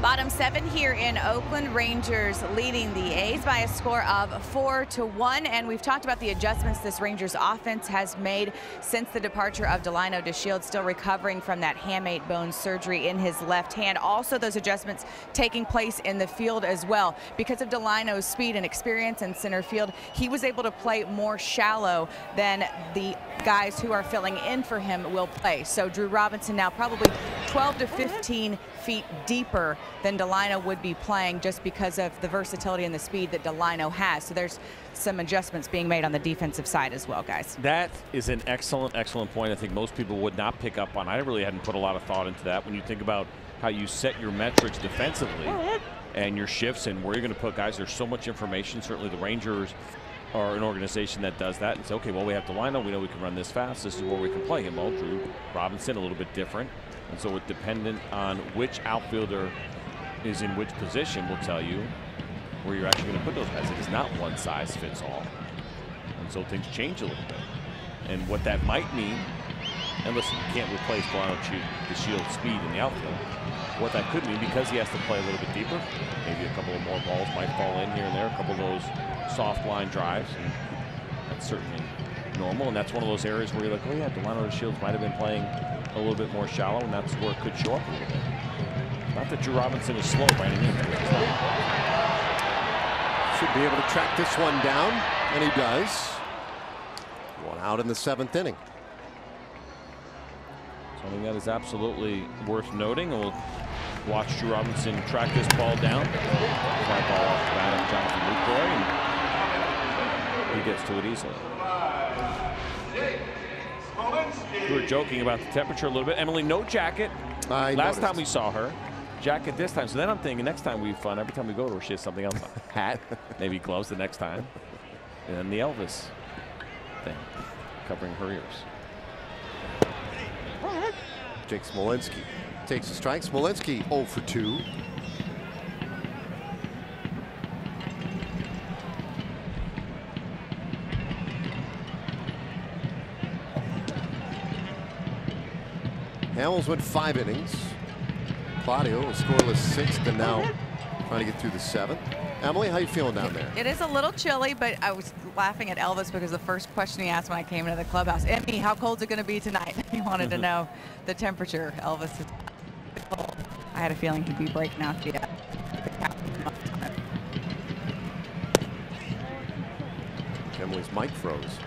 Bottom 7 here in Oakland. Rangers leading the A's by a score of 4-1. And we've talked about the adjustments this Rangers offense has made since the departure of Delino DeShields, still recovering from that hamate bone surgery in his left hand. Also, those adjustments taking place in the field as well. Because of Delino's speed and experience in center field, he was able to play more shallow than the guys who are filling in for him will play. So Drew Robinson now probably 12 to 15 feet deeper than Delino would be playing, just because of the versatility and the speed that Delino has. So there's some adjustments being made on the defensive side as well, guys. That is an excellent point. I think most people would not pick up on. I really hadn't put a lot of thought into that. When you think about how you set your metrics defensively and your shifts and where you're going to put guys, there's so much information. Certainly the Rangers are an organization that does that and say, okay, well, we have Delino, we know we can run this fast, this is where we can play him. Well, Drew Robinson a little bit different, and so it's dependent on which outfielder is in which position will tell you where you're actually going to put those guys. It is not one size fits all, and so things change a little bit. And what that might mean, and listen, you can't replace DeShields' speed in the outfield. What that could mean, because he has to play a little bit deeper, maybe a couple of more balls might fall in here and there, a couple of those soft line drives, and that's certainly normal. And that's one of those areas where you're like, oh yeah, Delino DeShields might have been playing a little bit more shallow, and that's where it could show up a little bit. Not that Drew Robinson is slow by any means. Should be able to track this one down, and he does. One out in the 7th inning. Something that is absolutely worth noting. And we'll watch Drew Robinson track this ball down. Fly ball off the bat of Jonathan Lucroy, and he gets to it easily. We were joking about the temperature a little bit. Emily, no jacket. Last time we saw her, jacket this time. So then I'm thinking next time we have fun, every time we go to her, she has something else on. Hat, maybe gloves the next time. And then the Elvis thing covering her ears. Jake Smolinski takes a strike. Smolinski 0 for 2. Hamels went 5 innings. Claudio was scoreless 6th and now trying to get through the 7th. Emily, how you feeling down there? It is a little chilly, but I was laughing at Elvis because the first question he asked when I came into the clubhouse, Emmy, how cold is it going to be tonight? He wanted to know the temperature. Elvis is cold. I had a feeling he'd be breaking out the captain on it. Emily's mic froze.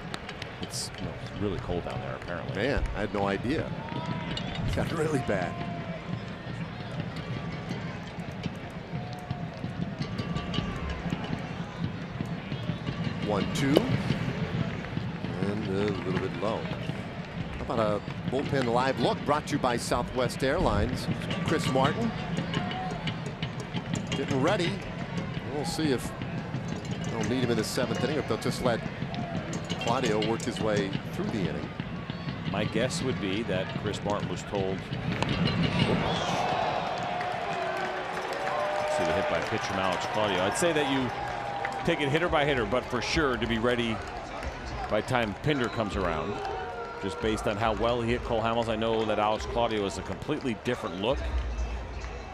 It's really cold down there, apparently. Man, I had no idea. It got really bad. One, two, and a little bit low. How about a bullpen live look brought to you by Southwest Airlines? Chris Martin getting ready. We'll see if they'll need him in the 7th inning, or if they'll just let Claudio work his way through the inning. My guess would be that Chris Martin was told. See the hit by pitcher from Alex Claudio. I'd say that you take it hitter by hitter, but for sure to be ready by the time Pinder comes around. Just based on how well he hit Cole Hamels, I know that Alex Claudio is a completely different look.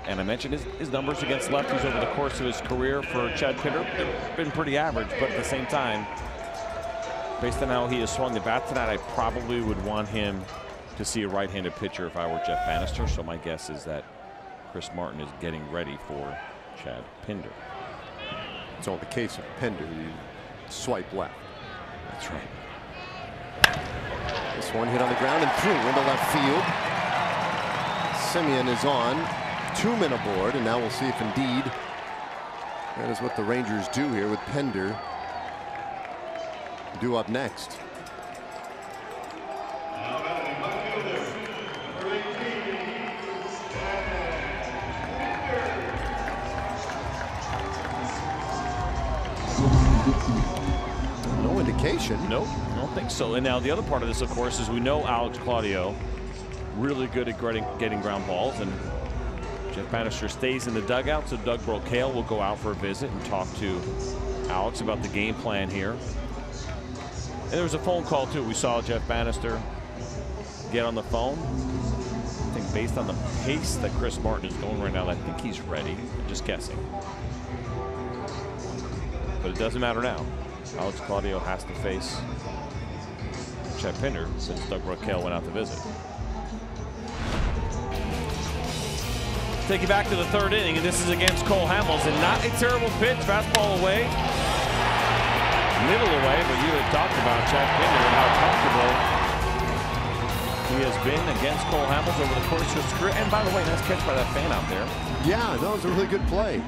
And I mentioned his numbers against lefties over the course of his career for Chad Pinder have been pretty average, but at the same time, based on how he has swung the bat tonight, I probably would want him to see a right-handed pitcher if I were Jeff Bannister. So my guess is that Chris Martin is getting ready for Chad Pinder. It's all the case of Pinder. You swipe left. That's right. This one hit on the ground and through into left field. Simeon is on. 2-men aboard, and now we'll see if indeed that is what the Rangers do here with Pinder due up next. No indication. Nope, I don't think so. And now the other part of this, of course, is we know Alex Claudio really good at getting ground balls, and Jeff Bannister stays in the dugout, so Doug Brocail will go out for a visit and talk to Alex about the game plan here. And there was a phone call too. We saw Jeff Bannister get on the phone. I think based on the pace that Chris Martin is going right now, I think he's ready. I'm just guessing. But it doesn't matter now. Alex Claudio has to face Chad Pinder since Doug Brocail went out to visit. Take you back to the 3rd inning, and this is against Cole Hamels, and not a terrible pitch. Fastball away, middle away, but you had talked about Chad Pinder and how comfortable he has been against Cole Hamels over the course of his career. And by the way, nice catch by that fan out there. Yeah, that was a really good play.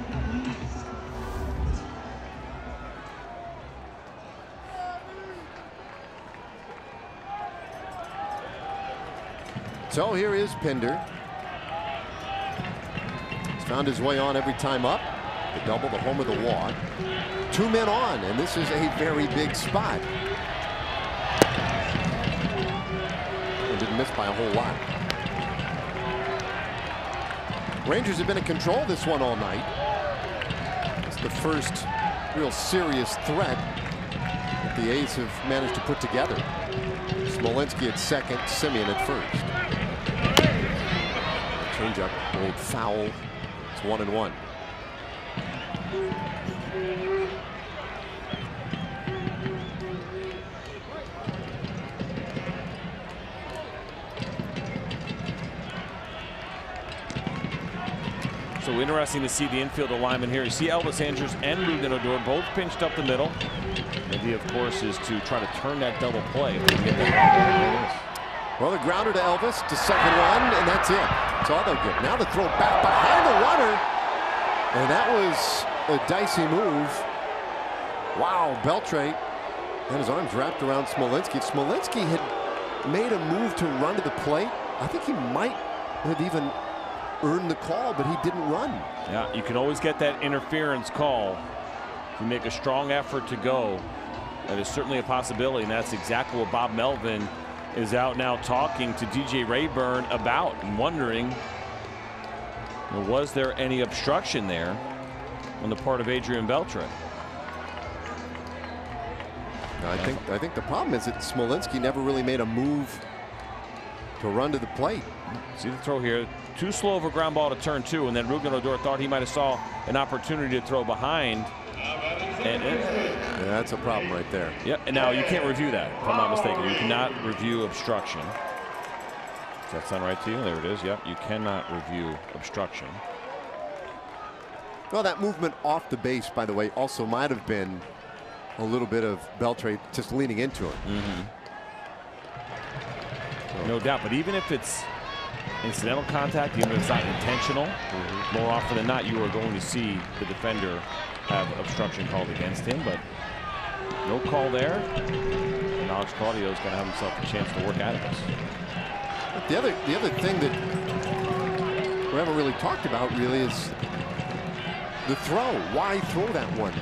So here is Pinder. He's found his way on every time up. The double, the home of the walk. 2 men on, and this is a very big spot. And didn't miss by a whole lot. Rangers have been in control of this one all night. It's the first real serious threat that the A's have managed to put together. Smolinski at 2nd, Simeon at 1st. Changeup, old foul. It's 1-1. So interesting to see the infield alignment here. You see Elvis Andrews and Ruben Odor both pinched up the middle. The idea, of course, is to try to turn that double play. If we can get that. Well, the grounder to Elvis to 2nd run, and that's it. That's all they'll get. Now the throw back behind the runner, and that was a dicey move. Wow, Beltre had his arms wrapped around Smolinski. Smolinski had made a move to run to the plate. I think he might have even earned the call, but he didn't run. Yeah, you can always get that interference call if you make a strong effort to go. That is certainly a possibility, and that's exactly what Bob Melvin is out now talking to DJ Rayburn about, and wondering, was there any obstruction there on the part of Adrian Beltre? I think the problem is that Smolinski never really made a move to run to the plate. See the throw here. Too slow of a ground ball to turn 2, and then Ruben Odor thought he might have saw an opportunity to throw behind. And yeah, that's a problem right there. Yep, and now you can't review that, if I'm not mistaken. You cannot review obstruction. Does that sound right to you? There it is. Yep, you cannot review obstruction. Well, that movement off the base, by the way, also might have been a little bit of Beltre just leaning into it. No doubt, but even if it's incidental contact, even if it's not intentional, more often than not, you are going to see the defender have obstruction called against him, but no call there. And Alex Claudio is going to have himself a chance to work out of this. The other thing that we haven't really talked about really is the throw. Why throw that one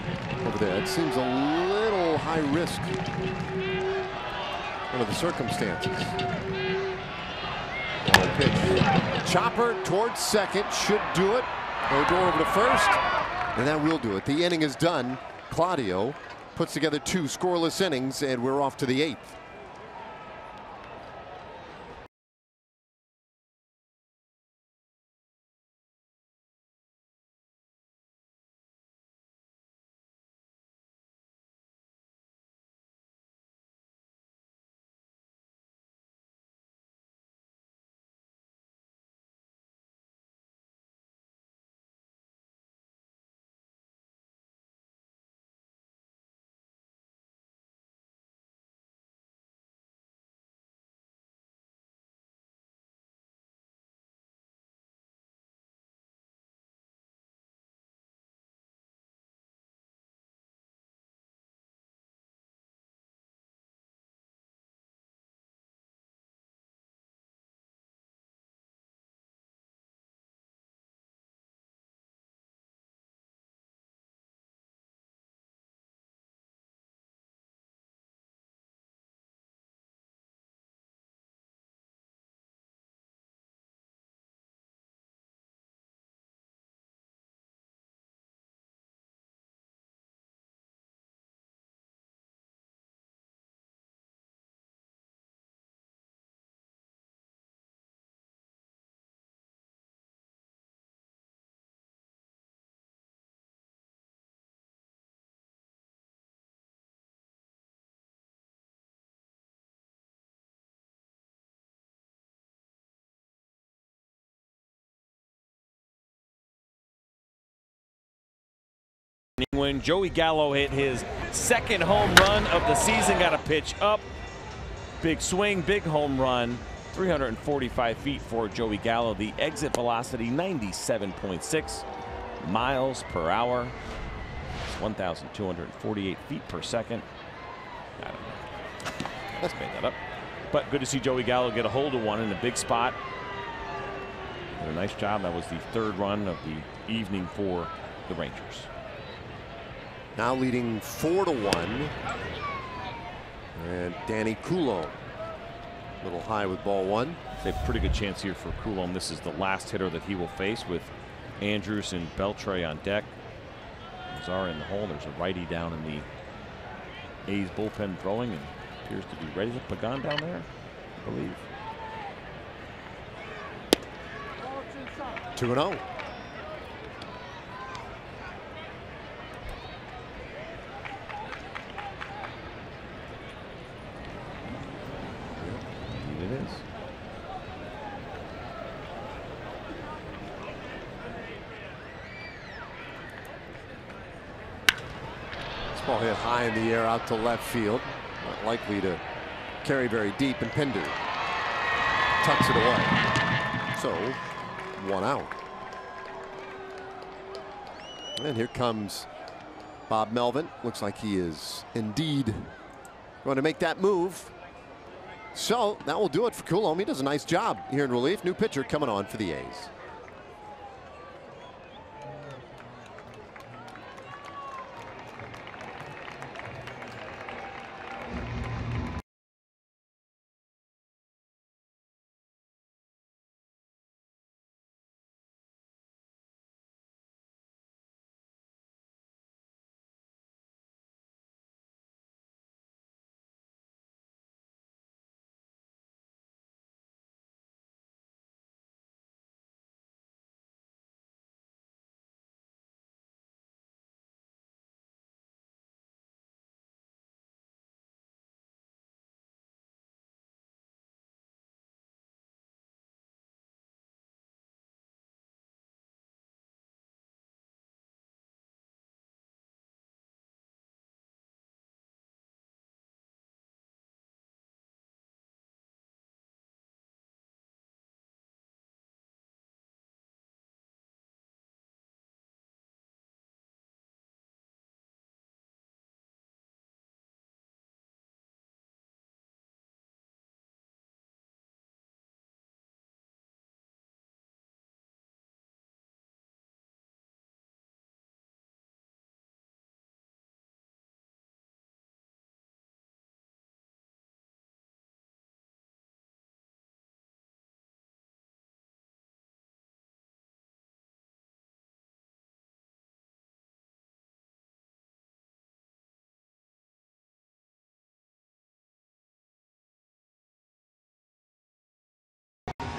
over there? It seems a little high risk under the circumstances. Pitch. Chopper towards second should do it. Odor over to first, and that will do it. The inning is done. Claudio puts together 2 scoreless innings, and we're off to the 8th. When Joey Gallo hit his 2nd home run of the season, got a pitch up. Big swing, big home run. 345 feet for Joey Gallo. The exit velocity, 97.6 miles per hour. It's 1,248 feet per second. I don't know. Let's make that up. But good to see Joey Gallo get a hold of one in a big spot. Did a nice job. That was the 3rd run of the evening for the Rangers. Now leading 4-1. And Danny Coulombe. A little high with ball 1. They have a pretty good chance here for Coulombe. This is the last hitter that he will face with Andrews and Beltre on deck. Mazara in the hole. There's a righty down in the A's bullpen throwing and appears to be ready. Is it Pagan down there, I believe? 2-0. It is. This ball hit high in the air out to left field. Not likely to carry very deep, and Pinder tucks it away. So 1 out. And here comes Bob Melvin. Looks like he is indeed going to make that move. So that will do it for Coulombe. He does a nice job here in relief. New pitcher coming on for the A's.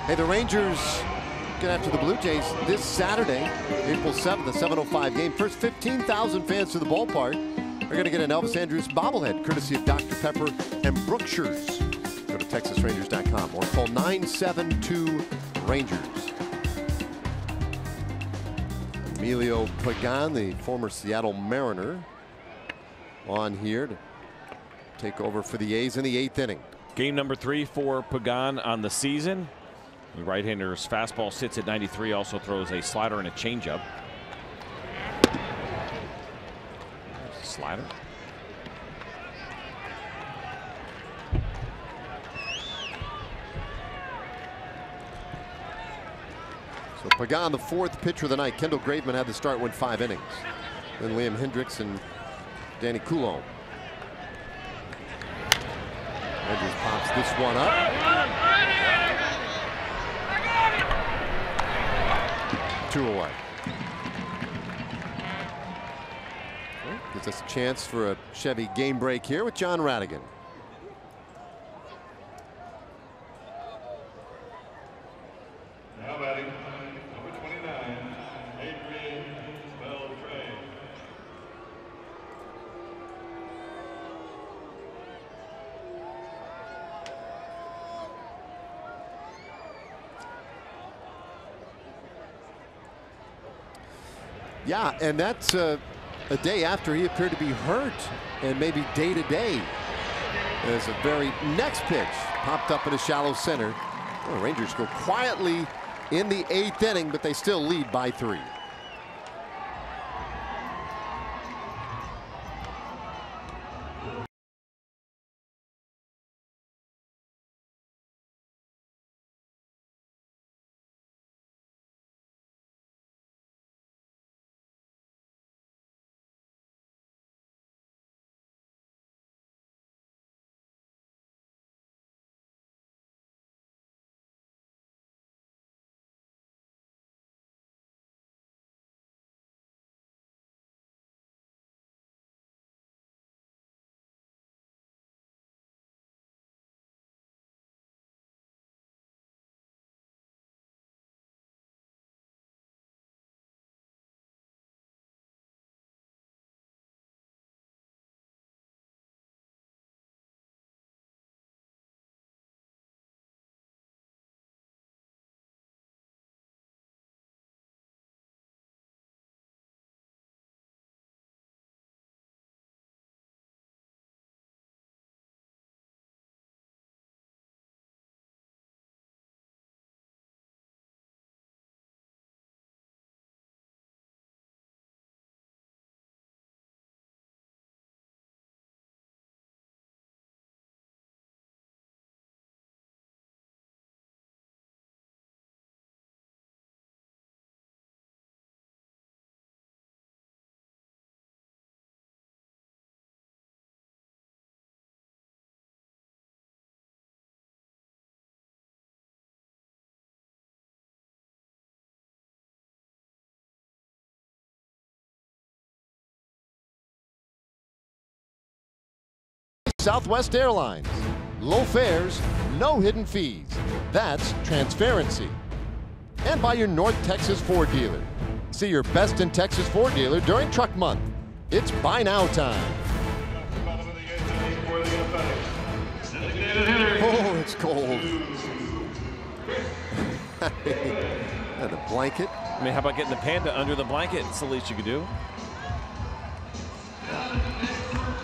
Hey, the Rangers get after the Blue Jays this Saturday, April 7th, the 7:05 game. First 15,000 fans to the ballpark are going to get an Elvis Andrus bobblehead, courtesy of Dr. Pepper and Brookshire's. Go to TexasRangers.com or call 972-RANGERS. Emilio Pagan, the former Seattle Mariner, on here to take over for the A's in the 8th inning. Game number 3 for Pagan on the season. The right-hander's fastball sits at 93, also throws a slider and a changeup. Slider. So Pagan, the 4th pitcher of the night. Kendall Graveman had the start, went 5 innings. Then Liam Hendricks and Danny Coulomb. Rangers pops this one up. Two away. Gives us a chance for a Chevy game break here with John Radigan. Now batting, number 29, Adrian Beltran. Yeah, and that's a day after he appeared to be hurt, and maybe day to day. As a very next pitch popped up in a shallow center. Well, the Rangers go quietly in the 8th inning, but they still lead by 3. Southwest Airlines. Low fares, no hidden fees. That's transparency. And by your North Texas Ford dealer. See your best in Texas Ford dealer during Truck Month. It's buy now time. Oh, it's cold. And a blanket. I mean, how about getting the panda under the blanket? It's the least you could do.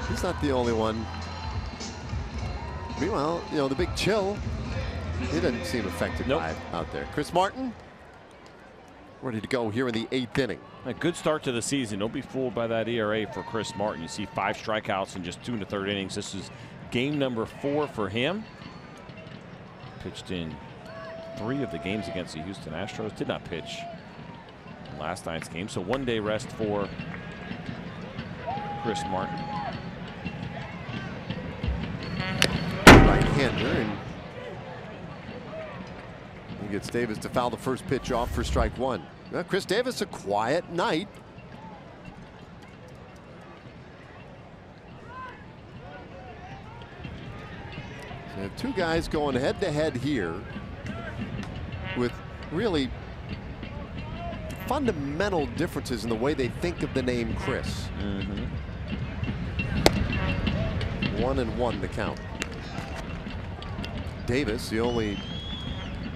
He's not the only one. Meanwhile, you know, the big chill, he doesn't seem affected by it out there. Chris Martin, ready to go here in the 8th inning. A good start to the season. Don't be fooled by that ERA for Chris Martin. You see 5 strikeouts in just 2 1/3 innings. This is game number 4 for him. Pitched in 3 of the games against the Houston Astros. Did not pitch in last night's game. So 1 day rest for Chris Martin. Right-hander, and he gets Davis to foul the first pitch off for strike 1. Now, Chris Davis, a quiet night. So we have 2 guys going head-to-head here. with really fundamental differences in the way they think of the name Chris. 1-1 the count. Davis, the only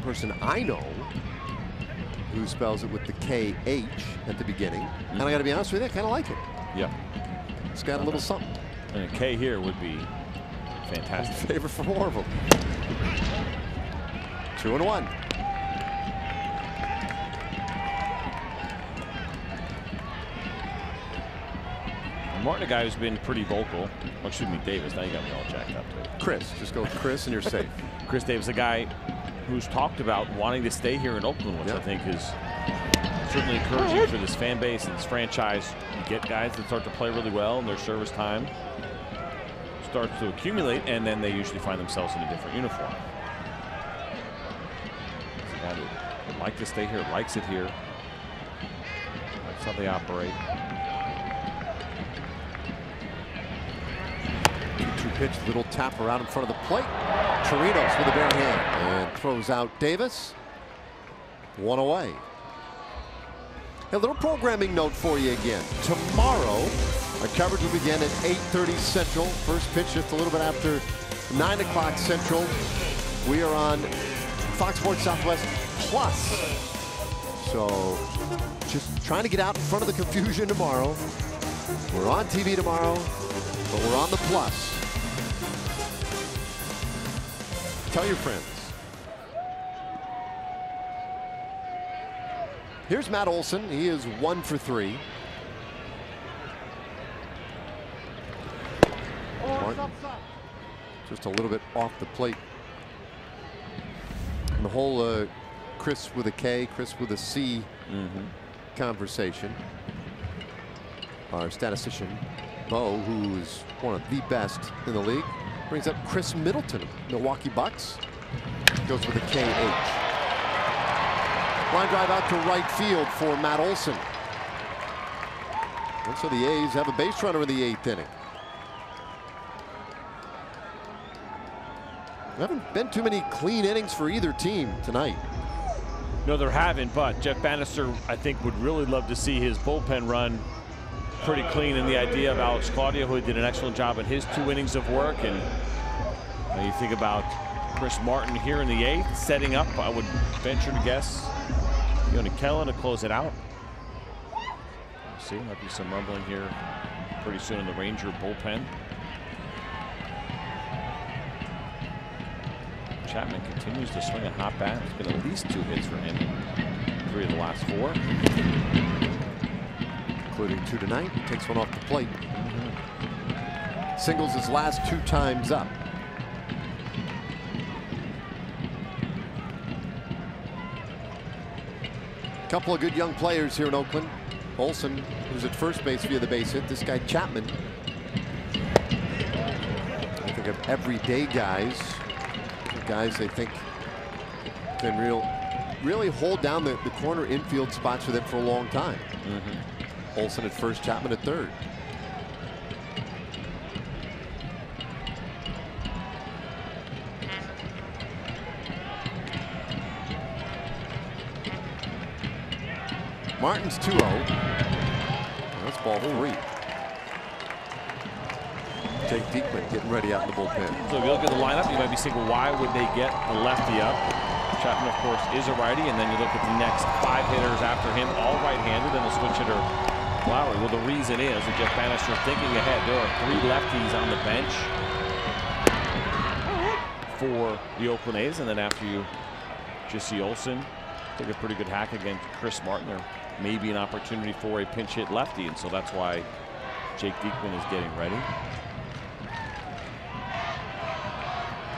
person I know who spells it with the KH at the beginning. And I got to be honest with you, I kind of like it. Yeah. It's got a little something. And a K here would be fantastic. Favor for Orville. 2-1. Martin, a guy who's been pretty vocal. Oh, excuse me, Davis. Now you got me all jacked up too. Chris, just go with Chris and you're safe. Chris Davis, a guy who's talked about wanting to stay here in Oakland, which I think is certainly encouraging for this fan base and this franchise. You get guys that start to play really well, and their service time starts to accumulate, and then they usually find themselves in a different uniform. It's a guy that would like to stay here, likes it here. That's how they operate. 2-2 pitch, little tap around in front of the plate. Chirinos with a bare hand and throws out Davis. 1 away. A little programming note for you again. Tomorrow, our coverage will begin at 8:30 Central. First pitch just a little bit after 9 o'clock Central. We are on Fox Sports Southwest Plus. So just trying to get out in front of the confusion tomorrow. We're on TV tomorrow, but we're on the Plus. Tell your friends. Here's Matt Olson. He is 1 for 3. Martin, just a little bit off the plate. And the whole Chris with a K, Chris with a C conversation. Our statistician, Bo, who is one of the best in the league, brings up Chris Middleton, Milwaukee Bucks. Goes with a KH. Line drive out to right field for Matt Olson. And so the A's have a base runner in the 8th inning. There haven't been too many clean innings for either team tonight. No, there haven't, but Jeff Bannister, I think, would really love to see his bullpen run pretty clean, and the idea of Alex Claudio, who did an excellent job in his 2 innings of work. And you think about Chris Martin here in the 8th, setting up, I would venture to guess, Yoni Kellen to close it out. See, might be some rumbling here pretty soon in the Ranger bullpen. Chapman continues to swing a hot bat. It's been at least 2 hits for him in 3 of the last 4. Including 2 tonight. He takes one off the plate. Singles his last 2 times up. Couple of good young players here in Oakland. Olson, who's at first base via the base hit. This guy Chapman. I think of everyday guys. Guys they think can really hold down the corner infield spots for them for a long time. Olson at first, Chapman at third. Martin's 2-0. That's ball 3. Jake Diekman getting ready out in the bullpen. So if you look at the lineup, you might be saying, well, why would they get the lefty up? Chapman, of course, is a righty, and then you look at the next 5 hitters after him, all right-handed, and the switch hitter Lowry. Well, the reason is that Jeff Bannister thinking ahead. There are 3 lefties on the bench for the Oakland A's, and then after you just see Olson take a pretty good hack against Chris Martin, there may be an opportunity for a pinch hit lefty, and so that's why Jake Diekman is getting ready.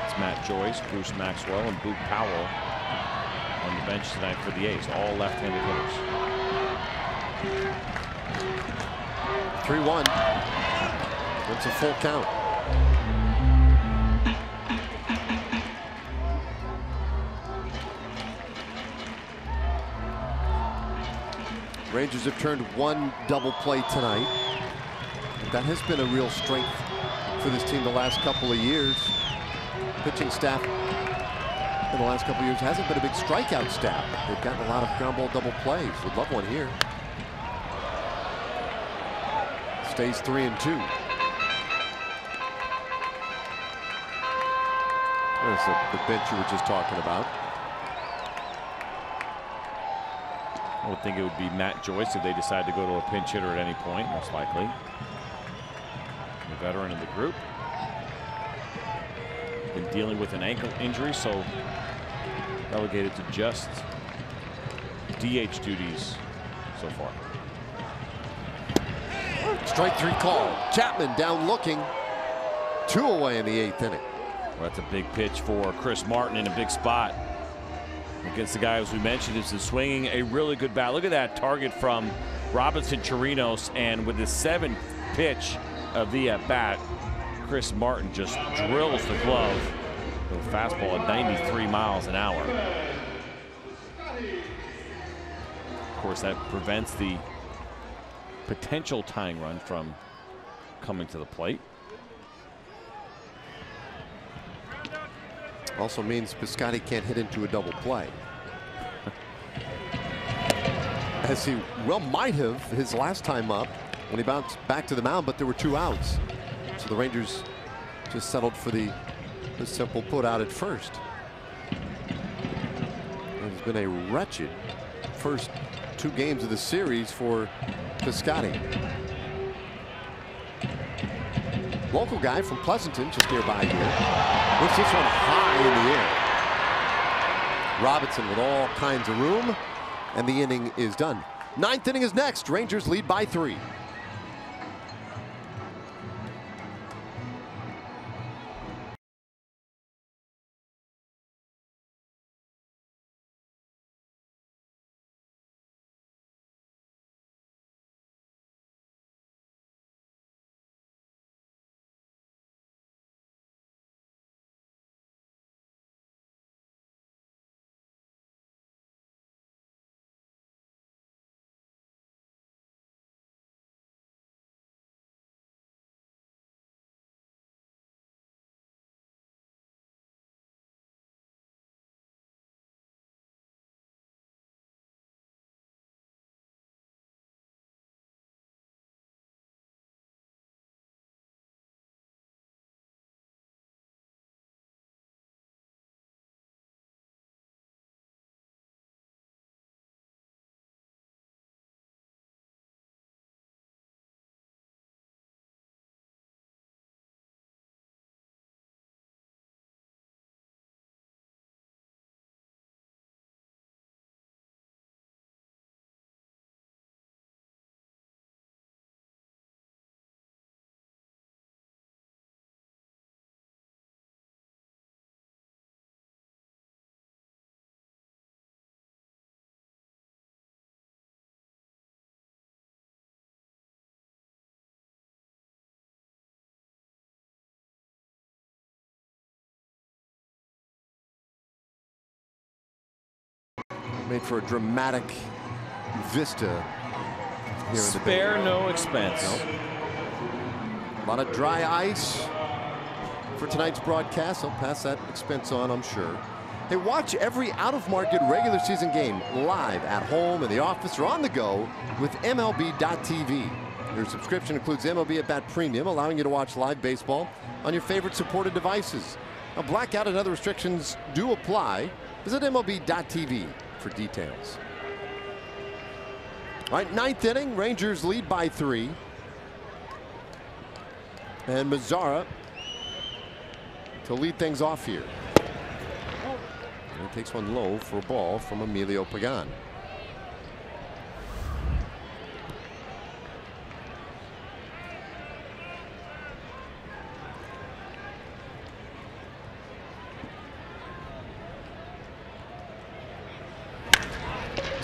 It's Matt Joyce, Bruce Maxwell, and Boog Powell on the bench tonight for the A's, all left-handed hitters. 3-1. That's a full count. Rangers have turned 1 double play tonight. That has been a real strength for this team the last couple of years. Pitching staff in the last couple of years hasn't been a big strikeout stat. They've gotten a lot of ground ball double plays. Would love one here. Stays 3-2. There's the bench you were just talking about. I would think it would be Matt Joyce if they decide to go to a pinch hitter at any point, most likely. The veteran in the group. Been dealing with an ankle injury, so relegated to just DH duties so far. Strike 3 call. Chapman down looking. 2 away in the 8th inning. Well, that's a big pitch for Chris Martin in a big spot against the guy, as we mentioned, is swinging a really good bat. Look at that target from Robinson Chirinos, and with the 7th pitch of the at-bat, Chris Martin just drills the glove with a fastball at 93 miles an hour. Of course, that prevents the potential tying run from coming to the plate. Also means Piscotty can't hit into a double play. As he well might have his last time up when he bounced back to the mound, but there were 2 outs. So the Rangers just settled for the simple put out at first. It's been a wretched first 2 games of the series for Piscotty. Local guy from Pleasanton, just nearby here. Puts this one high in the air. Robinson with all kinds of room, and the inning is done. 9th inning is next. Rangers lead by 3. Made for a dramatic vista here. Spare no expense. A lot of dry ice for tonight's broadcast. I'll pass that expense on, I'm sure. Hey, watch every out-of-market regular season game live at home, in the office, or on the go with MLB.tv. Your subscription includes MLB at Bat Premium, allowing you to watch live baseball on your favorite supported devices. Now, blackout and other restrictions do apply. Visit MLB.tv for details. All right, 9th inning, Rangers lead by 3. And Mazzara to lead things off here. And he takes one low for a ball from Emilio Pagan.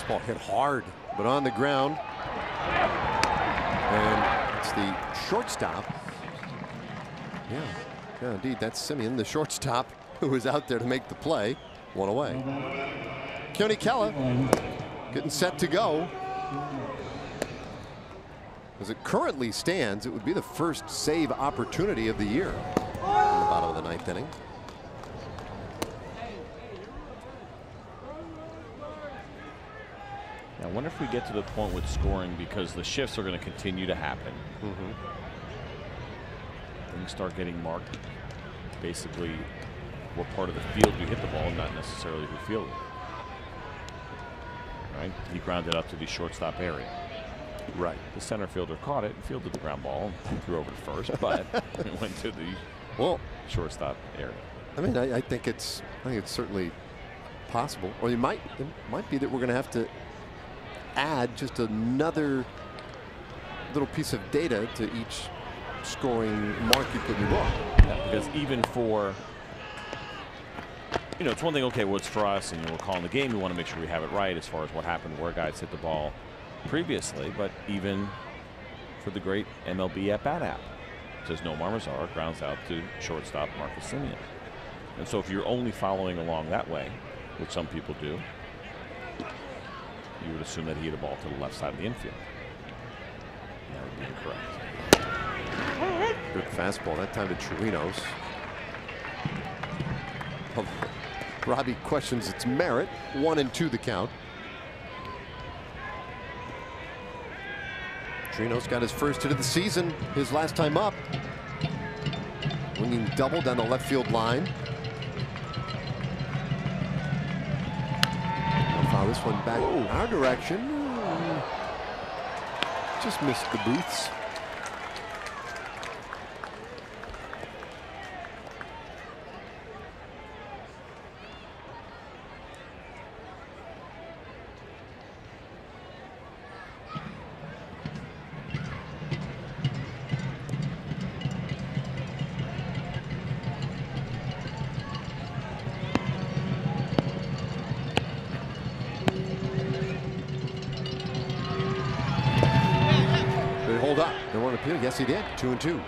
Ball hit hard, but on the ground. And it's the shortstop. Yeah, indeed, that's Simeon, the shortstop, who was out there to make the play. 1 away. Keone Kela getting set to go. As it currently stands, it would be the first save opportunity of the year in the bottom of the 9th inning. I wonder if we get to the point with scoring, because the shifts are going to continue to happen. Things start getting marked. Basically, what part of the field you hit the ball, not necessarily who fielded it. Right? He grounded up to the shortstop area. Right. The center fielder caught it and fielded the ground ball and threw over to first, but it went to the shortstop area. I mean, I think it's certainly possible, or it might be that we're going to have to add just another little piece of data to each scoring mark you put in your book. Yeah, because even for, you know, it's one thing, okay, well, it's for us and we're calling the game, we want to make sure we have it right as far as what happened, where guys hit the ball previously, but even for the great MLB at-bat app, it says no Marmazar, grounds out to shortstop Marcus Semien. And so if you're only following along that way, which some people do, you would assume that he hit a ball to the left side of the infield. That would be incorrect. Good fastball that time to Chirinos. Robbie questions its merit. 1-2 the count. Chirinos got his first hit of the season, his last time up. Winging double down the left field line. Foul this one back our direction. Just missed the booths. Hold up. They want to appeal. Yes, he did. 2-2.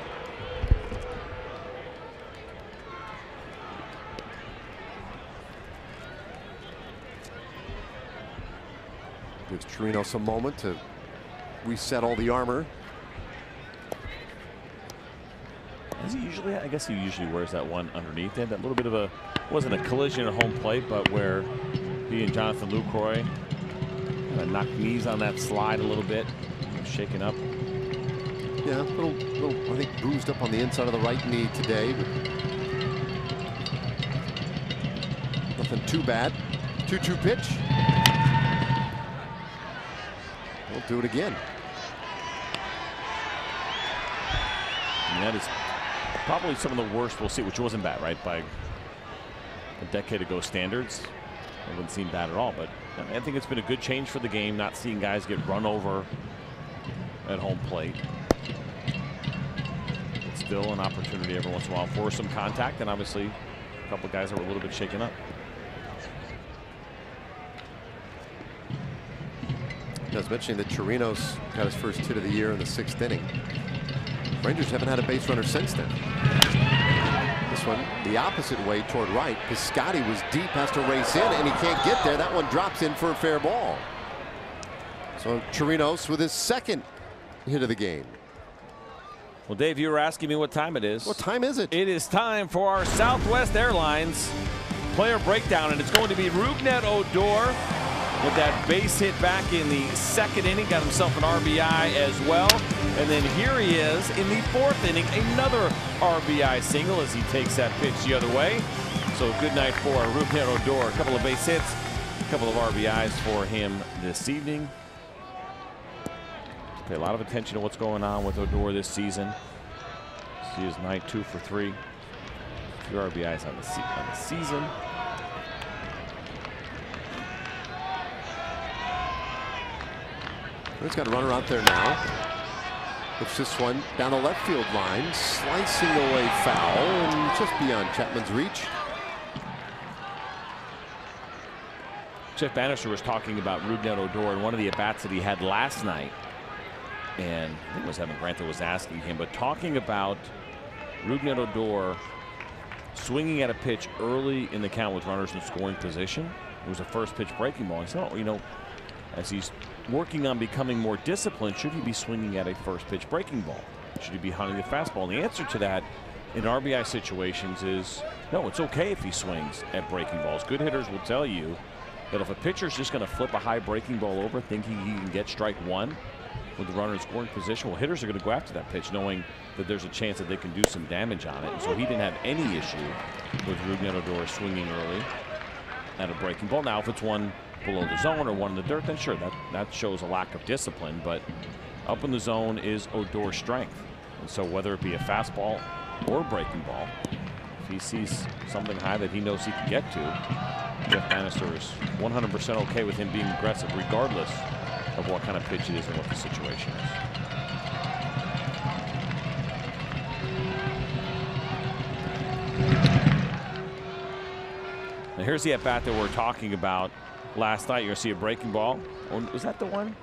Gives Chirinos a moment to reset all the armor. Does he usually? I guess he usually wears that one underneath it. That little bit of a, wasn't a collision at home plate, but where he and Jonathan Lucroy kind of knocked knees on that slide a little bit, shaken up. Yeah, a little, I think, bruised up on the inside of the right knee today, but nothing too bad. 2-2 pitch. We'll do it again. And that is probably some of the worst we'll see, which wasn't bad, right? By a decade ago standards, it wouldn't seem bad at all. But I think it's been a good change for the game, not seeing guys get run over at home plate. It's still an opportunity every once in a while for some contact, and obviously a couple of guys that were a little bit shaken up. I was mentioning that Chirinos got his first hit of the year in the 6th inning. Rangers haven't had a base runner since then. This one the opposite way toward right. Piscotty was deep, has to race in, and he can't get there. That one drops in for a fair ball. So Chirinos with his second hit of the game. Well, Dave, you were asking me what time it is. What time is it? It is time for our Southwest Airlines player breakdown, and it's going to be Rougned Odor with that base hit back in the 2nd inning. Got himself an RBI as well. And then here he is in the 4th inning, another RBI single as he takes that pitch the other way. So good night for Rougned Odor. A couple of base hits, a couple of RBIs for him this evening. Pay a lot of attention to what's going on with Odor this season. See his night, 2 for 3. 2 RBIs on the season. He's got a runner out there now. It's this one down the left field line, slicing away foul and just beyond Chapman's reach. Jeff Bannister was talking about Rougned Odor in one of the at-bats that he had last night. And I think it was Evan Grant that was asking him, but talking about Rougned Odor swinging at a pitch early in the count with runners in scoring position. It was a first pitch breaking ball. He said, oh, you know, as he's working on becoming more disciplined, should he be swinging at a first pitch breaking ball? Should he be hunting the fastball? And the answer to that in RBI situations is no, it's okay if he swings at breaking balls. Good hitters will tell you that if a pitcher's just going to flip a high breaking ball over thinking he can get strike one with the runner in scoring position, well, hitters are going to go after that pitch knowing that there's a chance that they can do some damage on it. And so he didn't have any issue with Rougned swinging early at a breaking ball. Now, if it's one below the zone or one in the dirt, then sure, that shows a lack of discipline. But up in the zone is Odor's strength. And so whether it be a fastball or a breaking ball, if he sees something high that he knows he can get to, Jeff Bannister is 100% okay with him being aggressive regardless of what kind of pitch it is and what the situation is. Now here's the at-bat that we're talking about last night. You're going to see a breaking ball. Oh, was that the one?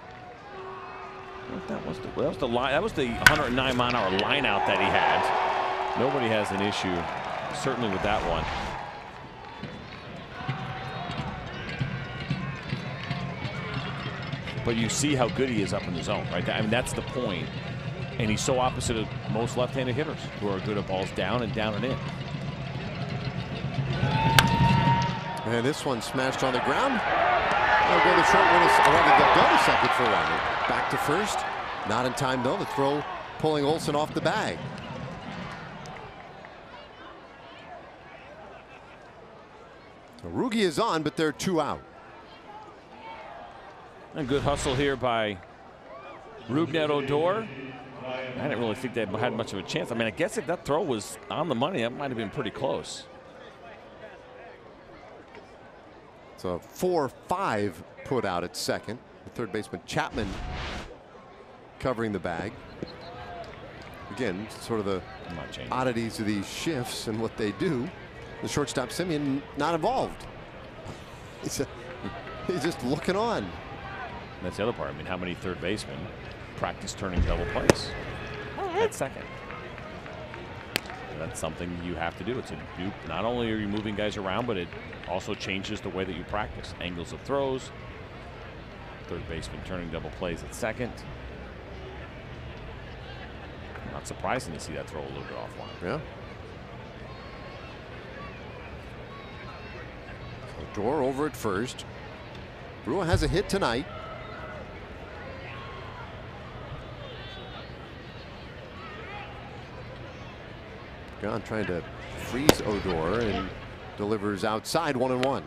That was the line. That was the 109-mile-an-hour line out that he had. Nobody has an issue, certainly with that one. But you see how good he is up in the zone, right? I mean, that's the point. And he's so opposite of most left-handed hitters who are good at balls down and in. And this one smashed on the ground. They'll go to short one. They'll go to second for one. Back to first. Not in time, though. The throw pulling Olsen off the bag. So Rugi is on, but they're 2 out. A good hustle here by Rougned Odor. I didn't really think they had much of a chance. I mean, I guess if that throw was on the money, that might have been pretty close. It's a 4-5 put out at second. The third baseman Chapman covering the bag. Again, sort of the oddities of these shifts and what they do. The shortstop Simeon not involved. He's just looking on. That's the other part. I mean, how many third basemen practice turning double plays at second? And that's something you have to do. It's a new. Not only are you moving guys around, but it also changes the way that you practice. Angles of throws. Third baseman turning double plays at second. Not surprising to see that throw a little bit offline. Yeah. So Odor over at first. Brewer has a hit tonight. John trying to freeze Odor and delivers outside 1-1.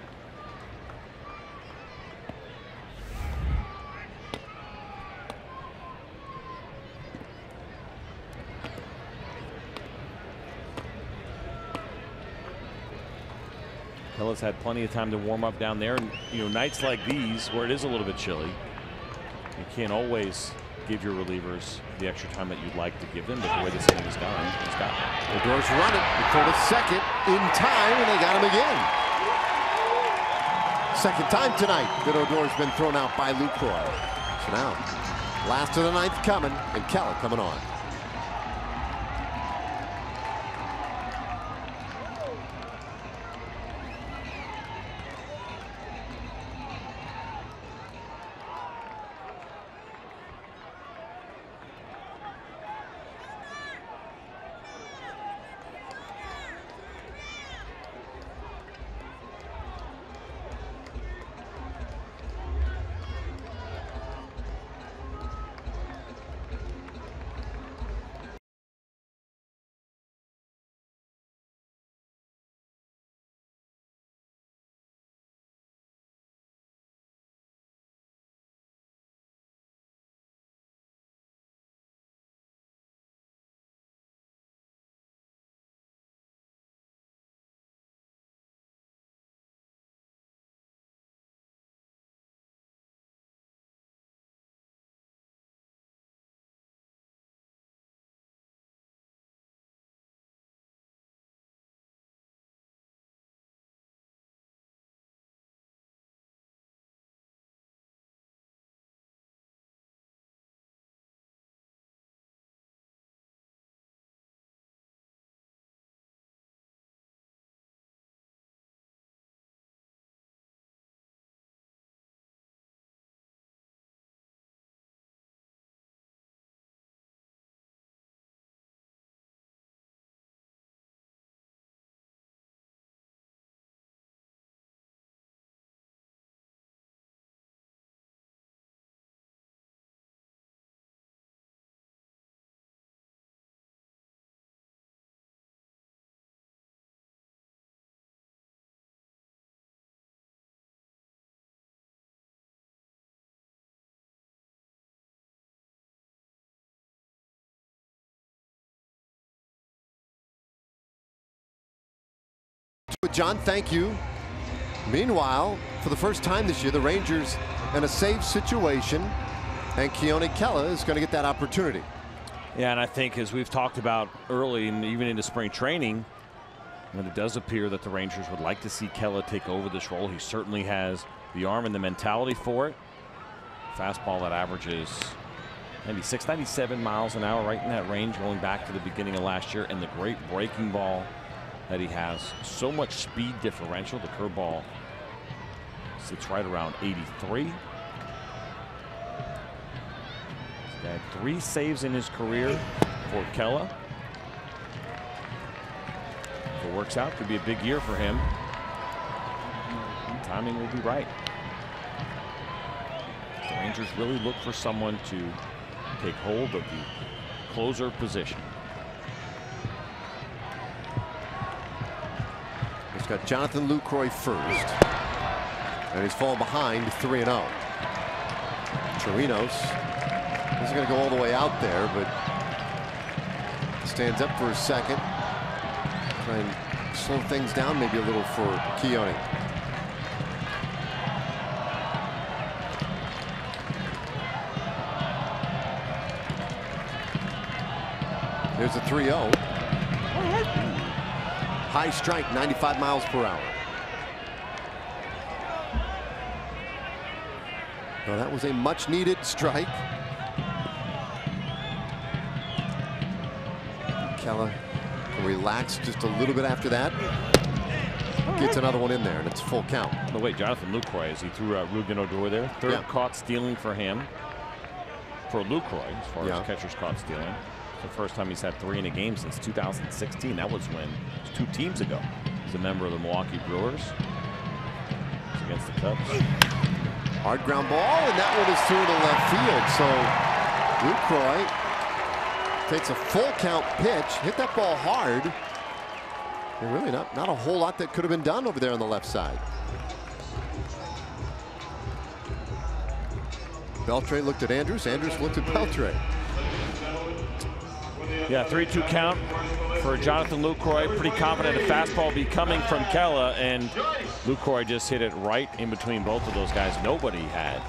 Pella's had plenty of time to warm up down there, and you know, nights like these where it is a little bit chilly, you can't always give your relievers the extra time that you'd like to give them, but the way this inning has gone, he's got it. Odor's running. They throw to second in time, and they got him again. Second time tonight that Odor's been thrown out by Lucroy. So now, last of the ninth coming, and Keller coming on. John, thank you. Meanwhile, for the first time this year, the Rangers in a safe situation, and Keone Kela is going to get that opportunity. Yeah, and I think as we've talked about early and even into spring training, when it does appear that the Rangers would like to see Kela take over this role, he certainly has the arm and the mentality for it. Fastball that averages 96, 97 miles an hour, right in that range going back to the beginning of last year, and the great breaking ball that he has. So much speed differential. The curveball sits right around 83. He's had 3 saves in his career for Kela. If it works out, could be a big year for him. Timing will be right. The Rangers really look for someone to take hold of the closer position. He's got Jonathan Lucroy first, and he's fallen behind 3-0. Chirinos isn't going to go all the way out there, but stands up for a second. Try and slow things down maybe a little for Keone. There's a 3-0. High strike, 95 miles per hour. Well, that was a much needed strike. Kela can relax just a little bit after that. Gets another one in there, and it's full count. By the way, Jonathan Lucroy, as he threw out Rugen Odor there, third caught stealing for him. For Lucroy, as far as catchers caught stealing. It's the first time he's had 3 in a game since 2016. That was when, it was 2 teams ago. He's a member of the Milwaukee Brewers. It's against the Cubs. Hard ground ball, and that one is through to left field. So Lucroy takes a full count pitch, hit that ball hard. And really not a whole lot that could have been done over there on the left side. Beltre looked at Andrus. Andrus looked at Beltre. Yeah, 3-2 count for Jonathan Lucroy. Pretty confident a fastball be coming from Kela, and Lucroy just hit it right in between both of those guys. Nobody had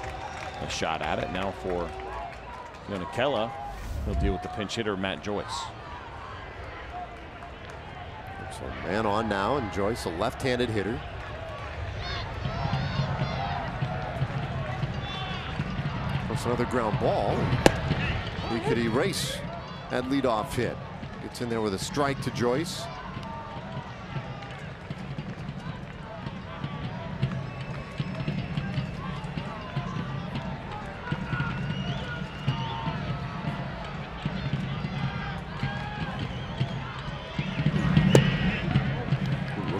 a shot at it. Now for Kela, he'll deal with the pinch hitter, Matt Joyce. So man on now, and Joyce, a left-handed hitter. Plus another ground ball. He could erase that leadoff hit. Gets in there with a strike to Joyce.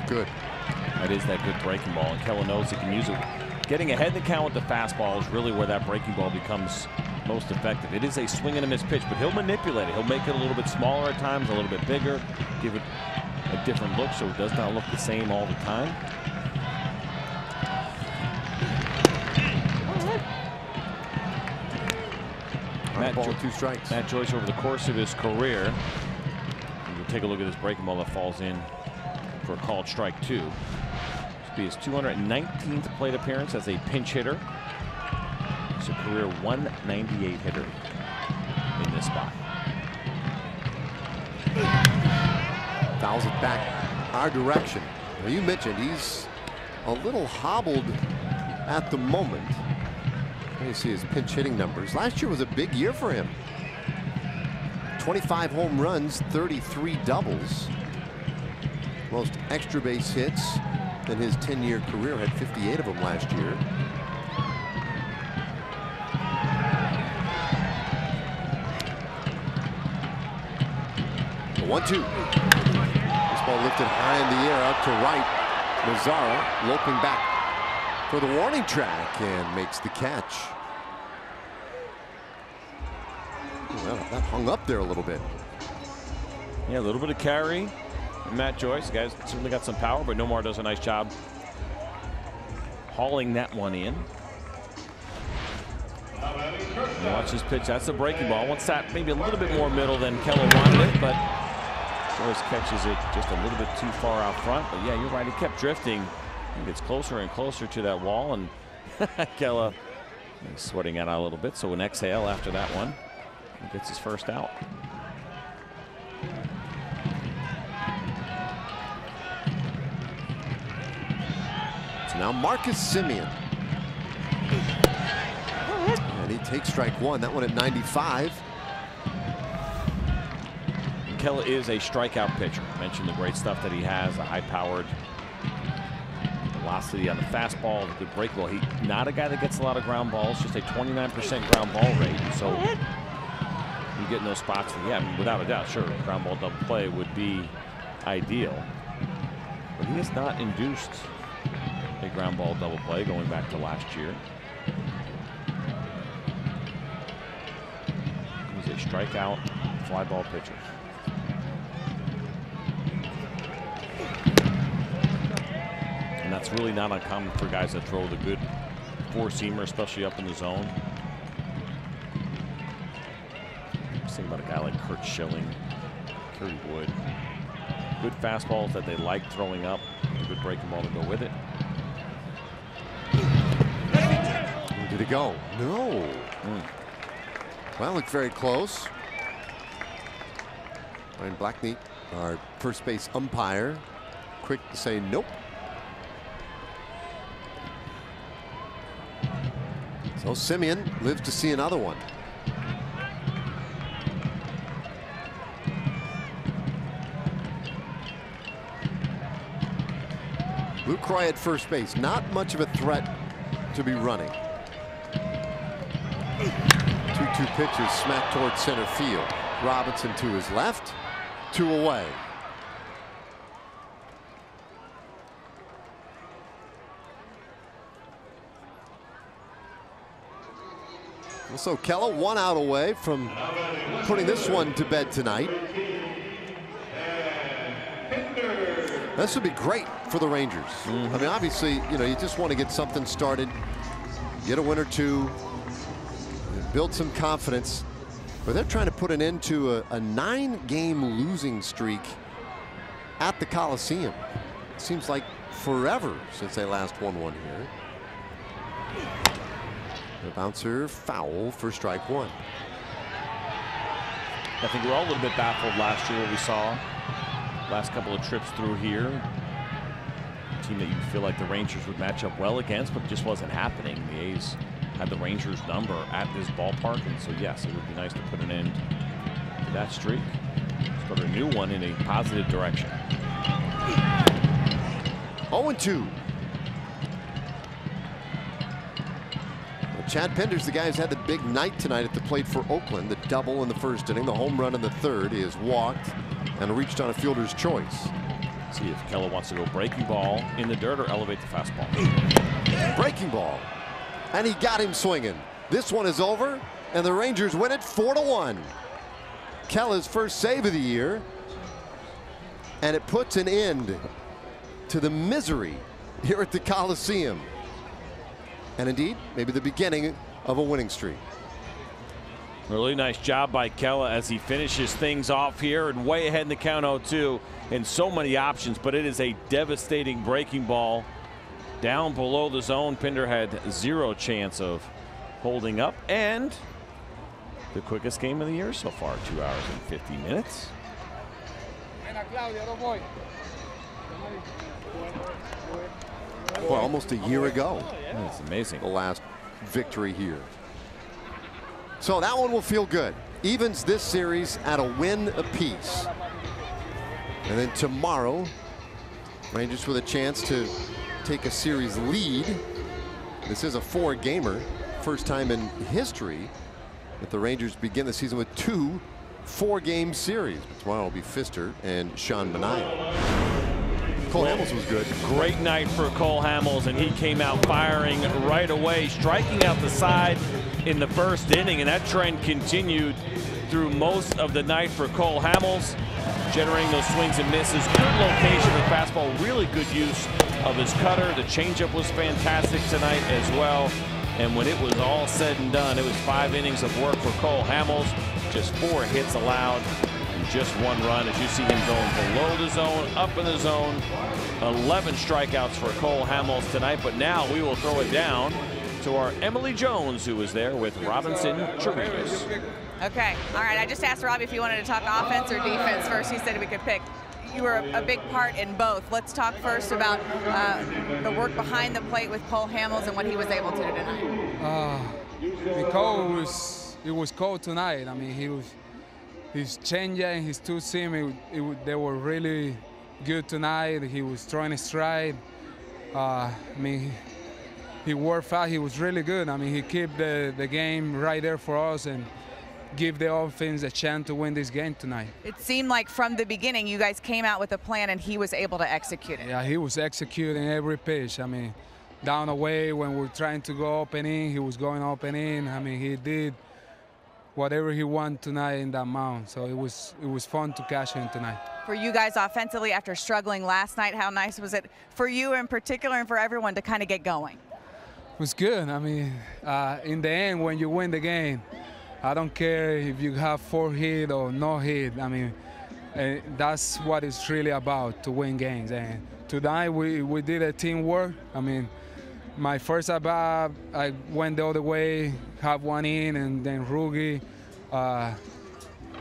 Good. That is that good breaking ball, and Kela knows he can use it. Getting ahead in the count with the fastball is really where that breaking ball becomes most effective. It is a swing and a miss pitch, but he'll manipulate it. He'll make it a little bit smaller at times, a little bit bigger, give it a different look so it does not look the same all the time. Matt ball, 2 strikes. Matt Joyce over the course of his career. We'll take a look at this breaking ball that falls in for a called strike 2. This will be his 219th plate appearance as a pinch hitter. He's a career 198 hitter in this spot. Fouls it back our direction. Well, you mentioned he's a little hobbled at the moment. Let me see his pinch hitting numbers. Last year was a big year for him. 25 home runs, 33 doubles. Most extra base hits in his 10-year career, had 58 of them last year. The 1-2. This ball lifted high in the air out to right. Mazzara loping back for the warning track and makes the catch. Well, that hung up there a little bit. Yeah, a little bit of carry. Matt Joyce, the guy's certainly got some power, but Nomar does a nice job hauling that one in. Watch his pitch. That's a breaking ball. Wants that maybe a little bit more middle than Kela wanted it, but Torres catches it just a little bit too far out front, but yeah, you're right. He kept drifting. He gets closer and closer to that wall, and Kella is sweating it out a little bit. So an exhale after that one. He gets his first out. So now Marcus Simeon. And he takes strike one. That one at 95. Kella is a strikeout pitcher. I mentioned the great stuff that he has, a high-powered velocity on the fastball, a good break ball. He's not a guy that gets a lot of ground balls, just a 29% ground ball rate. So you get in those spots, and yeah, I mean, without a doubt, sure, ground ball double play would be ideal. But he has not induced a ground ball double play going back to last year. He's a strikeout fly ball pitcher. And that's really not uncommon for guys that throw the good four-seamer, especially up in the zone. Just think about a guy like Kurt Schilling, Kerry Wood. Good fastballs that they like throwing up. A good breaking ball to go with it. Did it go? No. Well, looked very close. Ryan Blackney, our first base umpire, quick to say nope. So Simeon lives to see another one. Lucroy at first base, not much of a threat to be running. 2-2 pitches smacked towards center field. Robinson to his left, 2 away. So Kella 1 out away from putting this one to bed tonight. This would be great for the Rangers. I mean, obviously, you know, you just want to get something started, get a win or two, build some confidence. But they're trying to put an end to a 9-game losing streak at the Coliseum. It seems like forever since they last won one here. The bouncer foul for strike one. I think we're all a little bit baffled last year what we saw. Last couple of trips through here. A team that you feel like the Rangers would match up well against, but it just wasn't happening. The A's had the Rangers number at this ballpark, and so yes, it would be nice to put an end to that streak. Start a new one in a positive direction. 0-2. Chad Pender's the guy who's had the big night tonight at the plate for Oakland. The double in the first inning, the home run in the third. He has walked and reached on a fielder's choice. See if Kella wants to go breaking ball in the dirt or elevate the fastball. Breaking ball. And he got him swinging. This one is over, and the Rangers win it 4-1. Kella's first save of the year. And it puts an end to the misery here at the Coliseum. And indeed, maybe the beginning of a winning streak. Really nice job by Kella as he finishes things off here and way ahead in the count 0-2 and so many options, but it is a devastating breaking ball down below the zone. Pinder had zero chance of holding up, and the quickest game of the year so far, 2 hours and 50 minutes. Well, almost a year ago. That's amazing. The last victory here. So that one will feel good. Evens this series at a win apiece. And then tomorrow, Rangers with a chance to take a series lead. This is a 4-gamer. First time in history that the Rangers begin the season with 2 4-game series. But tomorrow will be Pfister and Sean Manaea. Cole Hamels was good. Great night for Cole Hamels, and he came out firing right away, striking out the side in the first inning, and that trend continued through most of the night for Cole Hamels, generating those swings and misses. Good location of the fastball, really good use of his cutter. The changeup was fantastic tonight as well. And when it was all said and done, it was 5 innings of work for Cole Hamels, just 4 hits allowed, And just one run as you see him going below the zone, up in the zone. 11 strikeouts for Cole Hamels tonight, but now we will throw it down to our Emily Jones, who is there with Robinson Chirinos. Okay, all right, I just asked Robbie if he wanted to talk offense or defense first. He said we could pick. You were a big part in both. Let's talk first about the work behind the plate with Cole Hamels and what he was able to do tonight. It was cold tonight. I mean, his changeup and his two-seam, they were really good tonight. He was throwing a stride. I mean, he worked fast. He was really good. I mean, he kept the game right there for us and give the offense a chance to win this game tonight. It seemed like from the beginning you guys came out with a plan and he was able to execute it. Yeah, he was executing every pitch. I mean, down the way when we were trying to go up and in, he was going up and in. I mean, he did whatever he wanted tonight in that mound. So it was fun to catch him tonight. For you guys offensively after struggling last night, how nice was it for you in particular and for everyone to kind of get going? It was good. I mean, in the end, when you win the game, I don't care if you have 4 hits or no hit. I mean, that's what it's really about, to win games. And tonight we did a teamwork. I mean, my first at-bat, I went the other way, have one in, and then Rugi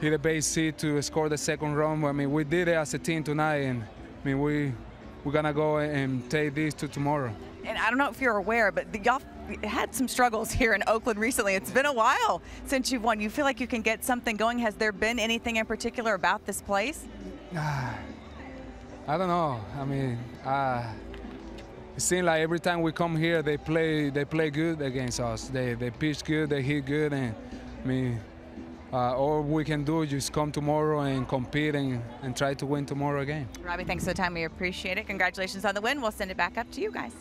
hit a base hit to score the second run. I mean, we did it as a team tonight, and I mean, we're gonna go and take this to tomorrow. And I don't know if you're aware, but y'all had some struggles here in Oakland recently. It's been a while since you've won. You feel like you can get something going. Has there been anything in particular about this place? I don't know. I mean, it seems like every time we come here, they play good against us. They pitch good, they hit good, and I mean, all we can do is just come tomorrow and compete and try to win tomorrow again. Robbie, thanks for the time. We appreciate it. Congratulations on the win. We'll send it back up to you guys.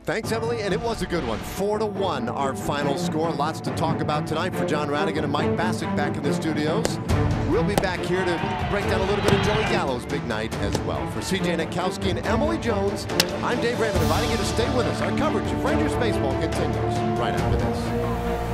Thanks, Emily, and it was a good one. 4-1, our final score. Lots to talk about tonight. For John Radigan and Mike Bassett back in the studios. We'll be back here to break down a little bit of Joey Gallo's big night as well. For CJ Nitkowski and Emily Jones, I'm Dave Raymond, inviting you to stay with us. Our coverage of Rangers baseball continues right after this.